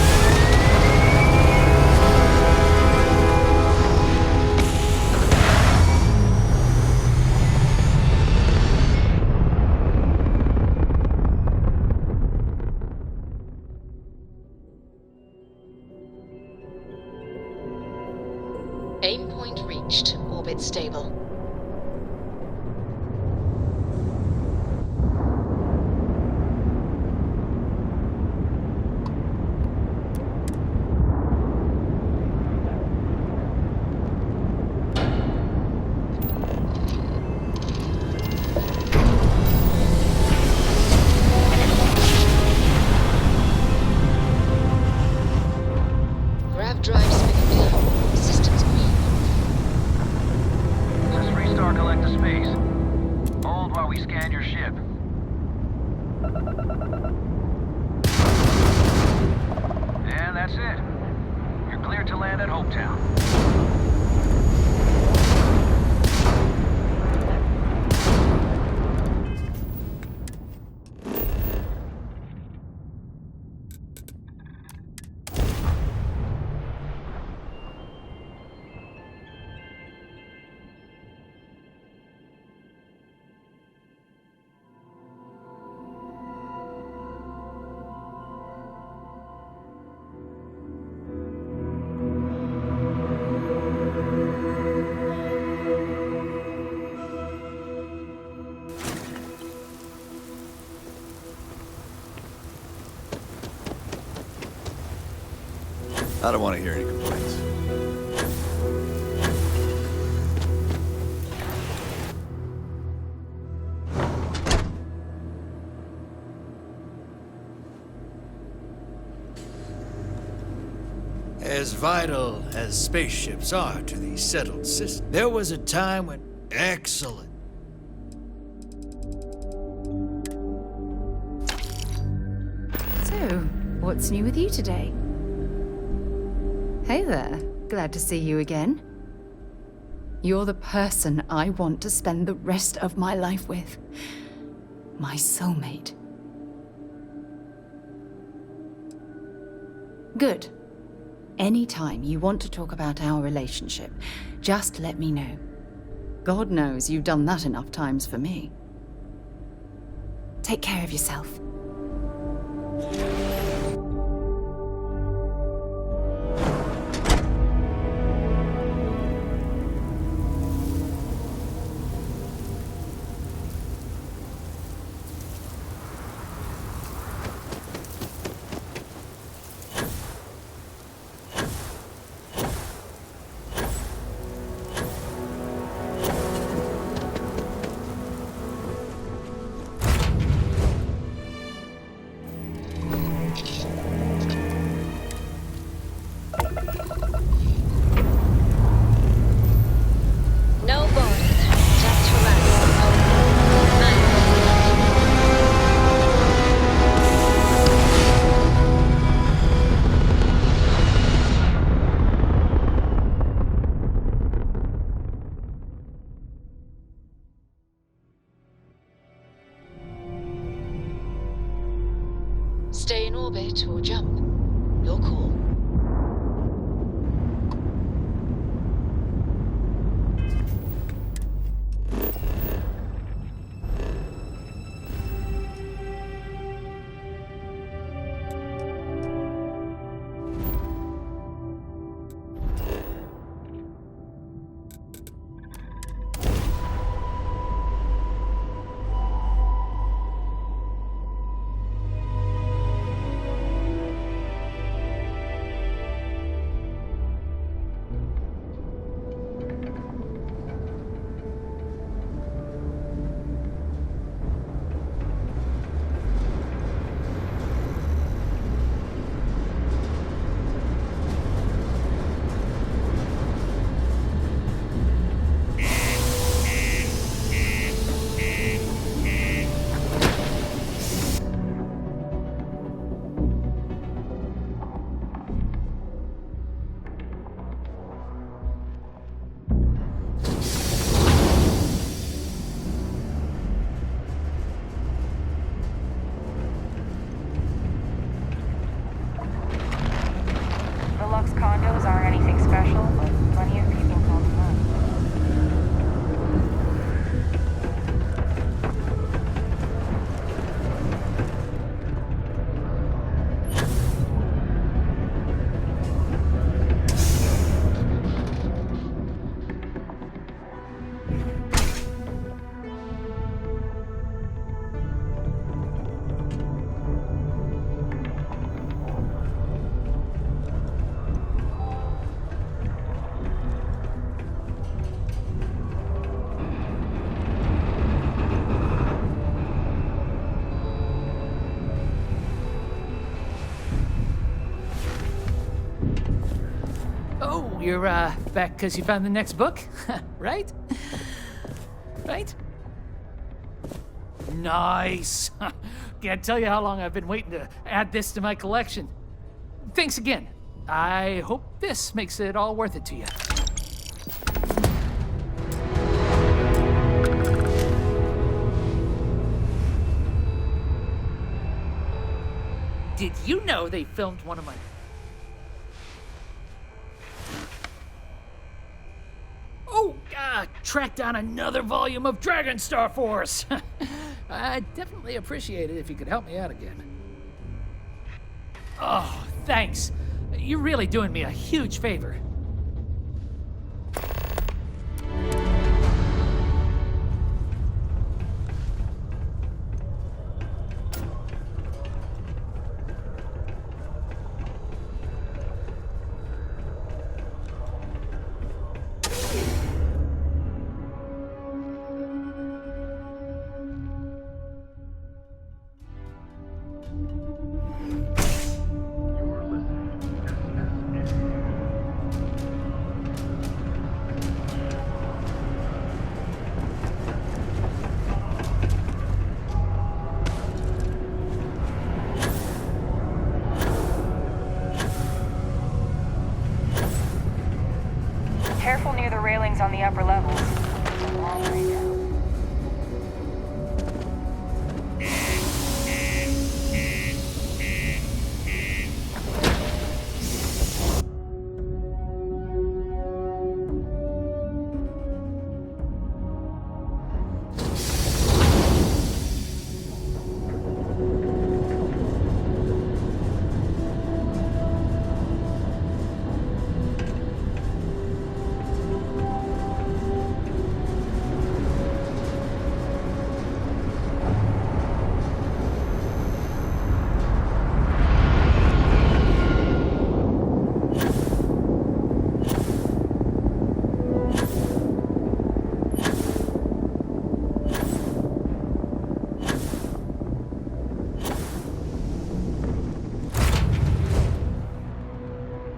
Aim point reached. Orbit stable. Grav drive spinning down. Systems green. Just restart collector space. Hold while we scan your ship. And that's it. You're cleared to land at Hopetown. I don't want to hear any complaints. As vital as spaceships are to the settled system, there was a time when... Excellent. So, what's new with you today? Hey there, glad to see you again. You're the person I want to spend the rest of my life with. My soulmate. Good. Anytime you want to talk about our relationship, just let me know. God knows you've done that enough times for me. Take care of yourself. No borders, just humanity. Stay in orbit or jump. Your call. The Lux condos aren't anything special, but plenty of people call them that. Oh, you're back because you found the next book? Right? Right? Nice. Can't tell you how long I've been waiting to add this to my collection. Thanks again. I hope this makes it all worth it to you. Did you know they filmed one of my... Oh, track down another volume of Dragon Star Force. I'd definitely appreciate it if you could help me out again. Oh, thanks. You're really doing me a huge favor. on the upper levels. It's a long way down.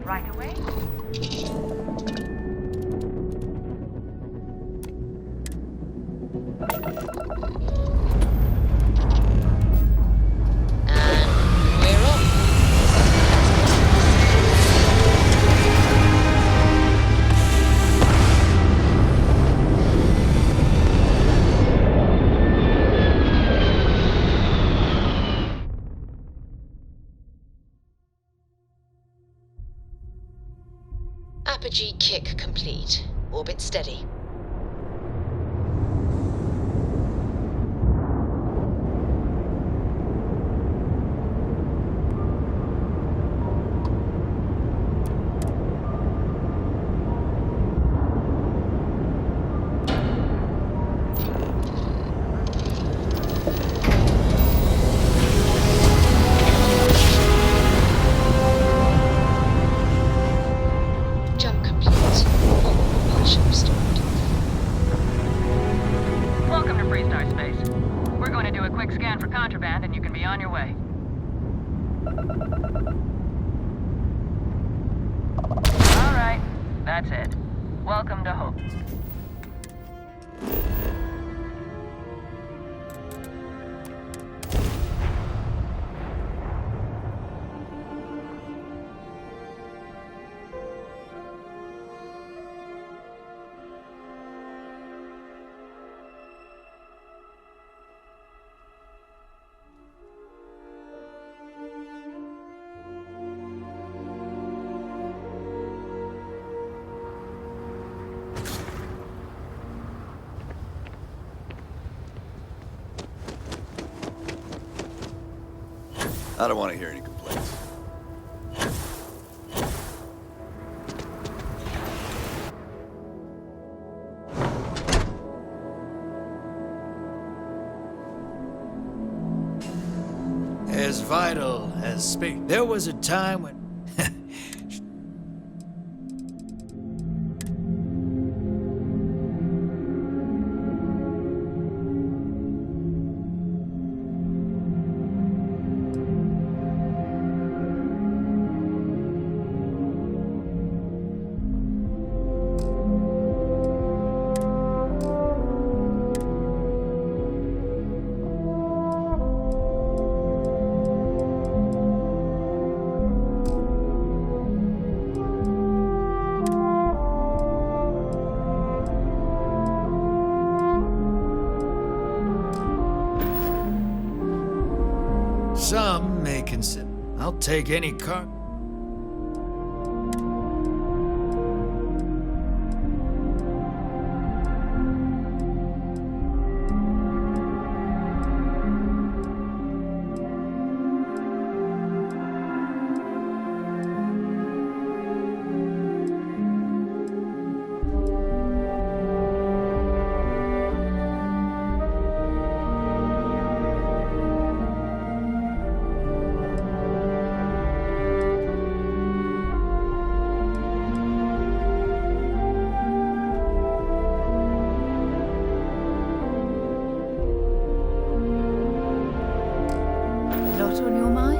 Right away? And we're off. Apogee kick complete. Orbit steady. Jump complete. Propulsion restored. Welcome to Freestar Space. We're going to do a quick scan for contraband and you can be on your way. All right, that's it. Welcome to Hope. I don't want to hear any complaints. As vital as space. There was a time when. Some may consider. I'll take any car. Lot on your mind?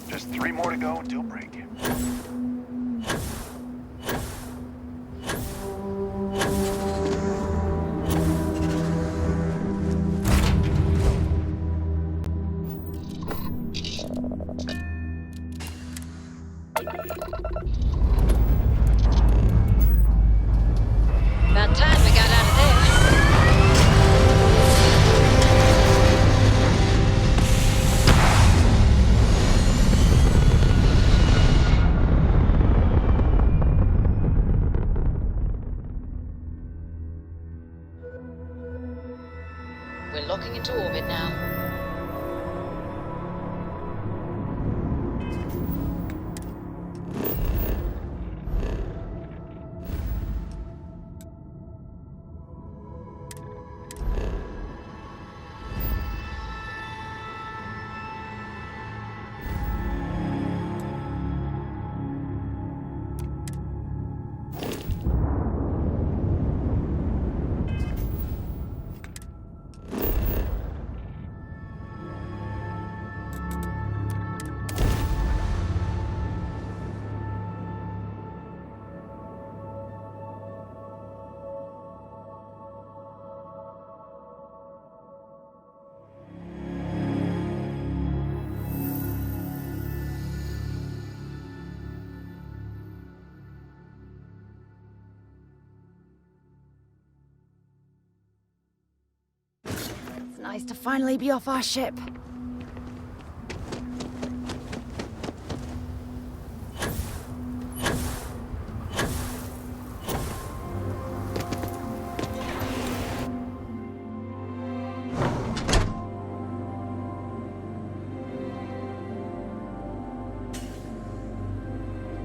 Just 3 more to go until break. Nice to finally be off our ship.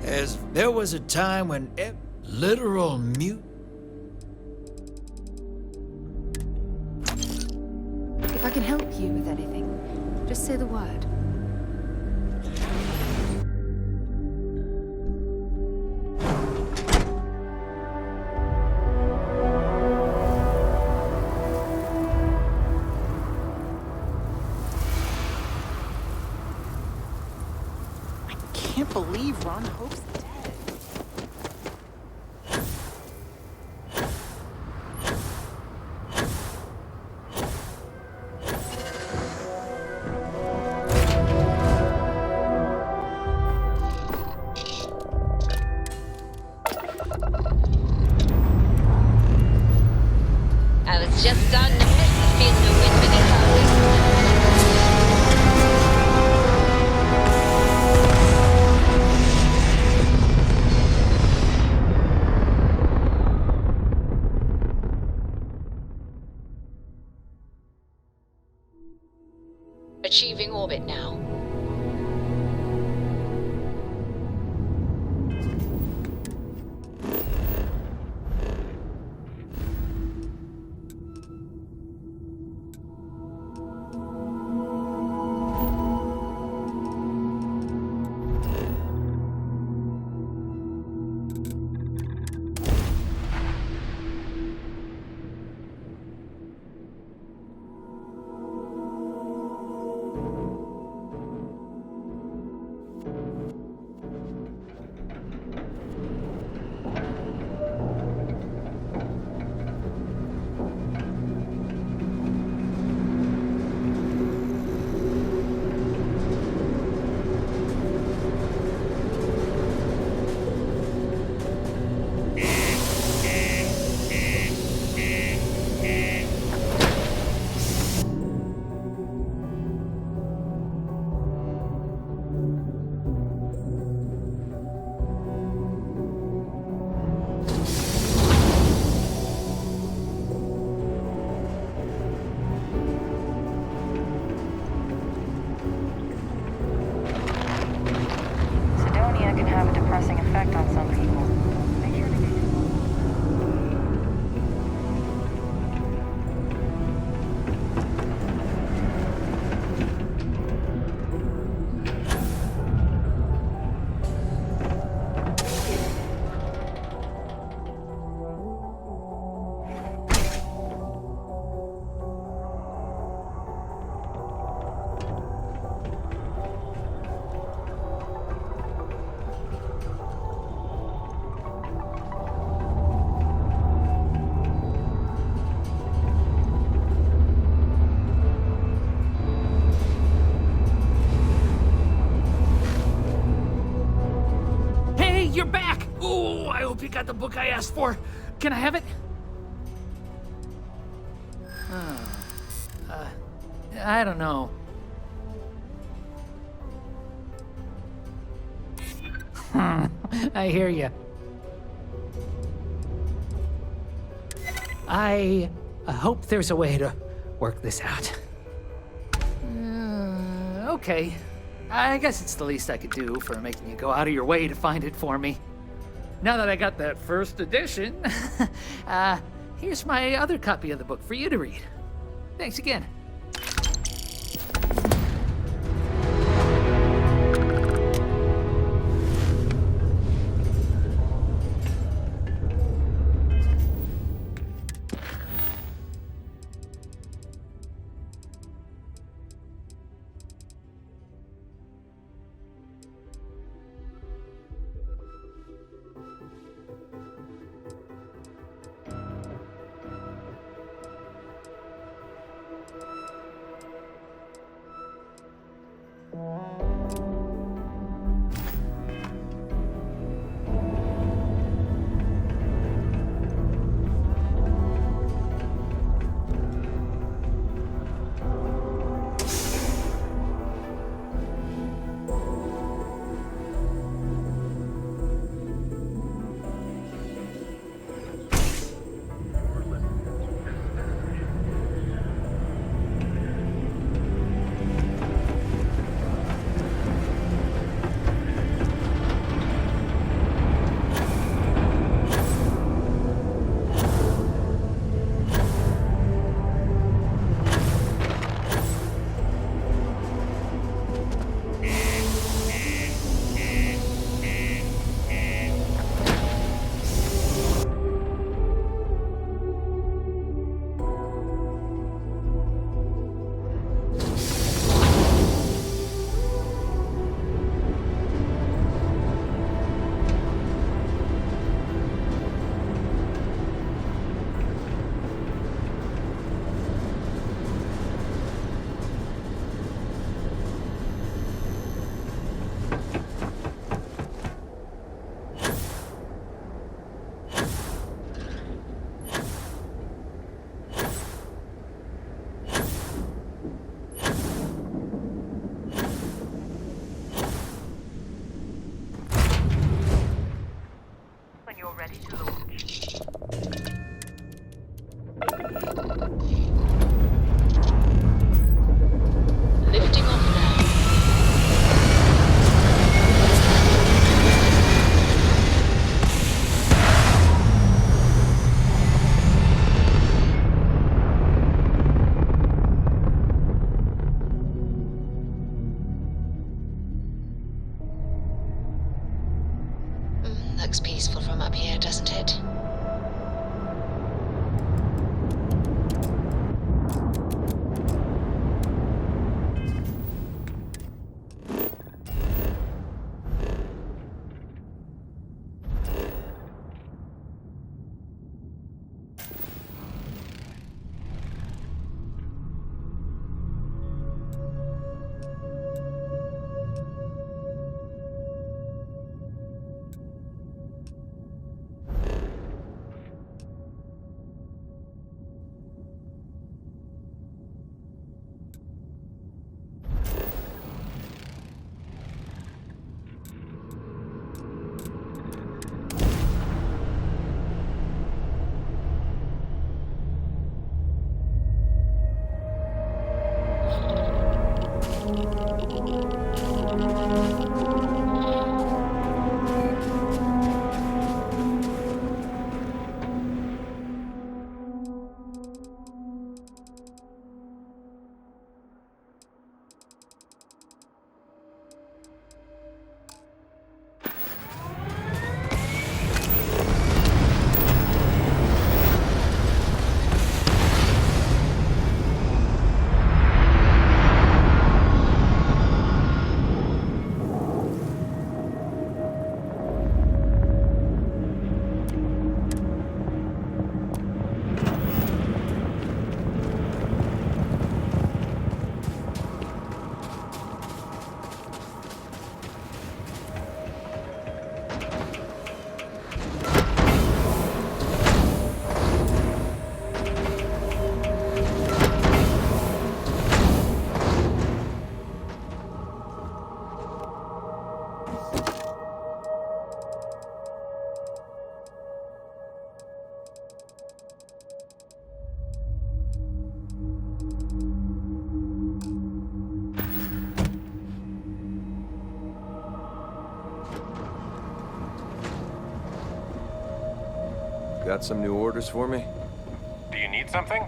As there was a time when literal mute. If I can help you with anything, just say the word. Can't believe Ron Hope's dead. I was just starting to miss the feeling of wind beneath our wings. Achieving orbit now. Sidonia can have a depressing effect on some people. Make sure to get Hey, you're back! Oh, I hope you got the book I asked for. Can I have it? I don't know. I hear you. I hope there's a way to work this out. Okay. I guess it's the least I could do for making you go out of your way to find it for me. Now that I got that first edition, here's my other copy of the book for you to read. Thanks again. Looks peaceful from up here, doesn't it? Got some new orders for me? Do you need something?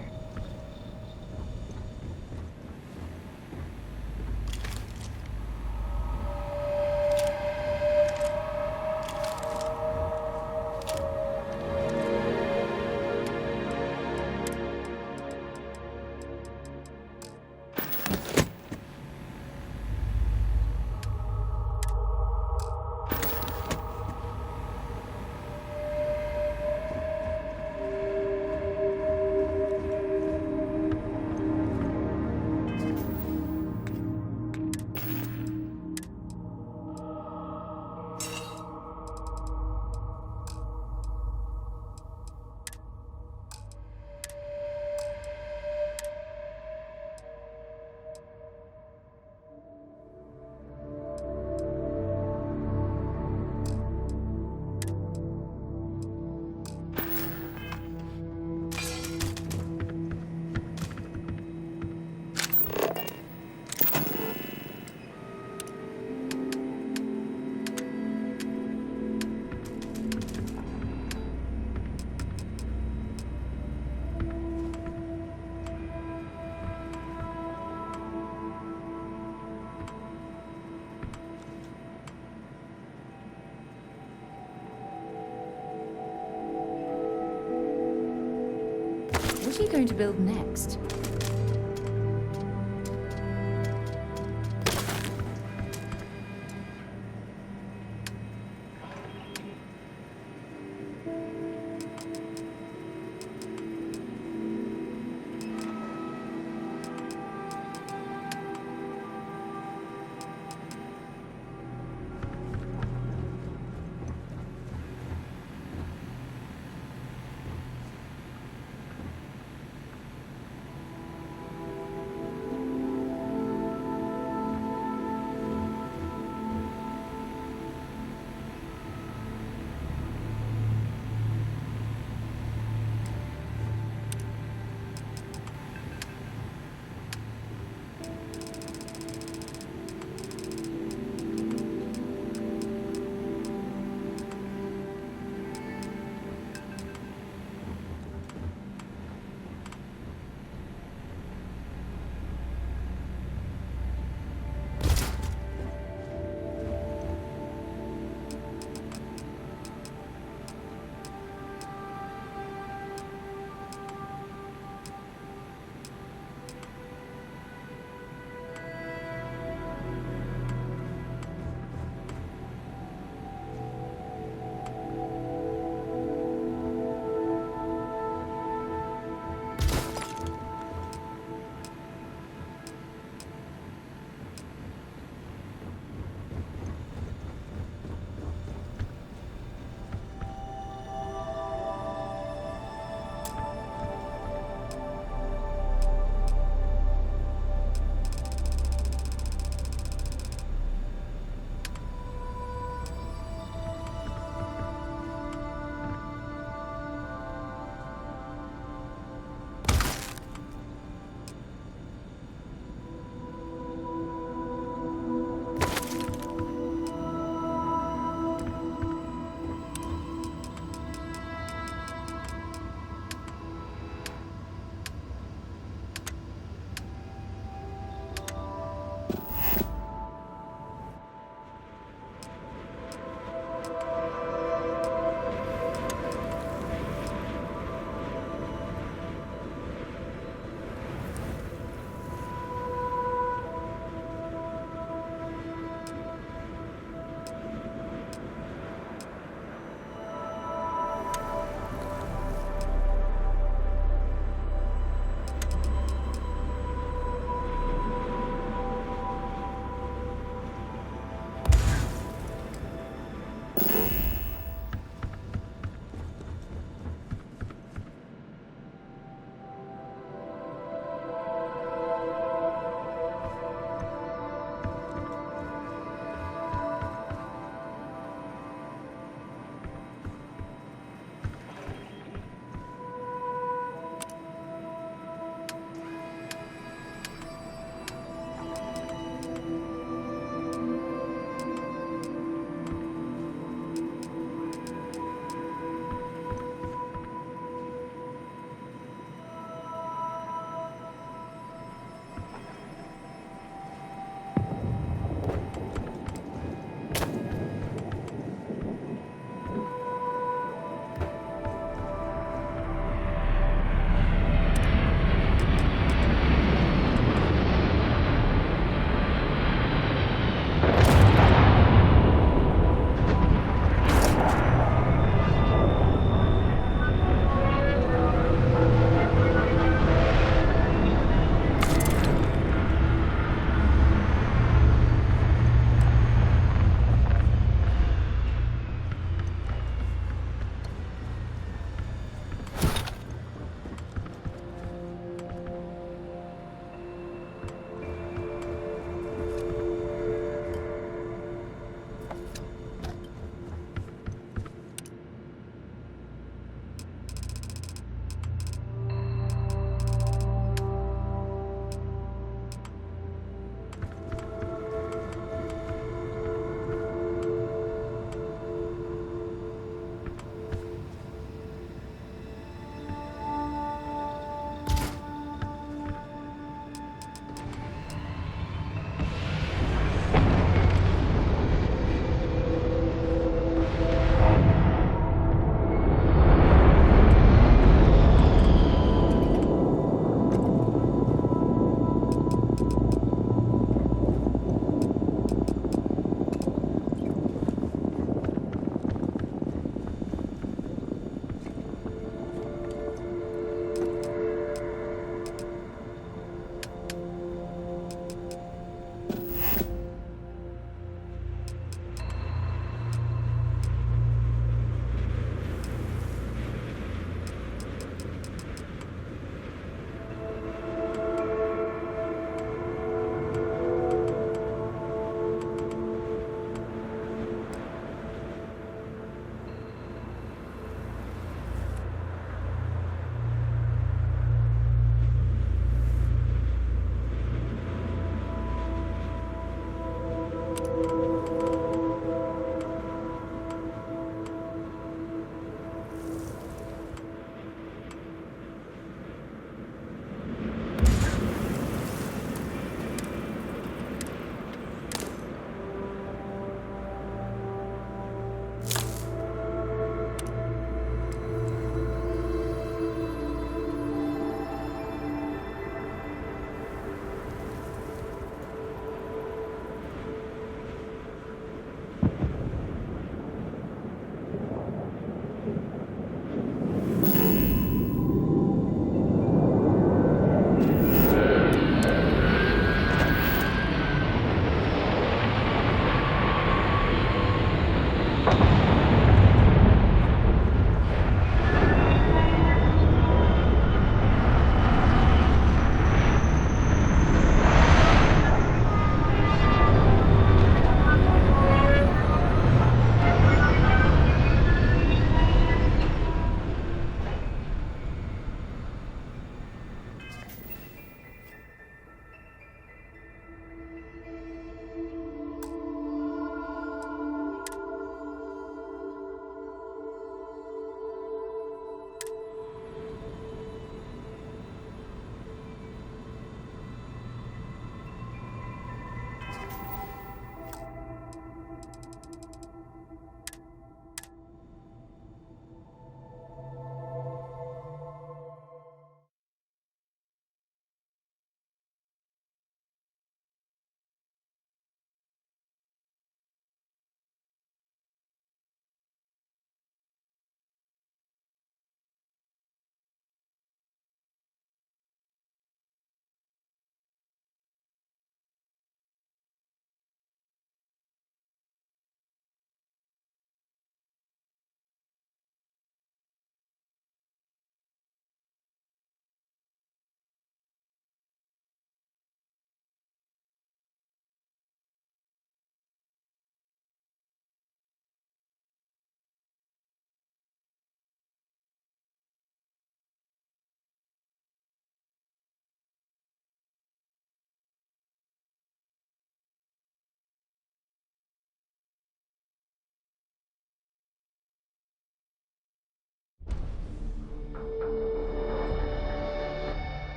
What are you going to build next?